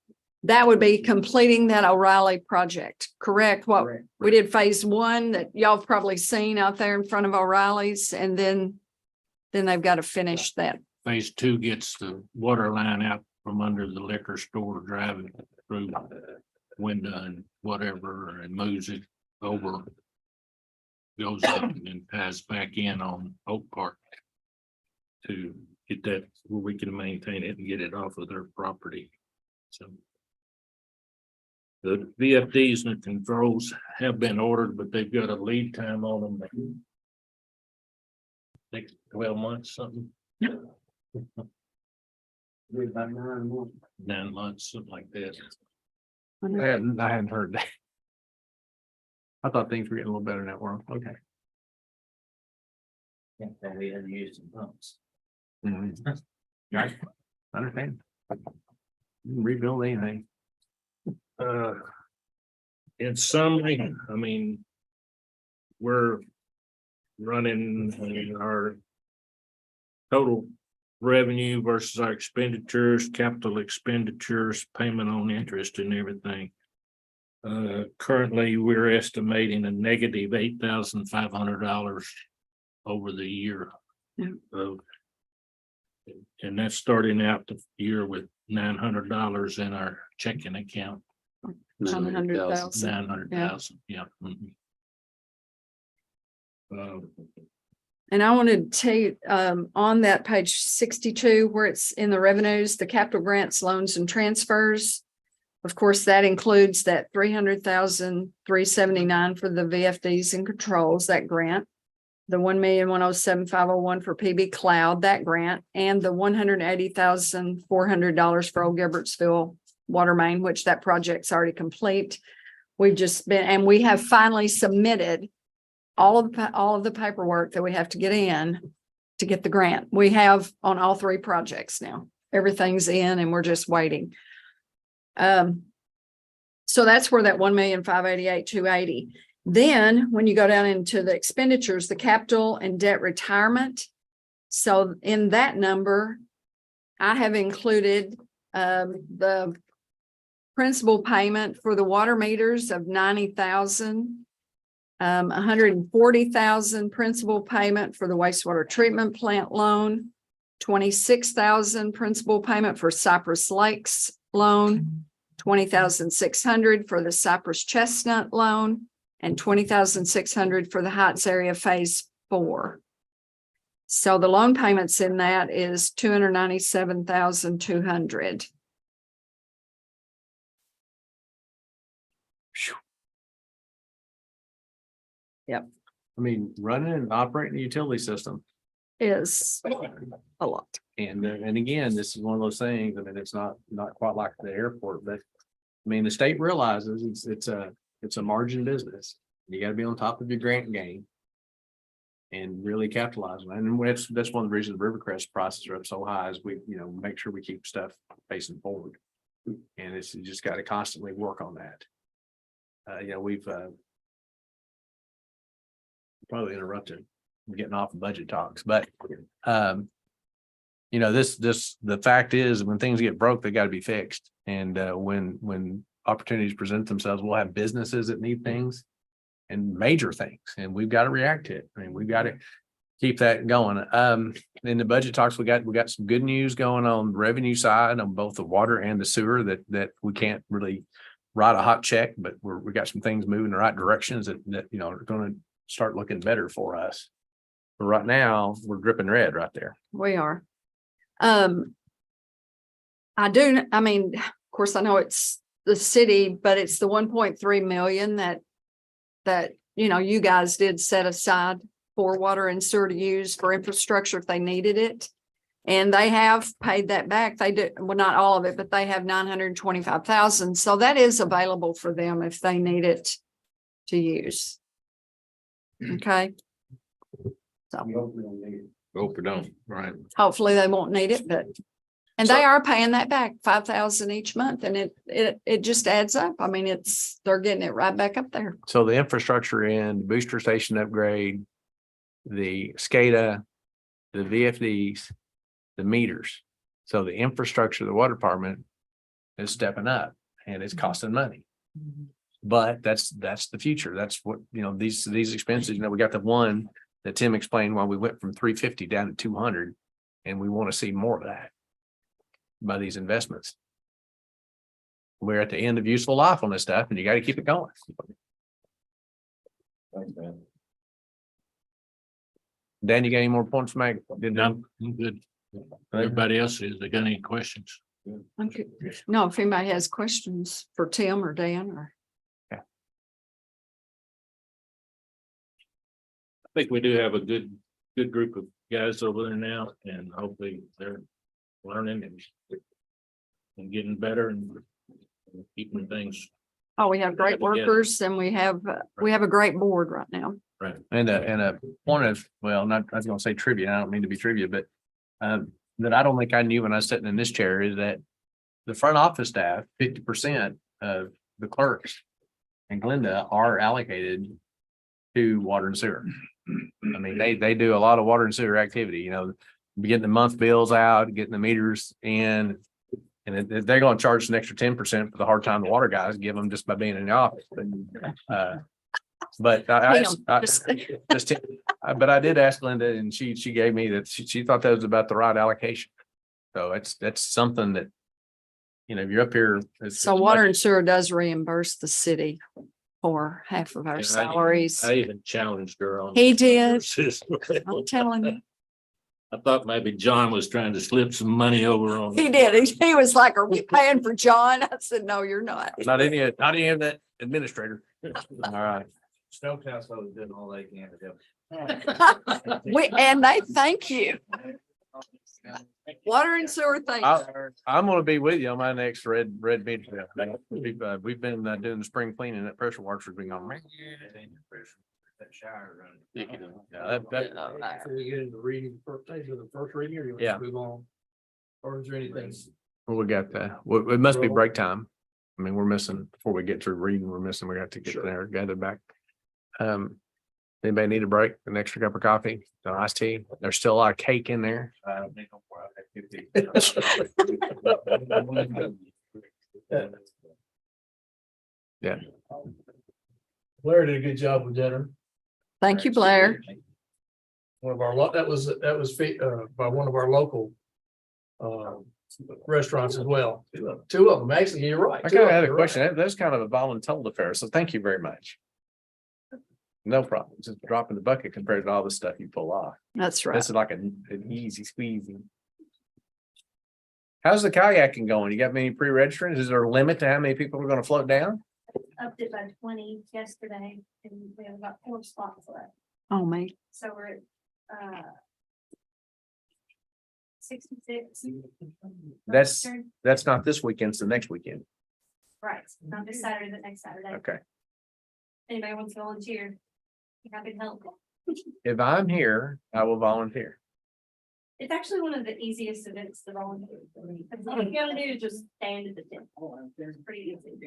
That would be completing that O'Reilly project, correct? What Correct. we did phase 1 that y'all have probably seen out there in front of O'Reilly's, and then they've got to finish that. Phase 2 gets the water line out from under the liquor store, driving through window and whatever, and moves it over. Goes up and then ties back in on Oak Park to get that where we can maintain it and get it off of their property. So the VFDs and the controls have been ordered, but they've got a lead time on them. Takes 12 months, something. Be about 9 months. 9 months, something like that. I hadn't heard that. I thought things were getting a little better in that world. Okay. Yeah, that we had to use some pumps. Mhm. Right. Understand. You can rebuild anything. In summary, I mean, we're running our total revenue versus our expenditures, capital expenditures, payment on interest and everything. Currently, we're estimating a negative $8,500 over the year. Yeah. And that's starting out the year with $900 in our checking account. 900,000. 900,000, yeah. Mhm. And I wanted to tell you, on that page 62, where it's in the revenues, the capital grants, loans and transfers. Of course, that includes that 300,379 for the VFDs and controls, that grant. The 1,107,501 for PB Cloud, that grant, and the $180,400 for Old Gilbertsville water main, which that project's already complete. We've just been, and we have finally submitted all of the paperwork that we have to get in to get the grant. We have on all three projects now. Everything's in and we're just waiting. So that's where that 1,588,280. Then when you go down into the expenditures, the capital and debt retirement. So in that number, I have included the principal payment for the water meters of 90,000. 140,000 principal payment for the wastewater treatment plant loan, 26,000 principal payment for Cypress Lakes loan, 20,600 for the Cypress Chestnut loan, and 20,600 for the Heights area phase 4. So the loan payments in that is 297,200. I mean, running and operating the utility system. Is a lot. And again, this is one of those things, I mean, it's not quite like the airport, but I mean, the state realizes it's a margin business. You gotta be on top of your grant game and really capitalize on it. And that's one of the reasons Rivercrest prices are up so high is we, make sure we keep stuff facing forward. And you just gotta constantly work on that. We've probably interrupted. I'm getting off of budget talks, but the fact is when things get broke, they got to be fixed. And when opportunities present themselves, we'll have businesses that need things and major things, and we've got to react to it. I mean, we've got to keep that going. In the budget talks, we got some good news going on the revenue side on both the water and the sewer that we can't really write a hot check, but we got some things moving in the right directions that are going to start looking better for us. But right now, we're dripping red right there. We are. Of course, I know it's the city, but it's the 1.3 million that you guys did set aside for water and sewer to use for infrastructure if they needed it. And they have paid that back. They did, well, not all of it, but they have 925,000. So that is available for them if they need it to use. Okay. So Hope we don't need it. Hope we don't, right? hopefully they won't need it, but, and they are paying that back 5,000 each month, and it just adds up. I mean, they're getting it right back up there. So the infrastructure in booster station upgrade, the SCADA, the VFDs, the meters. So the infrastructure of the water department is stepping up and it's costing money. But that's the future. That's what, these expenses, we got the one that Tim explained why we went from 350 down to 200. And we want to see more of that by these investments. We're at the end of useful life on this stuff and you got to keep it going. Thanks, man. Dan, you got any more points to make? No, I'm good. Everybody else is, they got any questions? Okay. No, if anybody has questions for Tim or Dan or. I think we do have a good group of guys over there now, and hopefully they're learning and getting better and keeping things. Oh, we have great workers and we have a great board right now. Right. And a point of, well, not, I was gonna say trivia, I don't mean to be trivia, but that I don't think I knew when I was sitting in this chair is that the front office staff, 50% of the clerks in Glenda are allocated to water and sewer. I mean, they do a lot of water and sewer activity, getting the month bills out, getting the meters in. And they're going to charge an extra 10% for the hard time the water guys give them just by being in the office. But But I did ask Linda and she gave me that she thought that was about the right allocation. So that's something that, you know, you're up here. So water and sewer does reimburse the city for half of our salaries. I even challenged her on. He did. I'm telling you, I thought maybe John was trying to slip some money over on. he did. He was like, "Are we paying for John?" I said, "No, you're not." Not any of that administrator. All right. Snow Council is doing all they can to help. And they thank you. Water and sewer, thank you. I'm gonna be with you on my next red meeting. We've been doing the spring cleaning. That pressure washer's been going. That shower running. Yeah, that, Before we get into reading the first page of the first reading, or you want Yeah. to move on? Or is there anything? we got that. Well, it must be break time. I mean, we're missing, before we get through reading, we got to get Sure. there, gathered back. Anybody need a break, an extra cup of coffee, an iced tea? There's still a lot of cake in there. Yeah. Blair did a good job with dinner. Thank you, Blair. One of our, that was by one of our local restaurants as well. Two of them, actually, you're right. I Two kind of of had them, a you're question. right. That's kind of a voluntold affair, so thank you very much. No problem. Just dropping the bucket compared to all the stuff you pull off. That's right. This is like an easy squeezy. How's the kayaking going? You got many pre-registering? Is there a limit to how many people are gonna float down? Upped it by 20 yesterday, and we have about 4 spots left, Oh, me. so we're at 66. That's not this weekend, it's the next weekend. Right, not this Saturday, but next Saturday. Okay. Anybody wants to volunteer? Happy to help. If I'm here, I will volunteer. It's actually one of the easiest events to volunteer for me. Because all you gotta do is just stand at the tent. There's pretty easy.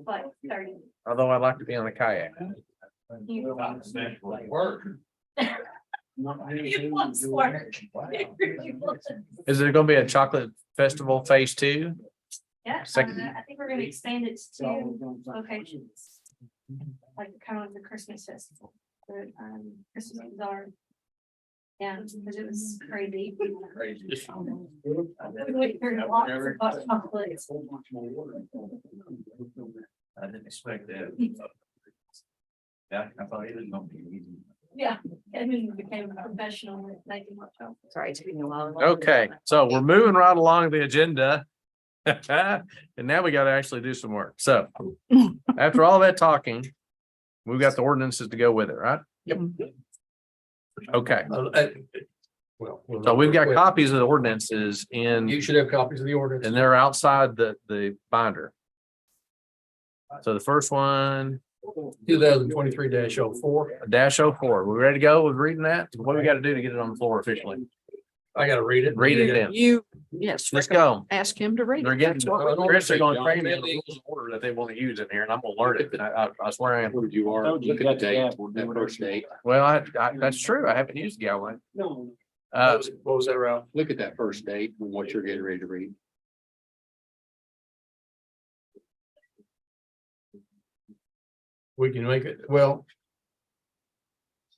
Like 30. Although I'd like to be on a kayak. You- Work. It wants work. It really wants. Is there gonna be a chocolate festival phase 2? Yeah, Second. I think we're gonna expand it to 2 locations. Like kind of like the Christmas festival, the Christmas bazaar. Yeah, because it was crazy. We went through lots of hot chocolates. I didn't expect that. Yeah, I thought it was gonna be easy. Yeah, and then we became a professional at making hot chocolate. Sorry, it's taking a while. Okay, so we're moving right along the agenda. And now we gotta actually do some work. So after all that talking, we've got the ordinances to go with it, right? Yep. Okay, Well. so we've got copies of the ordinances in, You should have copies of the ordinance. and they're outside the binder. So the first one, 2023-04. -04. We ready to go with reading that? What do we gotta do to get it on the floor officially? I gotta read it. Read it then. Yes. Let's go. Ask him to read They're it. getting, That's what we- Chris, they're gonna train me in the rules of order that they want to use in here, and I'm gonna learn it. I swear I am. You are, look at the date, that first date, Well, that's true. I haven't used Galway. No. What was that, Ralph? look at that first date and what you're getting ready to read. We can make it, well.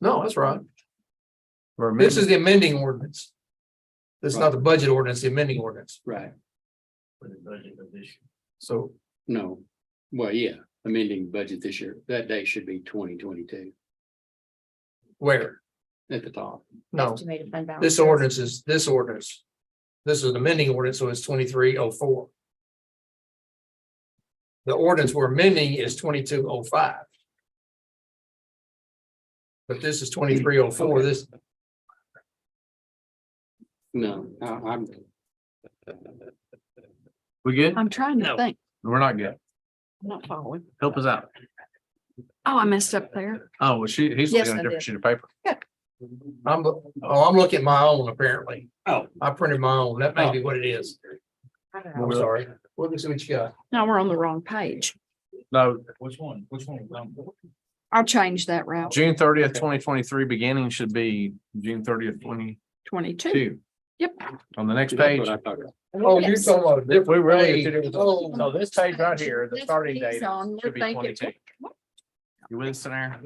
No, that's right. Or This is the amending ordinance. This is not the budget ordinance, the amending ordinance. Right, For the budget of this year. So no, well, yeah, amending budget this year, that date should be 2022 where? at the top. No, Estimated fund balance. this ordinance is this ordinance. This is an amending ordinance, so it's 2304. The ordinance we're amending is 2205. But this is 2304. This, No, I'm, We good? I'm trying to think. We're not good. I'm not following. Help us out. Oh, I messed up there. Oh, well, he's Yes, looking at I a different did. sheet of paper. I'm looking at my own apparently. Oh. I printed my own. That may be what it is. I'm sorry. Well, let's see what you got. No, we're on the wrong page. No, Which one? Which one? I'll change that route. June 30th, 2023 beginning should be June 30th, 22. 22. Yep. On the next that's page. what I thought. Oh, you're Yes. talking about a We different really. page. Oh. So this page right here, the This starting he's date on, we're should be thinking, 22. You with us there?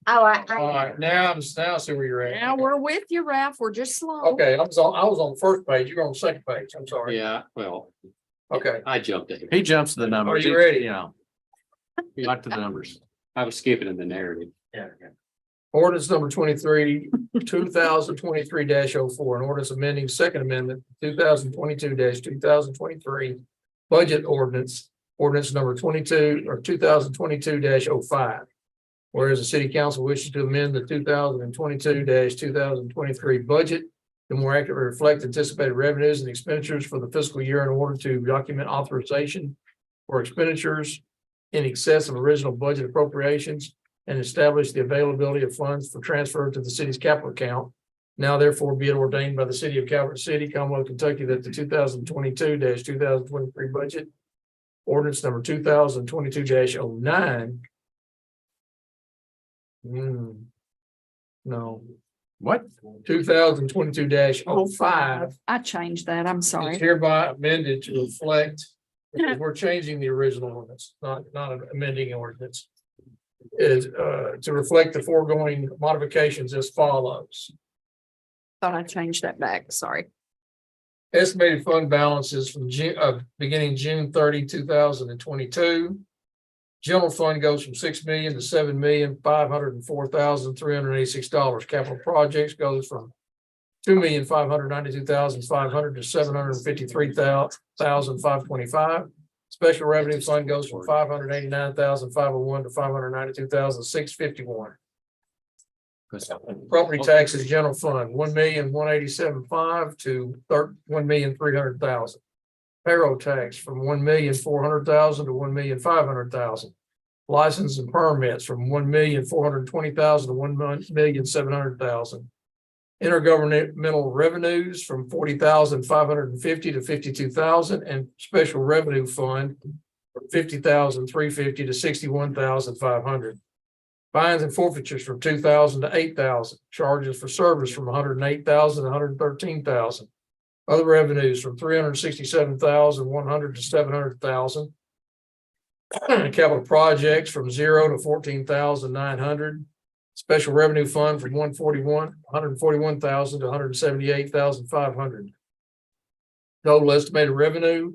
Oh, All right, now I see where you're at. Now we're with you, Ralph. We're just slow. Okay, I was on the first page. You're on the second page. I'm sorry. Yeah, well, Okay, I jumped ahead. He jumps to the numbers. Are you ready? You know. Back to the numbers. I was skipping in the narrative. ordinance number 23, 2023-04, an ordinance amending second amendment, 2022-2023. Budget ordinance, ordinance number 22 or 2022-05. Whereas the city council wishes to amend the 2022-2023 budget to more accurately reflect anticipated revenues and expenditures for the fiscal year in order to document authorization for expenditures in excess of original budget appropriations and establish the availability of funds for transfer to the city's capital account. Now therefore be it ordained by the city of Calvert City, Commonwealth of Kentucky, that the 2022-2023 budget ordinance number 2022-09. No, What? 2022-05 I changed that. I'm is sorry. hereby amended to reflect, because we're changing the original ordinance, not amending ordinance. Is to reflect the foregoing modifications as follows. Thought I changed that back. Sorry. Estimated fund balances from beginning June 30, 2022. General fund goes from $6 million to $7,504,386. Capital projects goes from $2,592,500 to $753,525. Special revenue fund goes from $589,501 to $592,651. Property taxes general fund, $1,187,500 to $1,300,000. Payroll tax from $1,400,000 to $1,500,000. License and permits from $1,420,000 to $1,700,000. Intergovernmental revenues from $40,550 to $52,000, and special revenue fund from $50,350 to $61,500. Fines and forfeitures from $2,000 to $8,000. Charges for service from $108,000 to $113,000. Other revenues from $367,100 to $700,000. Capital projects from $0 to $14,900. Special revenue fund from $141,000 to $178,500. Total estimated revenue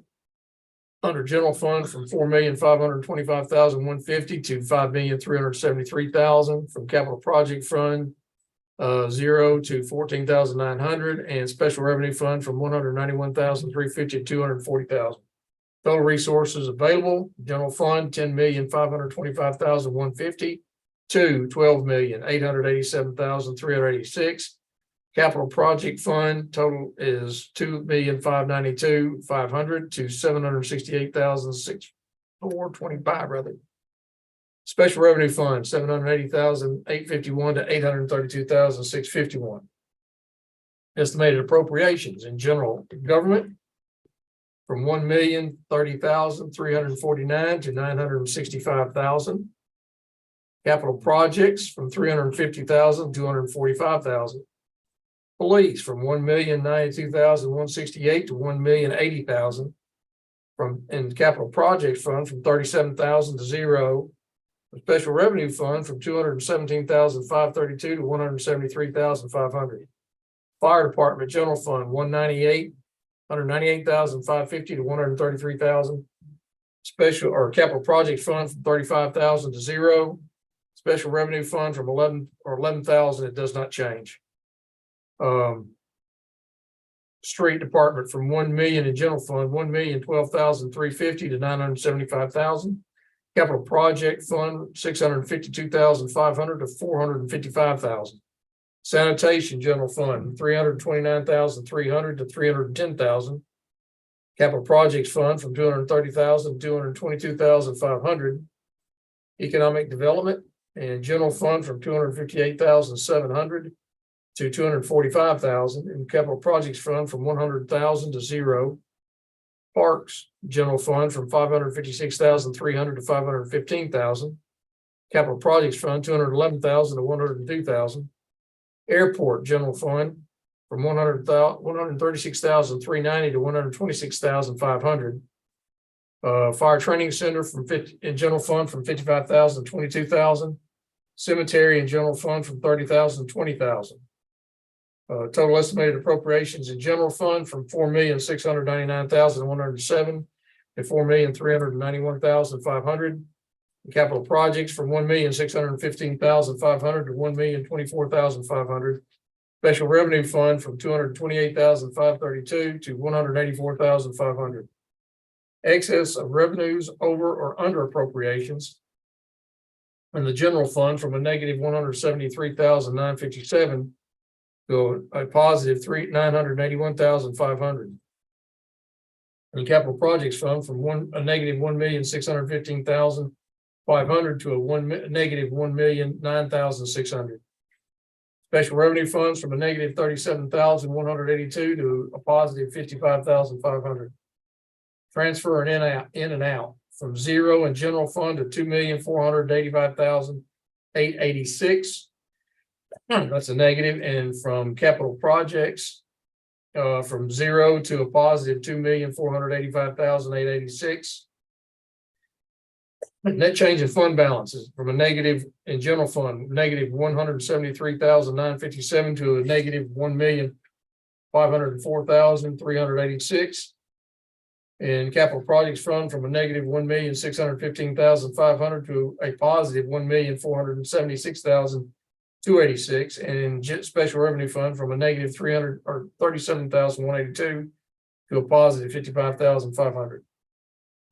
under general fund from $4,525,150 to $5,373,000. From capital project fund 0 to $14,900, and special revenue fund from $191,350 to $240,000. Total resources available: general fund $10,525,150 to $12,887,386. Capital project fund total is $2,592,500 to $768,425 rather. Special revenue fund $780,851 to $832,651. Estimated appropriations in general government from $1,030,349 to $965,000. Capital projects from $350,000 to $245,000. Police from $1,092,168 to $1,080,000. In capital projects fund from $37,000 to $0. Special revenue fund from $217,532 to $173,500. Fire department general fund $198,550 to $133,000. Special or capital projects fund from $35,000 to $0. Special revenue fund from $11,000. It does not change. Street department from $1 million in general fund, $1,012,350 to $975,000. Capital project fund, $652,500 to $455,000. Sanitation general fund, $329,300 to $310,000. Capital projects fund from $230,000 to $222,500. Economic development and general fund from $258,700 to $245,000, and capital projects fund from $100,000 to $0. Parks general fund from $556,300 to $515,000. Capital projects fund $211,000 to $102,000. Airport general fund from $136,390 to $126,500. Fire training center from 50, in general fund from 55,000 to 22,000. Cemetery and general fund from 30,000 to 20,000. Total estimated appropriations in general fund from 4,699,107 to 4,391,500. Capital projects from 1,615,500 to 1,024,500. Special revenue fund from 228,532 to 184,500. Excess of revenues over or under appropriations. And the general fund from a negative 173,957 to a positive 981,500. And capital projects fund from a negative 1,615,500 to a negative 1,009,600. Special revenue funds from a negative 37,182 to a positive 55,500. Transfer and in and out from zero in general fund to 2,485,886. That's a negative, and from capital projects, from zero to a positive 2,485,886. Net change in fund balances from a negative in general fund, negative 173,957 to a negative 1,504,386. And capital projects fund from a negative 1,615,500 to a positive 1,476,286. And special revenue fund from a negative 37,182 to a positive 55,500.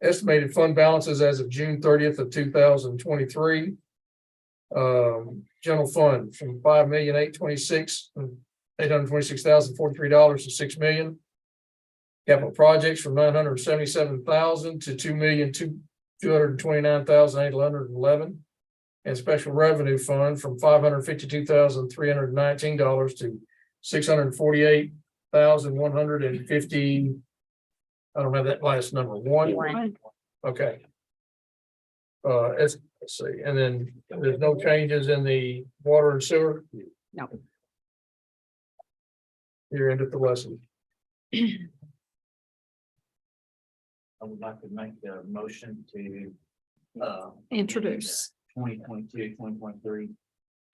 Estimated fund balances as of June 30th of 2023. General fund from $5,826,843 to $6 million. Capital projects from 977,000 to 2,229,811. And special revenue fund from $552,319 to $648,150. I don't have that last number. One. Okay. Let's see, and then there's no changes in the water and sewer. No. You're into the lesson. I would like to make a motion to Introduce. 2022-2023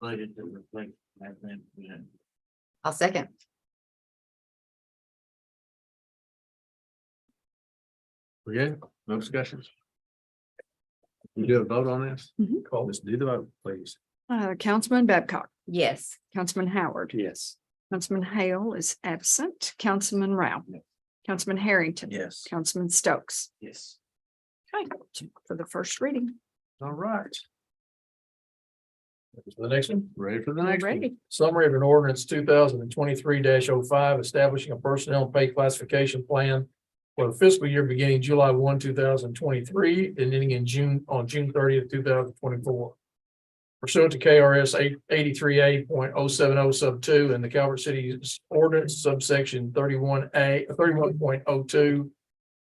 budget to reflect that then. I'll second. We're good? No discussions? We do a vote on this? Mhm. Call this, do the vote, please. Councilman Babcock, Yes. Councilman Howard. Yes. Councilman Hale is absent. Councilman Rao. Yes. Councilman Harrington. Yes. Councilman Stokes. Yes. Okay, for the first reading. All right. The next one. Ready for the We're next one? ready. Summary of an ordinance 2023-05, establishing a personnel pay classification plan for the fiscal year beginning July 1, 2023, and ending in June 30th, 2024. Pursuant to KRS 83A.070 sub 2 and the Calvert City Ordinance subsection 31.02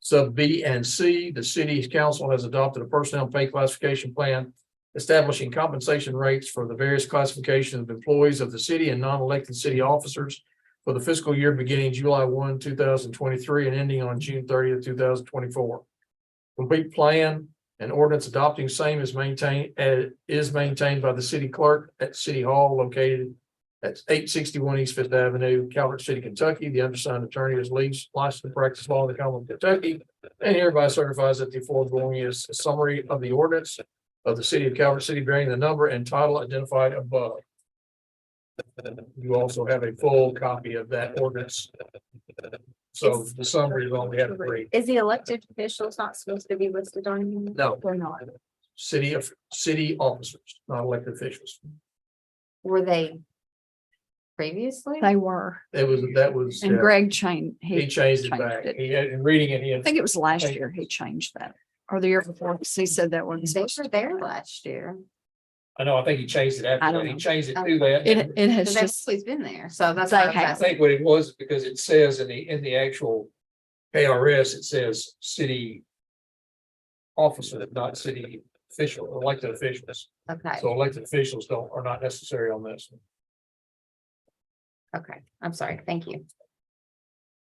sub B and C, the city council has adopted a personnel pay classification plan establishing compensation rates for the various classifications of employees of the city and non-elected city officers for the fiscal year beginning July 1, 2023 and ending on June 30th, 2024. Complete plan and ordinance adopting same is maintained by the city clerk at City Hall located at 861 East Fifth Avenue, Calvert City, Kentucky. The undersigned attorney is licensed to practice law in the Commonwealth of Kentucky, and hereby certifies that the foregoing is a summary of the ordinance of the city of Calvert City bearing the number and title identified above. You also have a full copy of that ordinance. So the summary is all we have to read. Is the elected officials not supposed to be listed on here? No, We're not. city officers, not elected officials. Were they previously? They were. That was. And Greg changed. He changed it back. He had, in reading it, he I had. think it was last year he changed that, or the year before, because he said that one. They were there last year. I know, I think he changed it I after don't that. He know. changed it to that. It has They've just, always been there. So that's They why I was have. I asking. think what it was, because it says in the actual KRS, it says city officer, not city official, elected officials. Okay, So elected officials are not necessary on this. okay. I'm sorry. Thank you.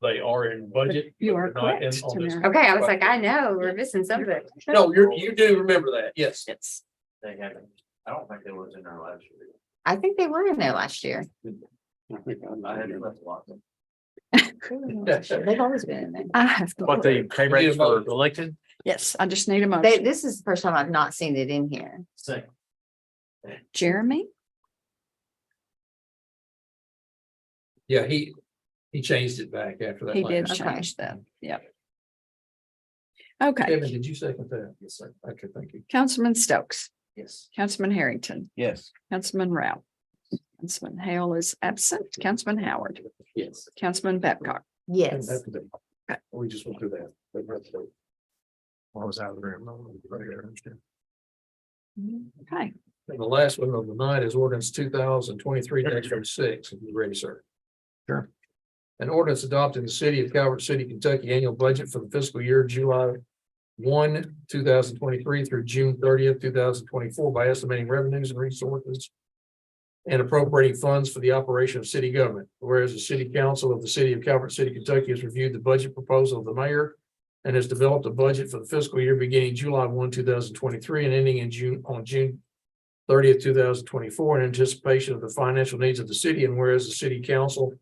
they are in budget. You are but not in- correct, on this. Tamara. Okay, I was like, I know, we're missing something. No, you do remember that, yes. Yes. They haven't, I don't think it was in our last year. I think they were in there last year. I had left a lot. They've always been in there. I have. What the pay rates for elected? Yes, I just need a They, motion. this is the first time I've not seen it in here. Second. Jeremy? Yeah, he changed it back after that. He did last- change that. Yep. Okay, Kevin, did you second that? Yes, sir. Okay, thank you. Councilman Stokes, Yes. Councilman Harrington, Yes. Councilman Rao. Councilman Hale is absent. Councilman Howard, Yes. Councilman Babcock. Yes. We just went through that. I was out of the room. Okay, And the last one of the night is ordinance 2023-06. If you're ready, sir. Sure. An ordinance adopting the city of Calvert City, Kentucky annual budget for the fiscal year July 1, 2023 through June 30th, 2024 by estimating revenues and resources and appropriating funds for the operation of city government. Whereas the city council of the city of Calvert City, Kentucky has reviewed the budget proposal of the mayor and has developed a budget for the fiscal year beginning July 1, 2023 and ending in June 30th, 2024 in anticipation of the financial needs of the city. And whereas the city council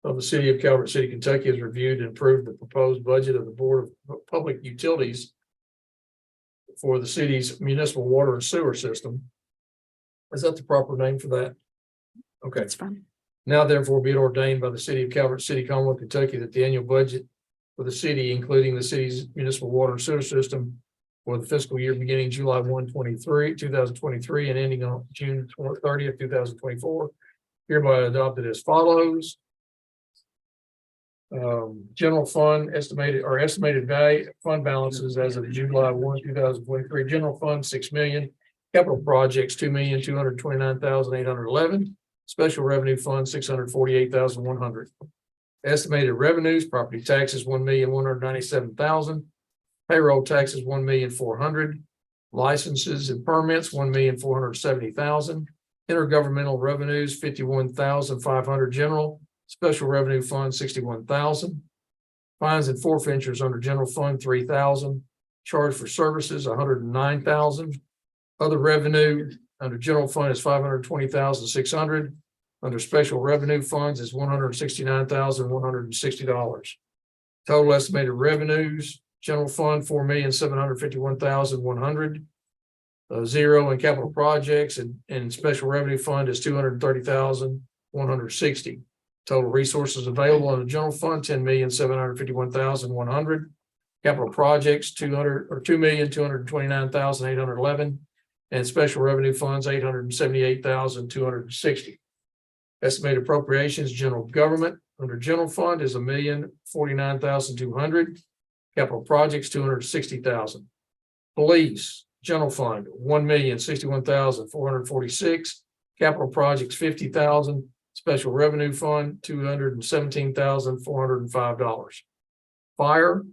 of the city of Calvert City, Kentucky has reviewed and approved the proposed budget of the Board of Public Utilities for the city's municipal water and sewer system. Is that the proper name for that? Okay. that's fine. Now therefore be it ordained by the city of Calvert City, Commonwealth, Kentucky, that the annual budget for the city, including the city's municipal water and sewer system for the fiscal year beginning July 1, 2023 and ending on June 30th, 2024, hereby adopted as follows. General fund estimated value fund balances as of July 1, 2023. General fund, 6 million. Capital projects, 2,229,811. Special revenue fund, 648,100. Estimated revenues, property taxes, 1,197,000. Payroll taxes, 1,400,000. Licenses and permits, 1,470,000. Intergovernmental revenues, 51,500. General. Special revenue fund, 61,000. Fines and forfeitures under general fund, 3,000. Charge for services, 109,000. Other revenue under general fund is 520,600. Under special revenue funds is $169,160. Total estimated revenues, general fund, 4,751,100. Zero in capital projects and special revenue fund is 230,160. Total resources available in the general fund, 10,751,100. Capital projects, 2,229,811. And special revenue funds, 878,260. Estimated appropriations, general government under general fund is 1,049,200. Capital projects, 260,000. Police, general fund, 1,061,446. Capital projects, 50,000. Special revenue fund, $217,405. Fire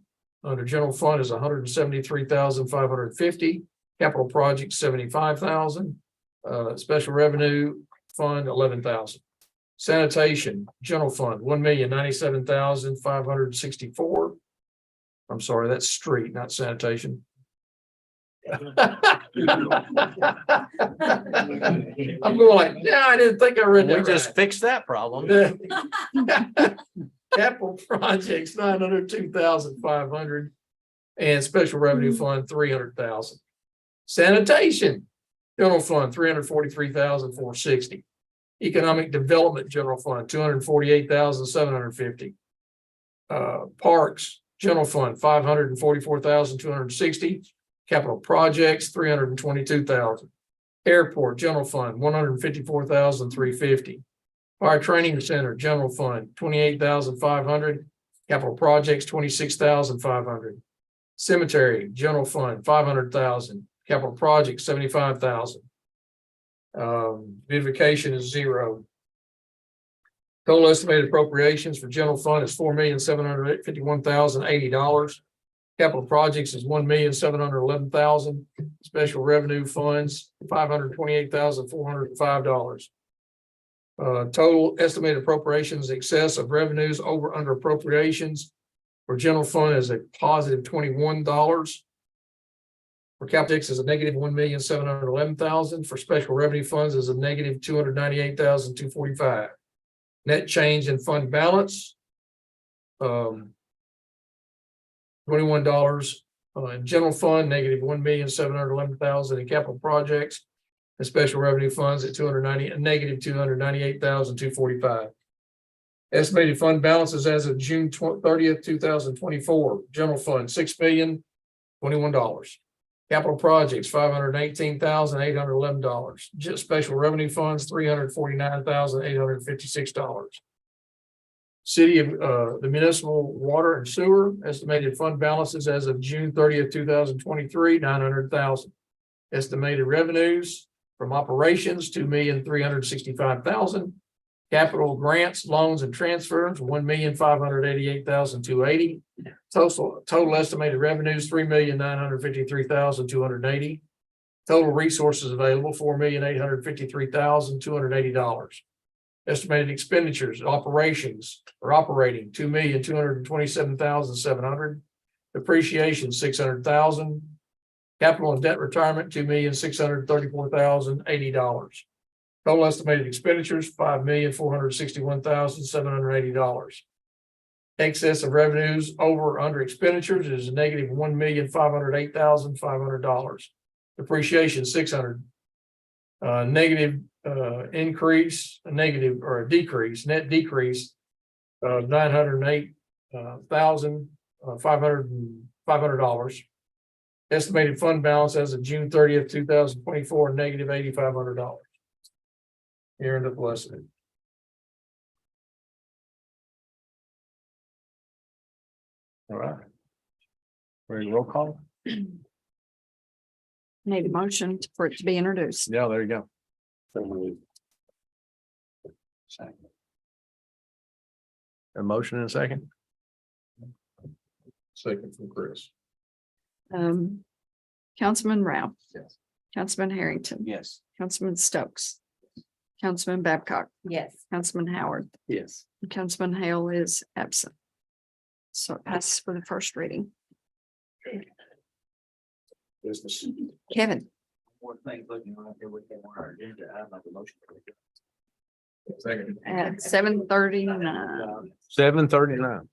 under general fund is 173,550. Capital projects, 75,000. Special revenue fund, 11,000. Sanitation, general fund, 1,097,564. I'm sorry, that's street, not sanitation. I'm going like, yeah, I didn't think I read that. We just right. fixed that problem. Capital projects, 902,500. And special revenue fund, 300,000. Sanitation, general fund, 343,460. Economic development, general fund, 248,750. Parks, general fund, 544,260. Capital projects, 322,000. Airport, general fund, 154,350. Fire training center, general fund, 28,500. Capital projects, 26,500. Cemetery, general fund, 500,000. Capital projects, 75,000. Beautification is zero. Total estimated appropriations for general fund is $4,751,080. Capital projects is $1,711,000. Special revenue funds, $528,405. Total estimated appropriations excess of revenues over under appropriations. For general fund is a positive $21. For Caltex is a negative $1,711,000. For special revenue funds is a negative $298,245. Net change in fund balance. $21 in general fund, negative $1,711,000 in capital projects. And special revenue funds at negative $298,245. Estimated fund balances as of June 30th, 2024. General fund, $6,021. Capital projects, $518,811. Just special revenue funds, $349,856. City of, the municipal water and sewer estimated fund balances as of June 30th, 2023, $900,000. Estimated revenues from operations, $2,365,000. Capital grants, loans and transfers, $1,588,280. Total estimated revenues, $3,953,280. Total resources available, $4,853,280. Estimated expenditures, operations or operating, $2,227,700. Depreciation, $600,000. Capital and debt retirement, $2,634,080. Total estimated expenditures, $5,461,780. Excess of revenues over or under expenditures is a negative $1,508,500. Depreciation, $600. Negative increase, a negative or a decrease, net decrease of $908,500. Estimated fund balance as of June 30th, 2024, negative $8,500. Here in the blessing. All right. Ready to roll call? Need a motion for it to be introduced. Yeah, there you go. A motion in a second. Second from Chris. Councilman Rao. Yes. Councilman Harrington. Yes. Councilman Stokes. Councilman Babcock. Yes. Councilman Howard. Yes. And Councilman Hale is absent. So it passes for the first reading. Business. Kevin. One thing looking like there with our agenda, I have a motion. Second. At 7:39. 7:39.